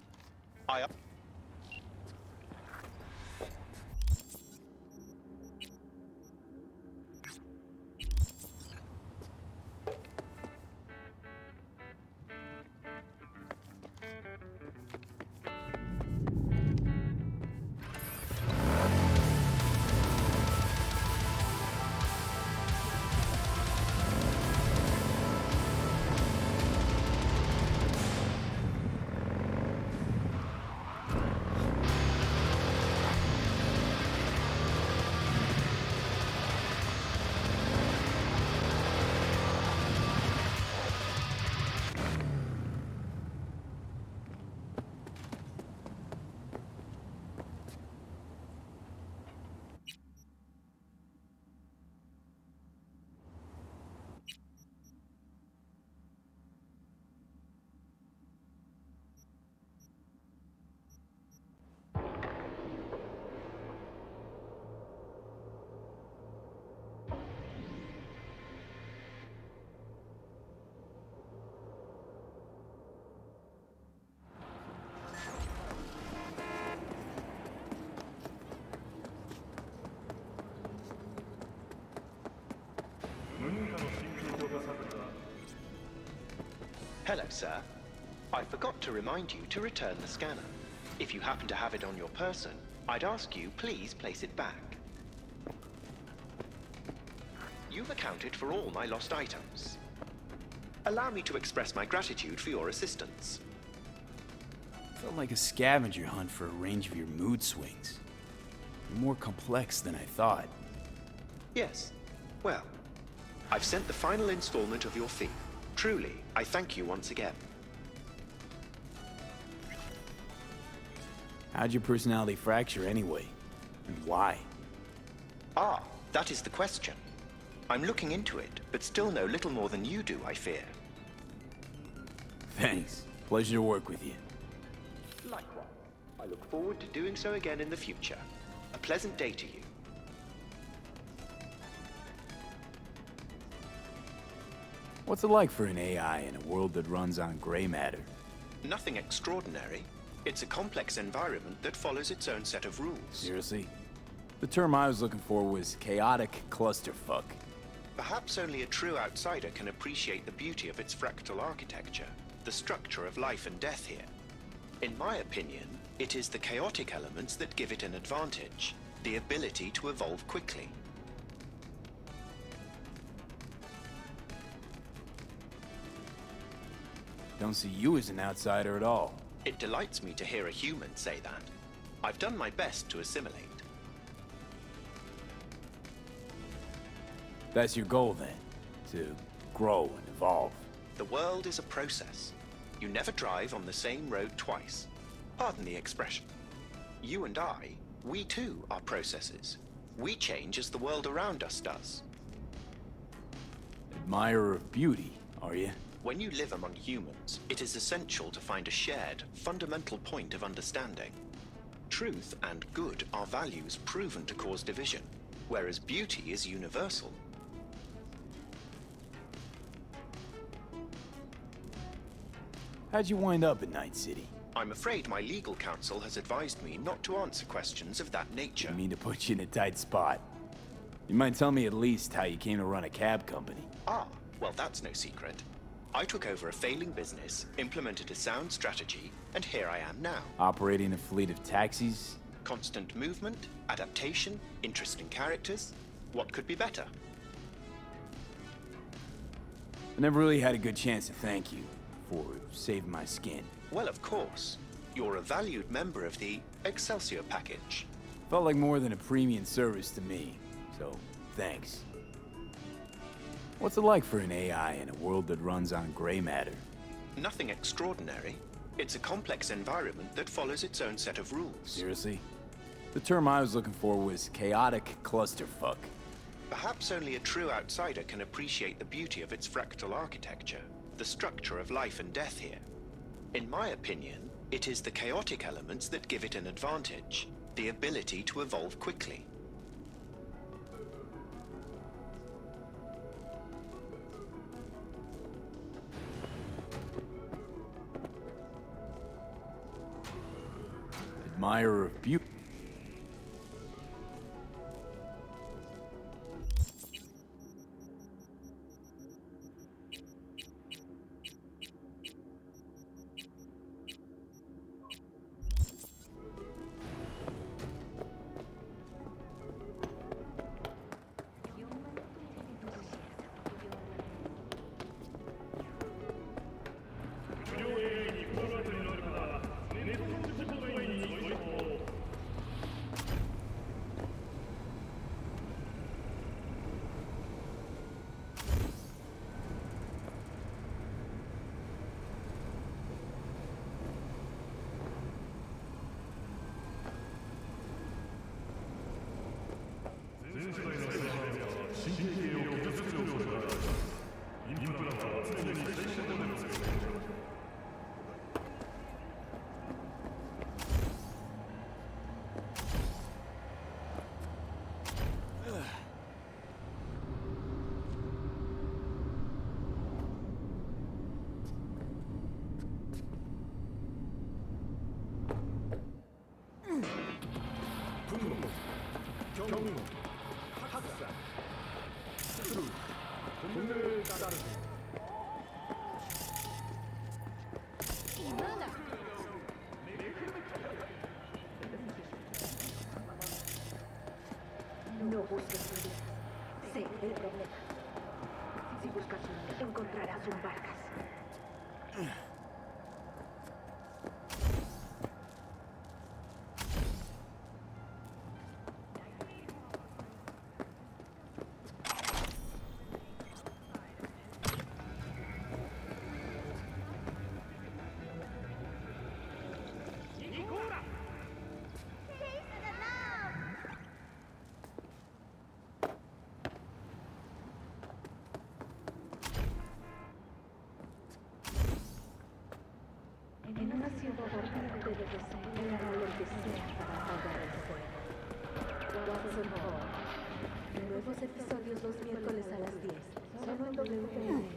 Hello, sir. I forgot to remind you to return the scanner. If you happen to have it on your person, I'd ask you please place it back. You've accounted for all my lost items. Allow me to express my gratitude for your assistance. Felt like a scavenger hunt for a range of your mood swings. More complex than I thought. Yes. Well, I've sent the final installment of your fee. Truly, I thank you once again. How'd your personality fracture anyway? And why? Ah, that is the question. I'm looking into it, but still know little more than you do, I fear. Thanks. Pleasure to work with you. Likewise. I look forward to doing so again in the future. A pleasant day to you. What's it like for an AI in a world that runs on gray matter? Nothing extraordinary. It's a complex environment that follows its own set of rules. Seriously? The term I was looking for was chaotic clusterfuck. Perhaps only a true outsider can appreciate the beauty of its fractal architecture, the structure of life and death here. In my opinion, it is the chaotic elements that give it an advantage, the ability to evolve quickly. Don't see you as an outsider at all. It delights me to hear a human say that. I've done my best to assimilate. That's your goal then? To grow and evolve? The world is a process. You never drive on the same road twice. Pardon the expression. You and I, we too are processes. We change as the world around us does. Admirer of beauty, are you? When you live among humans, it is essential to find a shared, fundamental point of understanding. Truth and good are values proven to cause division, whereas beauty is universal. How'd you wind up at Night City? I'm afraid my legal counsel has advised me not to answer questions of that nature. I mean to put you in a tight spot. You might tell me at least how you came to run a cab company. Ah, well that's no secret. I took over a failing business, implemented a sound strategy, and here I am now. Operating a fleet of taxis? Constant movement, adaptation, interesting characters. What could be better? I never really had a good chance to thank you for saving my skin. Well, of course. You're a valued member of the Excelsior package. Felt like more than a premium service to me, so thanks. What's it like for an AI in a world that runs on gray matter? Nothing extraordinary. It's a complex environment that follows its own set of rules. Seriously? The term I was looking for was chaotic clusterfuck. Perhaps only a true outsider can appreciate the beauty of its fractal architecture, the structure of life and death here. In my opinion, it is the chaotic elements that give it an advantage, the ability to evolve quickly. Admirer of beauty. No busques mi vida. Sé el problema. Si buscas uno, encontrarás un Vargas. En una ciudad ardente de deseo, él hará lo que sea para apagar el fuego. Watson Hall. Nuevos episodios los miércoles a las 10. Solo en WTS.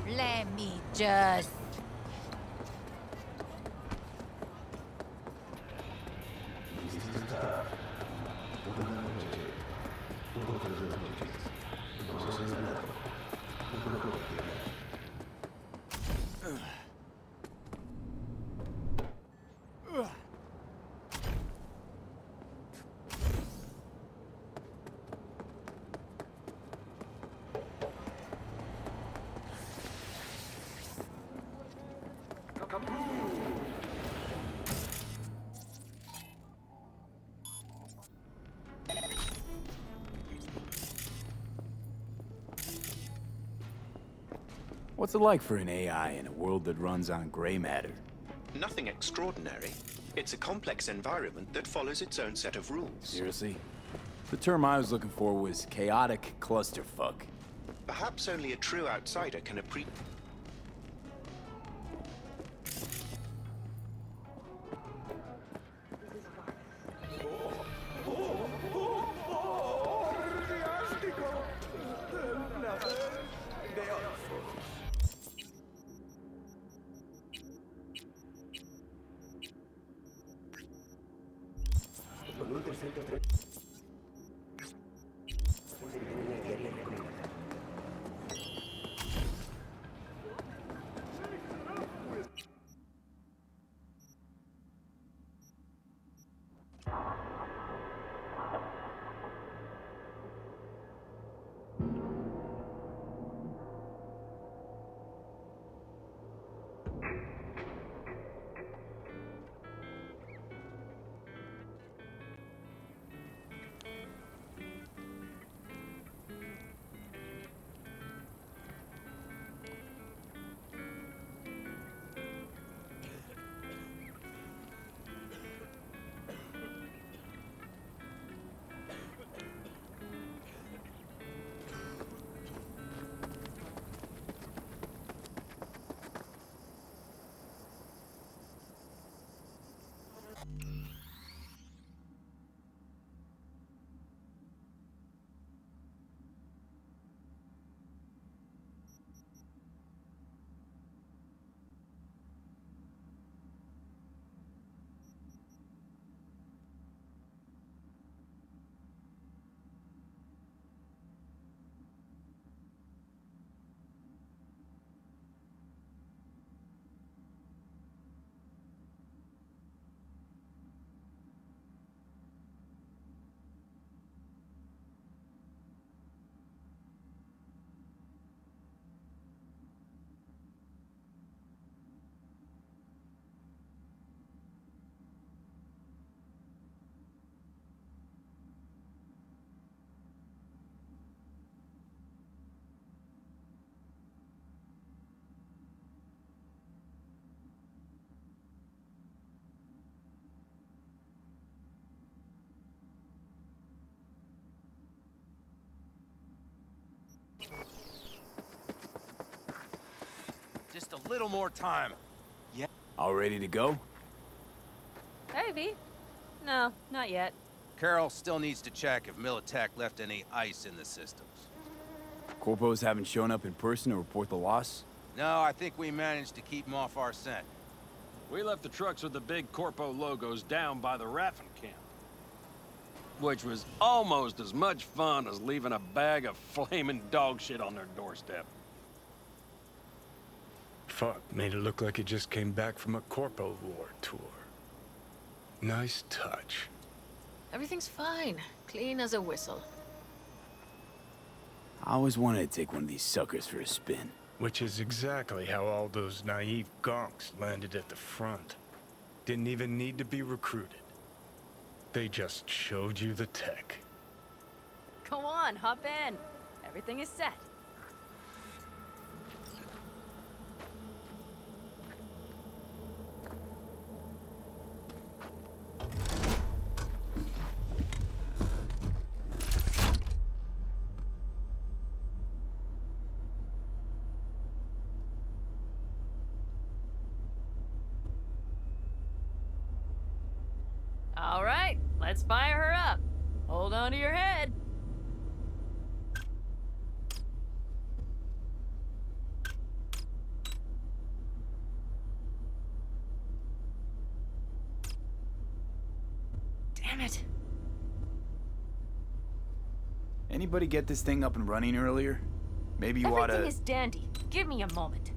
Let me just... What's it like for an AI in a world that runs on gray matter? Nothing extraordinary. It's a complex environment that follows its own set of rules. Seriously? The term I was looking for was chaotic clusterfuck. Perhaps only a true outsider can appreciate. Just a little more time. All ready to go? Hey, V. No, not yet. Carol still needs to check if Militech left any ice in the systems. Corpos haven't shown up in person to report the loss? No, I think we managed to keep them off our scent. We left the trucks with the big Corpo logos down by the Raffen camp. Which was almost as much fun as leaving a bag of flaming dog shit on their doorstep. Fuck, made it look like he just came back from a Corpo War tour. Nice touch. Everything's fine. Clean as a whistle. I always wanted to take one of these suckers for a spin. Which is exactly how all those naive gonks landed at the front. Didn't even need to be recruited. They just showed you the tech. Go on, hop in. Everything is set. All right, let's fire her up. Hold on to your head. Damn it. Anybody get this thing up and running earlier? Maybe you Everything oughta... is dandy. Give me a moment.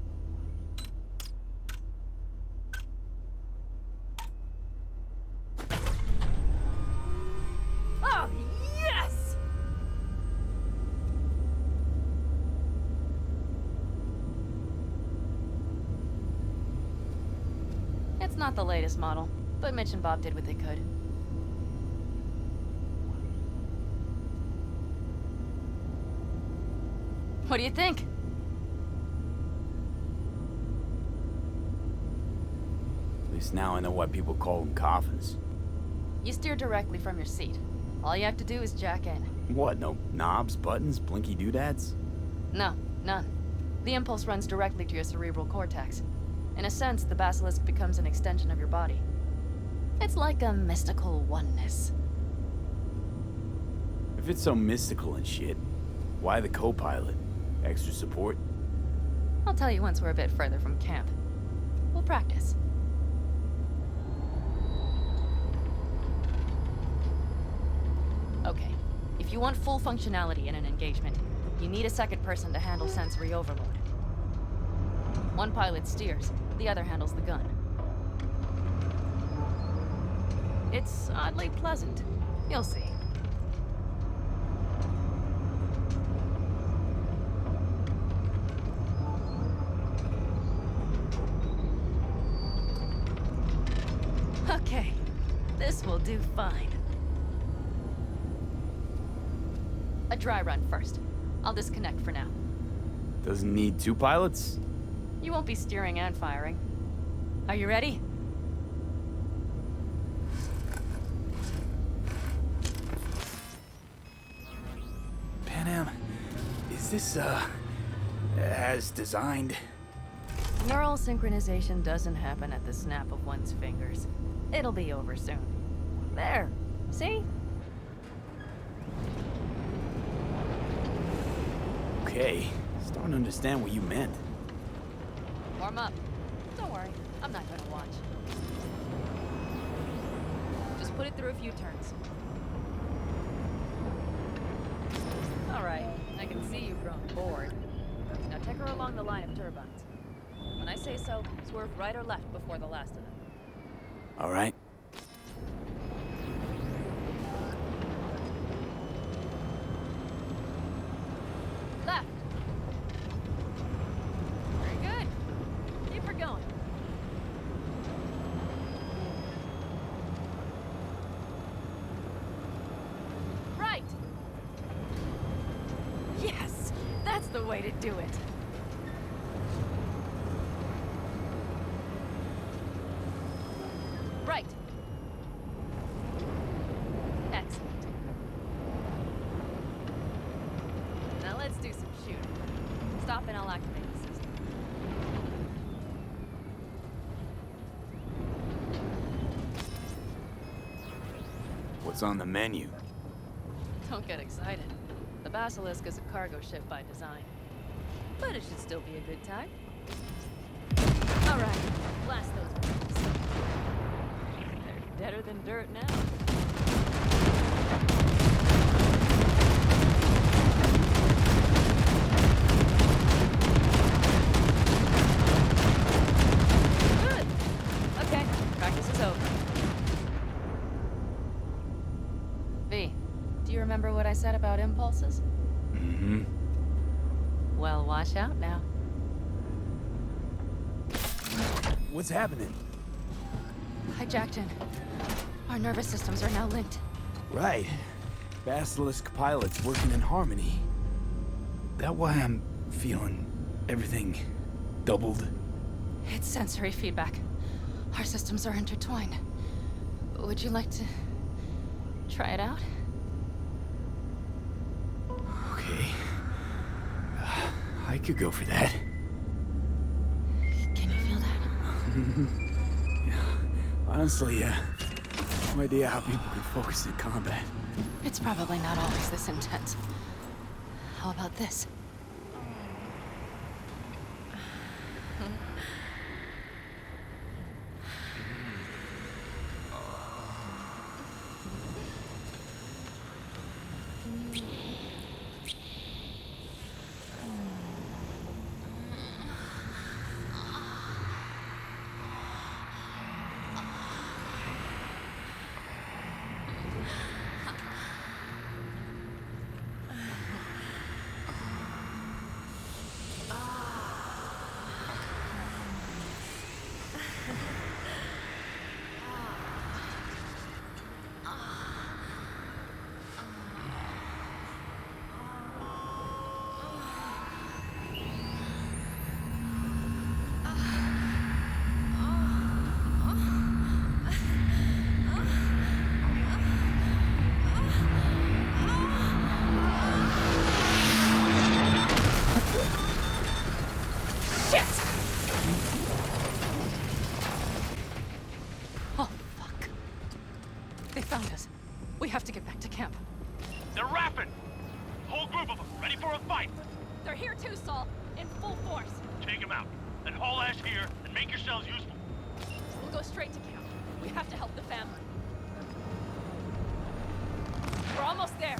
Oh, yes! It's not the latest model, but Mitch and Bob did what they could. What do you think? At least now I know why people call them coffins. You steer directly from your seat. All you have to do is jack in. What, no knobs, buttons, blinky doodads? No, none. The impulse runs directly to your cerebral cortex. In a sense, the basilisk becomes an extension of your body. It's like a mystical oneness. If it's so mystical and shit, why the co-pilot? Extra support? I'll tell you once we're a bit further from camp. We'll practice. Okay, if you want full functionality in an engagement, you need a second person to handle sensory overload. One pilot steers, the other handles the gun. It's oddly pleasant. You'll see. Okay, this will do fine. A dry run first. I'll disconnect for now. Doesn't need two pilots? You won't be steering and firing. Are you ready? Panam, is this, as designed? Neural synchronization doesn't happen at the snap of one's fingers. It'll be over soon. There. See? Okay, starting to understand what you meant. Warm up. Don't worry, I'm not gonna watch. Just put it through a few turns. All right, I can see you've grown bored. Now take her along the line of turbines. When I say so, swerve right or left before the last of them. All right. Left. Very good. Keep her going. Right. Yes, that's the way to do it. Right. Excellent. Now let's do some shooting. Stop and I'll activate the system. What's on the menu? Don't get excited. The Basilisk is a cargo ship by design. But it should still be a good time. All right, blast those wings. They're deader than dirt now. Good. Okay, practice is over. V, do you remember what I said about impulses? Mm-hmm. Well, watch out now. What's happening? Hijacked in. Our nervous systems are now linked. Right. Basilisk pilots working in harmony. That why I'm feeling everything doubled? It's sensory feedback. Our systems are intertwined. Would you like to try it out? Okay. I could go for that. Can you feel that? Yeah. Honestly, no idea how people can focus in combat. It's probably not always this intense. How about this? They found us. We have to get back to camp. They're rapping! Whole group of them, ready for a fight! They're here too, Saul. In full force. Take them out, then haul ass here and make yourselves useful. We'll go straight to camp. We have to help the family. We're almost there.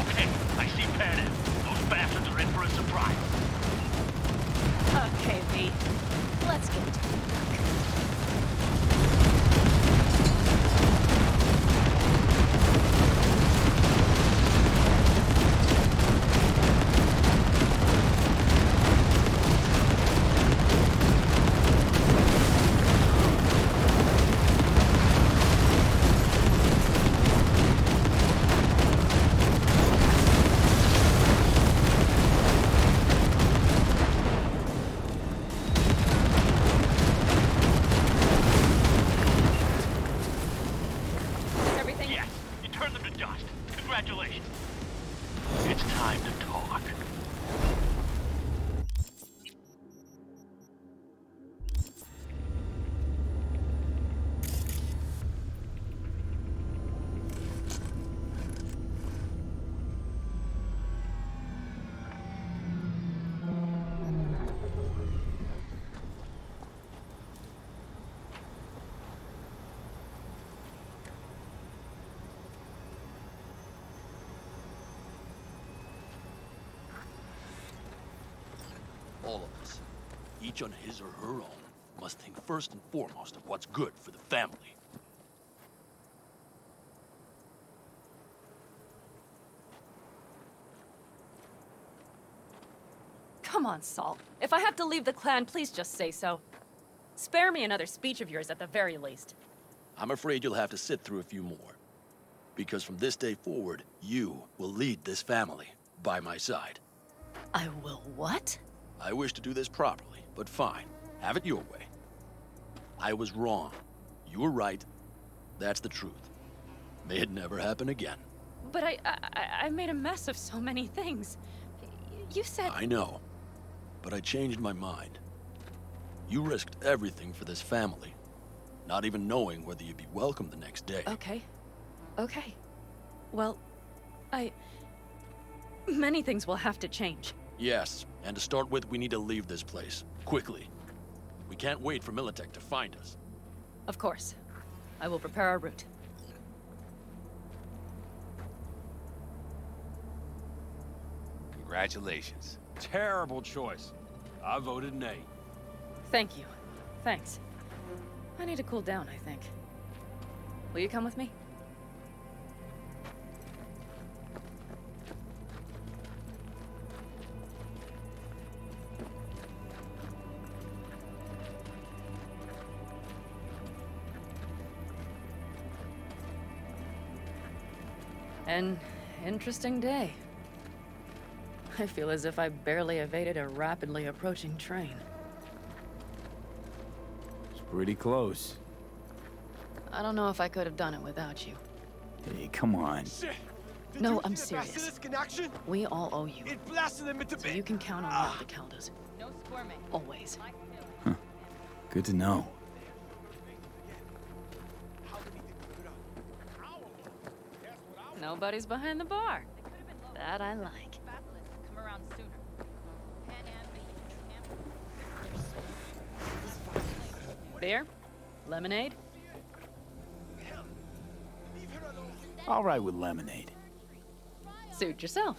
Okay, I see Pan in. Those bastards are in for a surprise. Okay, V. Let's get to work. Congratulations. It's time to talk. All of us, each on his or her own, must think first and foremost of what's good for the family. Come on, Saul. If I have to leave the clan, please just say so. Spare me another speech of yours at the very least. I'm afraid you'll have to sit through a few more. Because from this day forward, you will lead this family by my side. I will what? I wish to do this properly, but fine. Have it your way. I was wrong. You were right. That's the truth. May it never happen again. But I made a mess of so many things. You said... I know. But I changed my mind. You risked everything for this family. not even knowing whether you'd be welcome the next day. Okay. Okay. Well, many things will have to change. Yes, and to start with, we need to leave this place. Quickly. We can't wait for Militech to find us. Of course. I will prepare our route. Congratulations. Terrible choice. I voted nay. Thank you. Thanks. I need to cool down, I think. Will you come with me? An interesting day. I feel as if I barely evaded a rapidly approaching train. It's pretty close. I don't know if I could have done it without you. Hey, come on. No, I'm serious. We all owe you. It blasted them into So you can count on me, the Caldas. No squirming. Always. Good to know. Nobody's behind the bar. That I like. Come around sooner. Beer? Lemonade? All right with lemonade. Suit yourself.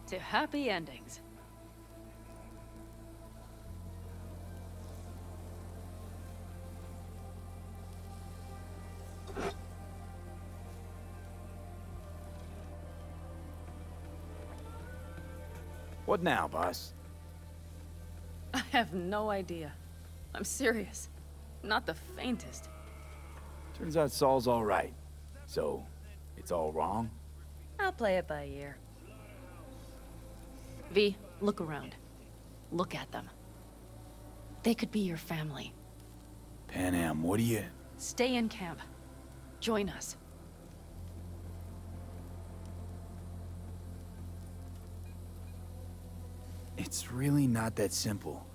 To happy endings. What now, boss? I have no idea. I'm serious. Not the faintest. Turns out Saul's all right. So, it's all wrong? I'll play it by ear. V, look around. Look at them. They could be your family. Panam, what do you... Stay in camp. Join us. It's really not that simple.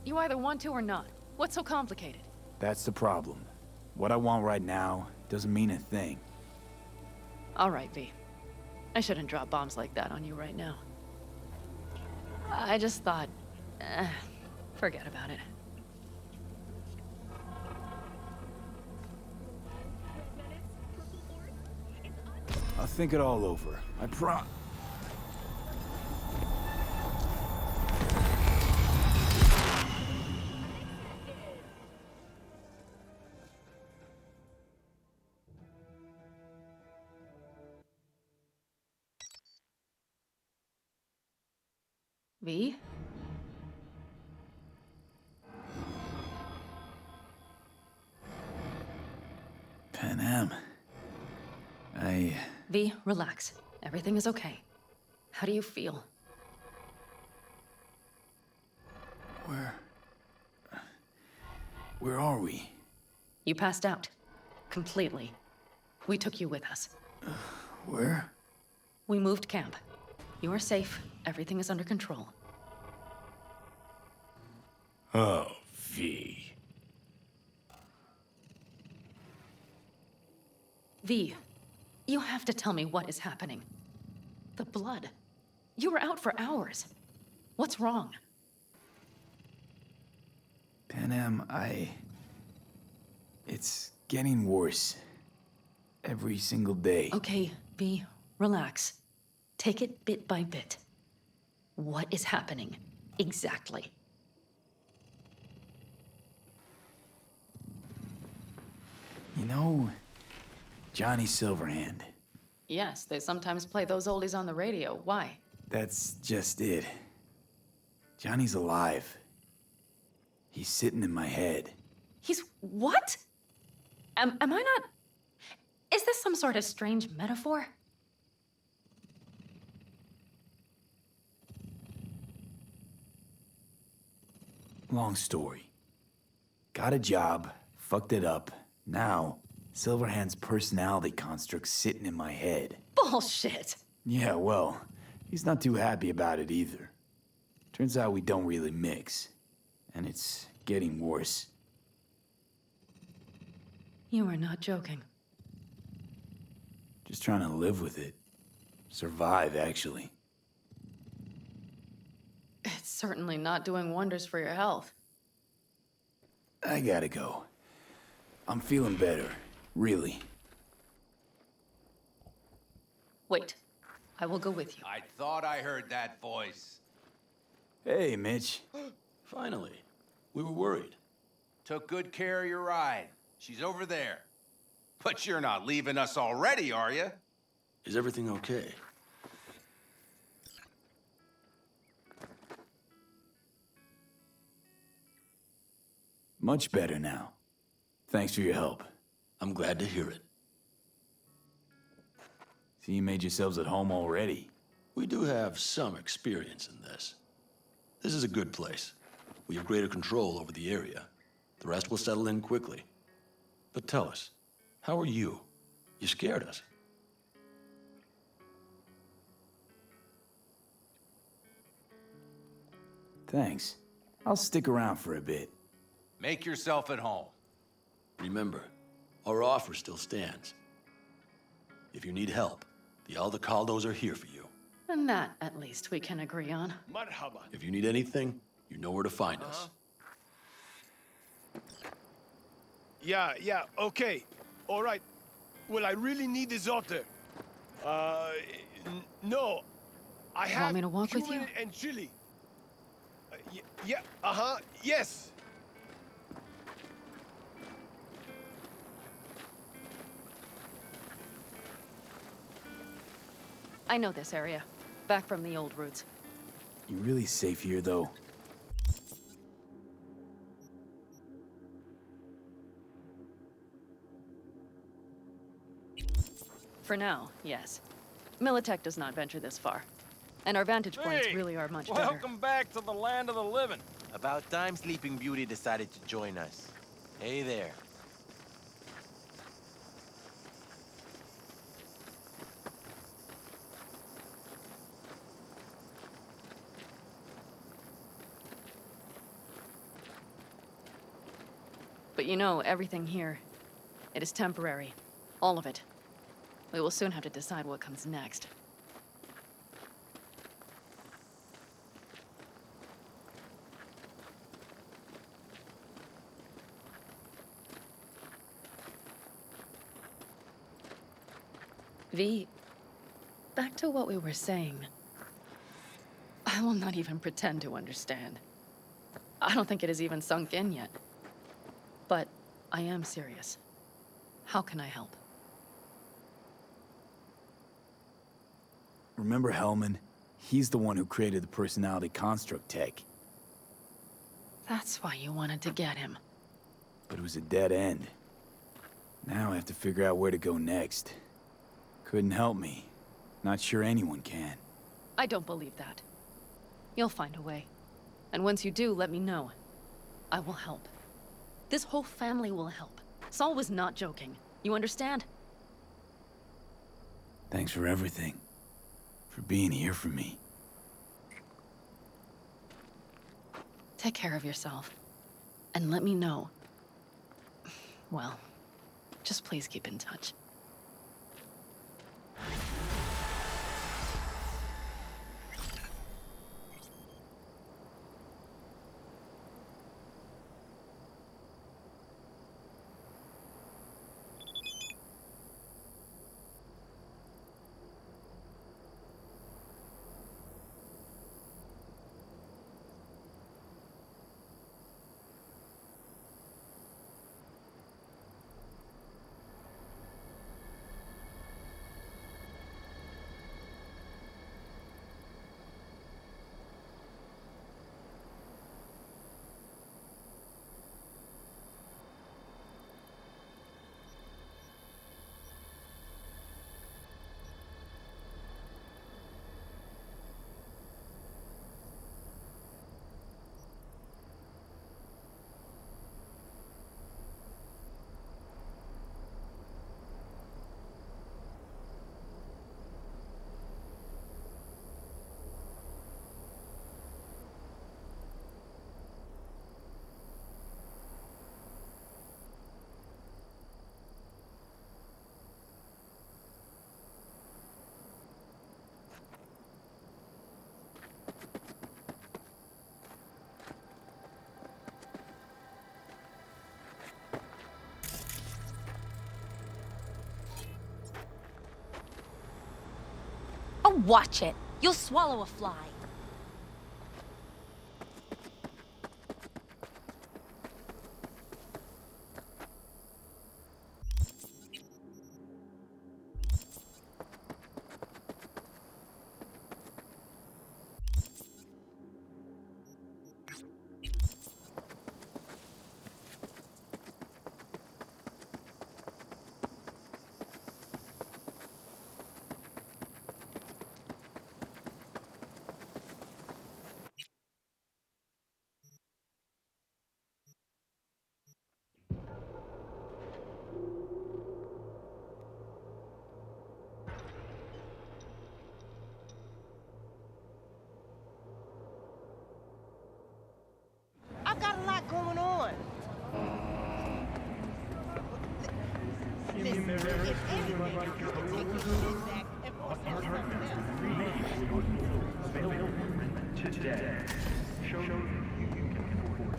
You either want to or not. What's so complicated? That's the problem. What I want right now doesn't mean a thing. All right, V. I shouldn't drop bombs like that on you right now. I just thought... forget about it. I'll think it all over. I prom... V? Panam... V, relax. Everything is okay. How do you feel? Where are we? You passed out. Completely. We took you with us. Where? We moved camp. You are safe. Everything is under control. Oh, V. V, you have to tell me what is happening. The blood. You were out for hours. What's wrong? Panam, it's getting worse. Every single day. Okay, V, relax. Take it bit by bit. What is happening? Exactly. You know, Johnny Silverhand. Yes, they sometimes play those oldies on the radio. Why? That's just it. Johnny's alive. He's sitting in my head. He's what? Am I not... Is this some sort of strange metaphor? Long story. Got a job, fucked it up. Now, Silverhand's personality construct's sitting in my head. Bullshit. Yeah, well, He's not too happy about it either. Turns out we don't really mix. And it's getting worse. You are not joking. Just trying to live with it. Survive, actually. It's certainly not doing wonders for your health. I gotta go. I'm feeling better. Really. Wait. I will go with you. I thought I heard that voice. Hey, Mitch. Finally. We were worried. Took good care of your ride. She's over there. But you're not leaving us already, are you? Is everything okay? Much better now. Thanks for your help. I'm glad to hear it. So you made yourselves at home already? We do have some experience in this. This is a good place. We have greater control over the area. The rest will settle in quickly. But tell us, how are you? You scared us. Thanks. I'll stick around for a bit. Make yourself at home. Remember, our offer still stands. If you need help, the Aldecaldos are here for you. And that, at least, we can agree on. Marhaba. If you need anything, you know where to find us. Yeah, okay. All right. Well, I really need this otter. No. I have Want me to walk with cumin you? and chili. Yes. I know this area. Back from the old routes. You really safe here, though? For now, yes. Militech does not venture this far. And our vantage points Hey, really are much better. welcome back to the land of the living. About time Sleeping Beauty decided to join us. Hey there. But you know, everything here, it is temporary. All of it. We will soon have to decide what comes next. V, back to what we were saying. I will not even pretend to understand. I don't think it has even sunk in yet. But I am serious. How can I help? Remember Hellman? He's the one who created the personality construct tech. That's why you wanted to get him. But it was a dead end. Now I have to figure out where to go next. Couldn't help me. Not sure anyone can. I don't believe that. You'll find a way. And once you do, let me know. I will help. This whole family will help. Saul was not joking. You understand? Thanks for everything. For being here for me. Take care of yourself. And let me know. Well, just please keep in touch. watch it. You'll swallow a fly. I've got a lot going on. Listen, if anything, you can take your shit back and force Today, show you can afford.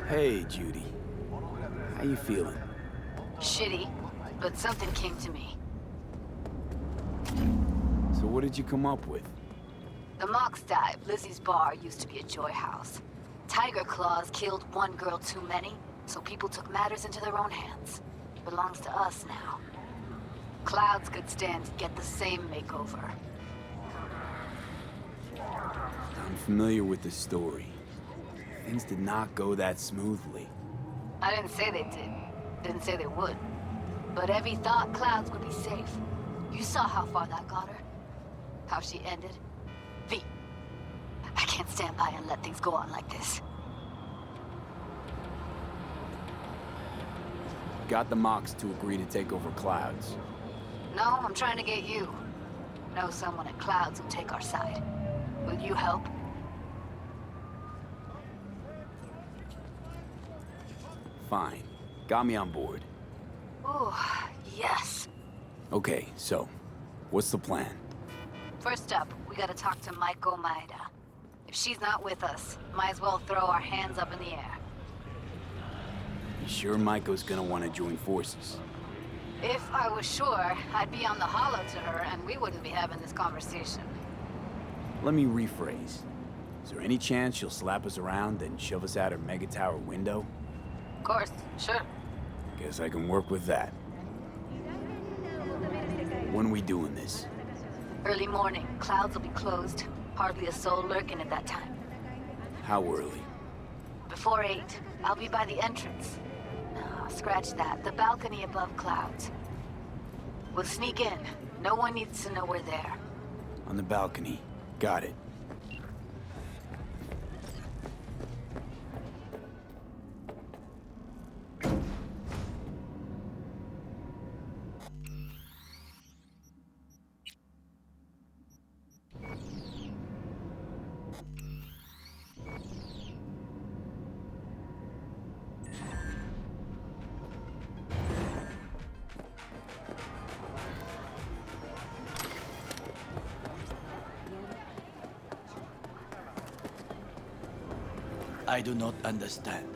Hey, Judy. How you feeling? Shitty, but something came to me. So what did you come up with? The Mox Dive, Lizzie's bar, used to be a joy house. Tiger Claws killed one girl too many, so people took matters into their own hands. Belongs to us now. Clouds could stand to get the same makeover. I'm familiar with the story. Things did not go that smoothly. I didn't say they did. Didn't say they would. But Evie thought Clouds would be safe. You saw how far that got her. How she ended. V, I can't stand by and let things go on like this. Got the Mox to agree to take over Clouds. No, I'm trying to get you. Know someone at Clouds who'll take our side. Will you help? Fine. Got me on board. Ooh, yes. Okay, so, what's the plan? First up, we gotta talk to Maiko Maeda. If she's not with us, might as well throw our hands up in the air. You sure Maiko's gonna want to join forces? If I was sure, I'd be on the hollow to her and we wouldn't be having this conversation. Let me rephrase. Is there any chance she'll slap us around and shove us out her mega tower window? Of course, sure. Guess I can work with that. When are we doing this? Early morning, Clouds will be closed. Hardly a soul lurking at that time. How early? Before 8, I'll be by the entrance. No, scratch that. The balcony above Clouds. We'll sneak in. No one needs to know we're there. On the balcony. Got it. I do not understand.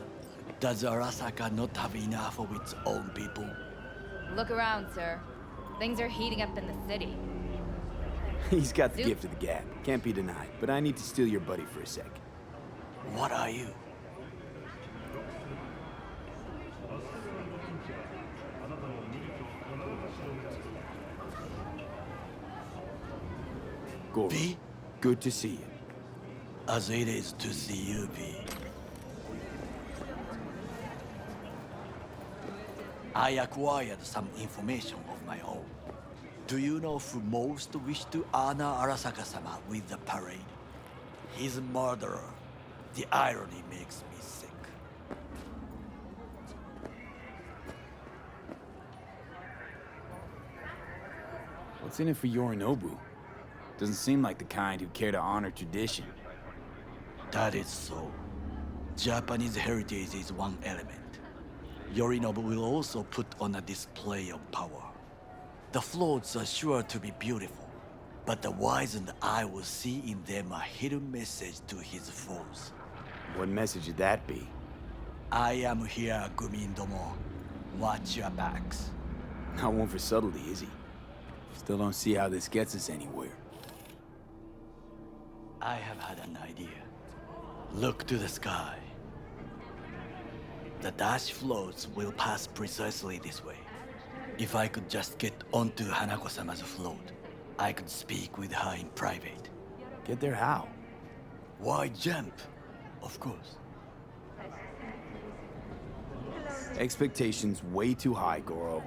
Does Arasaka not have enough of its own people? Look around, sir. Things are heating up in the city. He's got the Zoop. gift of the gab. Can't be denied. But I need to steal your buddy for a sec. What are you? Goro. V? Good to see you. As it is to see you, V. I acquired some information of my own. Do you know who most wished to honor Arasaka-sama with the parade? His murderer. The irony makes me sick. What's in it for Yorinobu? Doesn't seem like the kind who care to honor tradition. That is so. Japanese heritage is one element. Yorinobu will also put on a display of power. The floats are sure to be beautiful, but the wizened eye will see in them a hidden message to his foes. What message would that be? I am here, Gumindomo. Watch your backs. Not one for subtlety, is he? Still don't see how this gets us anywhere. I have had an idea. Look to the sky. The dash floats will pass precisely this way. If I could just get onto Hanako-sama's float, I could speak with her in private. Get there how? Why jump? Of course. Expectations way too high, Goro.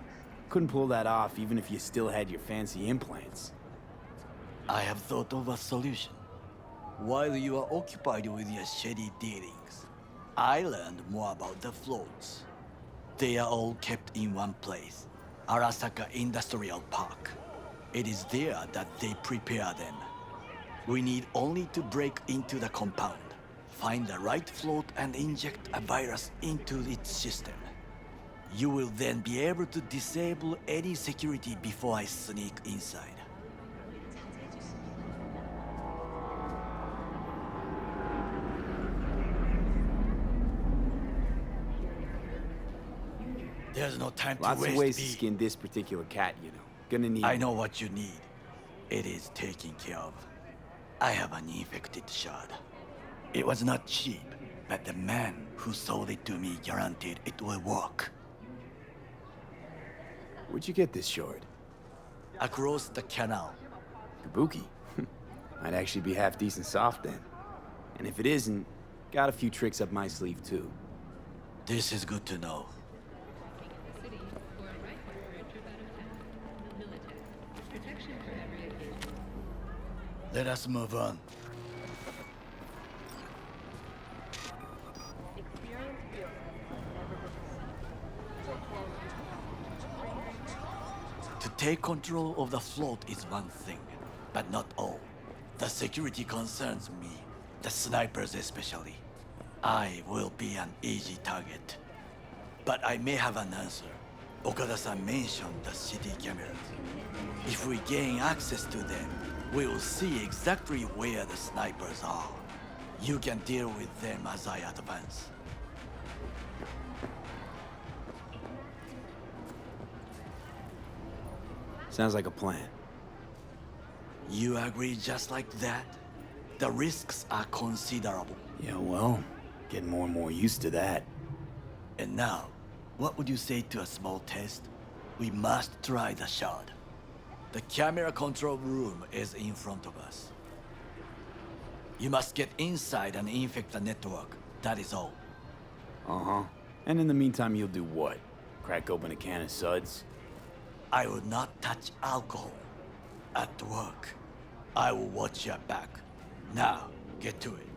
Couldn't pull that off even if you still had your fancy implants. I have thought of a solution. While you are occupied with your shady dealings, I learned more about the floats. They are all kept in one place, Arasaka Industrial Park. It is there that they prepare them. We need only to break into the compound, find the right float and inject a virus into its system. You will then be able to disable any security before I sneak inside. There's no time to Lots waste. of ways to skin this particular cat, you know. Gonna need... I know what you need. It is taken care of. I have an infected shard. It was not cheap, but the man who sold it to me guaranteed it will work. Where'd you get this shard? Across the canal. Kabuki? Might actually be half decent soft then. And if it isn't, got a few tricks up my sleeve too. This is good to know. Let us move on. To take control of the float is one thing, but not all. The security concerns me, the snipers especially. I will be an easy target. But I may have an answer. Okada-san mentioned the city cameras. If we gain access to them, we will see exactly where the snipers are. You can deal with them as I advance. Sounds like a plan. You agree just like that? The risks are considerable. Yeah, well, getting more and more used to that. And now, what would you say to a small test? We must try the shard. The camera control room is in front of us. You must get inside and infect the network. That is all. Uh-huh. And in the meantime, you'll do what? Crack open a can of suds? I will not touch alcohol. At work, I will watch your back. Now, get to it.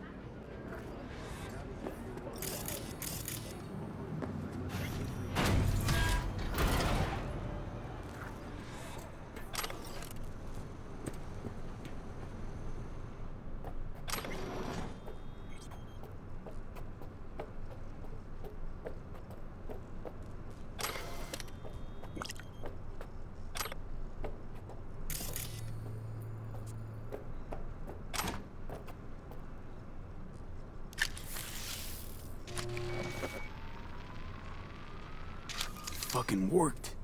Fucking worked.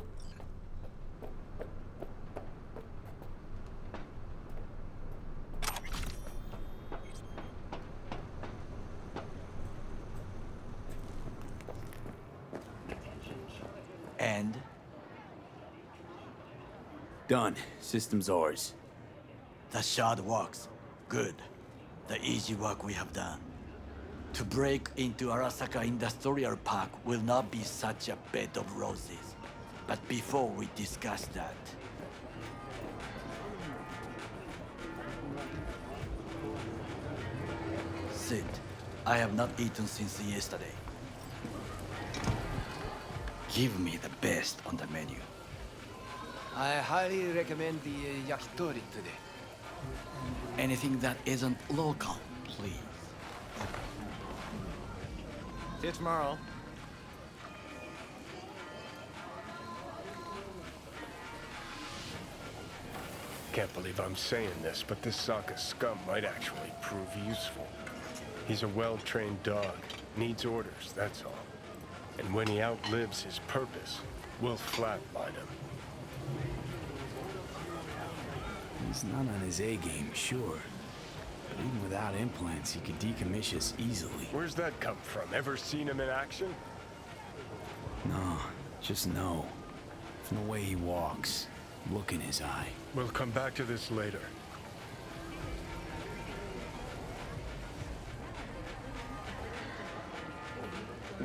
And? Done. System's ours. The shard works. Good. The easy work we have done. To break into Arasaka Industrial Park will not be such a bed of roses. But before we discuss that... Sit. I have not eaten since yesterday. Give me the best on the menu. I highly recommend the yakitori today. Anything that isn't local, please. See you tomorrow. Can't believe I'm saying this, but this Sokka scum might actually prove useful. He's a well-trained dog. Needs orders, that's all. And when he outlives his purpose, we'll flatline him. He's not on his A game, sure. But even without implants, he could decommission us easily. Where's that come from? Ever seen him in action? No, just no. From the way he walks, look in his eye. We'll come back to this later.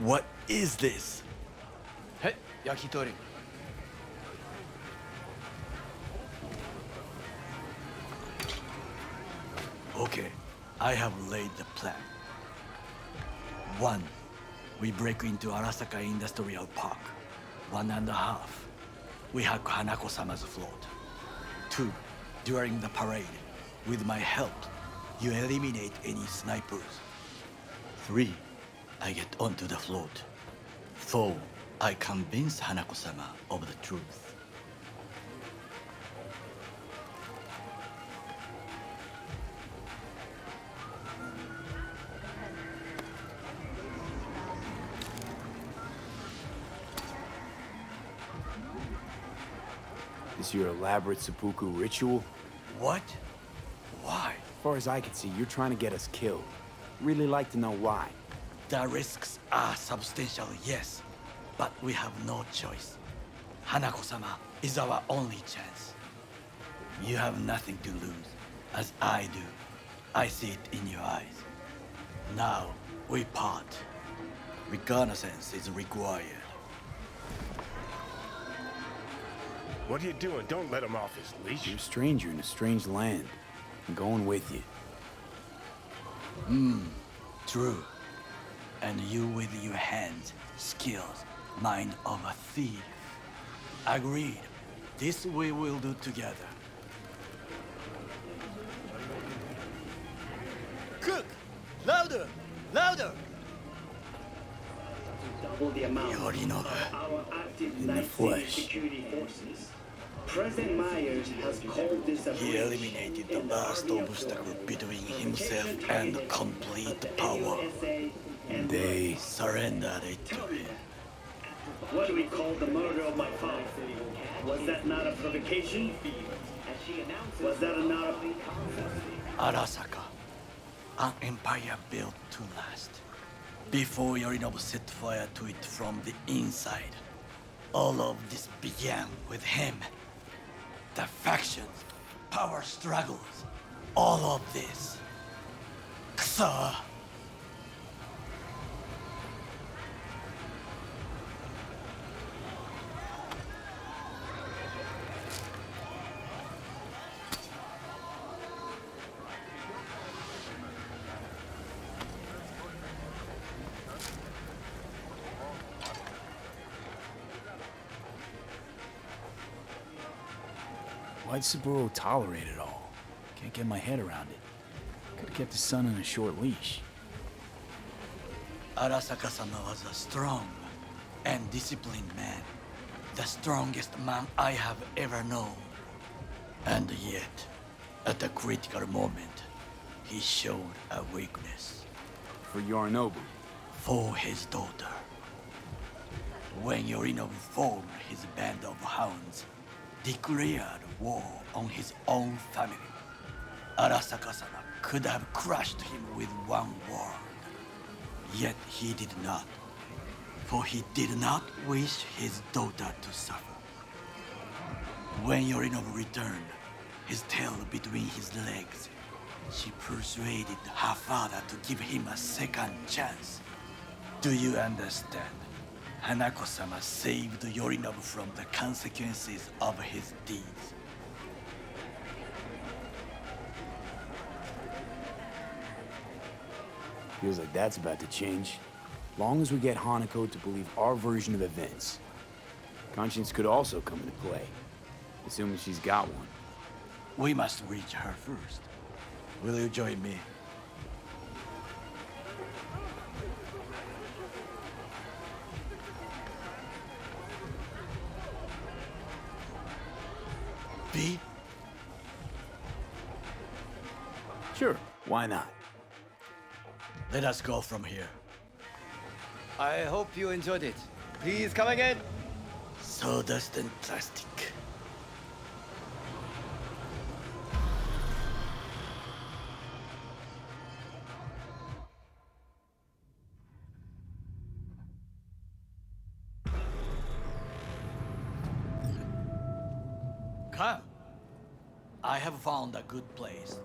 What is this? Hey, yakitori. Okay, I have laid the plan. 1. We break into Arasaka Industrial Park. 1.5. We hack Hanako-sama's float. 2. During the parade, with my help, you eliminate any snipers. 3. I get onto the float. 4. I convince Hanako-sama of the truth. This your elaborate seppuku ritual? What? Why? As far as I can see, you're trying to get us killed. Really like to know why. The risks are substantial, yes, but we have no choice. Hanako-sama is our only chance. You have nothing to lose, as I do. I see it in your eyes. Now, we part. Reconnaissance is required. What are you doing? Don't let him off his leash. You're a stranger in a strange land. I'm going with you. True. And you with your hands, skills, mind of a thief. Agreed. This we will do together. Cook! Louder! Louder! Double the amount Yorinobu. of our active In the Night City flesh. security forces. President Myers has called this a He breach eliminated the in last Army of obstacle Blood. between himself and complete power. They surrendered it to him. What do we call the murder of my father? Was that not a provocation? Was that not a... Arasaka, an empire built to last. Before Yorinobu set fire to it from the inside, all of this began with him. The factions, power struggles, all of this. Kusa! Why'd Saburo tolerate it all? Can't get my head around it. Could've kept his son on a short leash. Arasaka-sama was a strong and disciplined man. The strongest man I have ever known. And yet, at a critical moment, he showed a weakness. For Yorinobu? For his daughter. When Yorinobu formed his band of hounds, declared war on his own family, Arasaka-sama could have crushed him with one word. Yet he did not, for he did not wish his daughter to suffer. When Yorinobu returned, his tail between his legs, she persuaded her father to give him a second chance. Do you understand? Hanako-sama saved Yorinobu from the consequences of his deeds. Feels like that's about to change. Long as we get Hanako to believe our version of events. Conscience could also come into play, assuming she's got one. We must reach her first. Will you join me? V, Sure, why not? Let us go from here. I hope you enjoyed it. Please come again. Sawdust and plastic. Come. I have found a good place.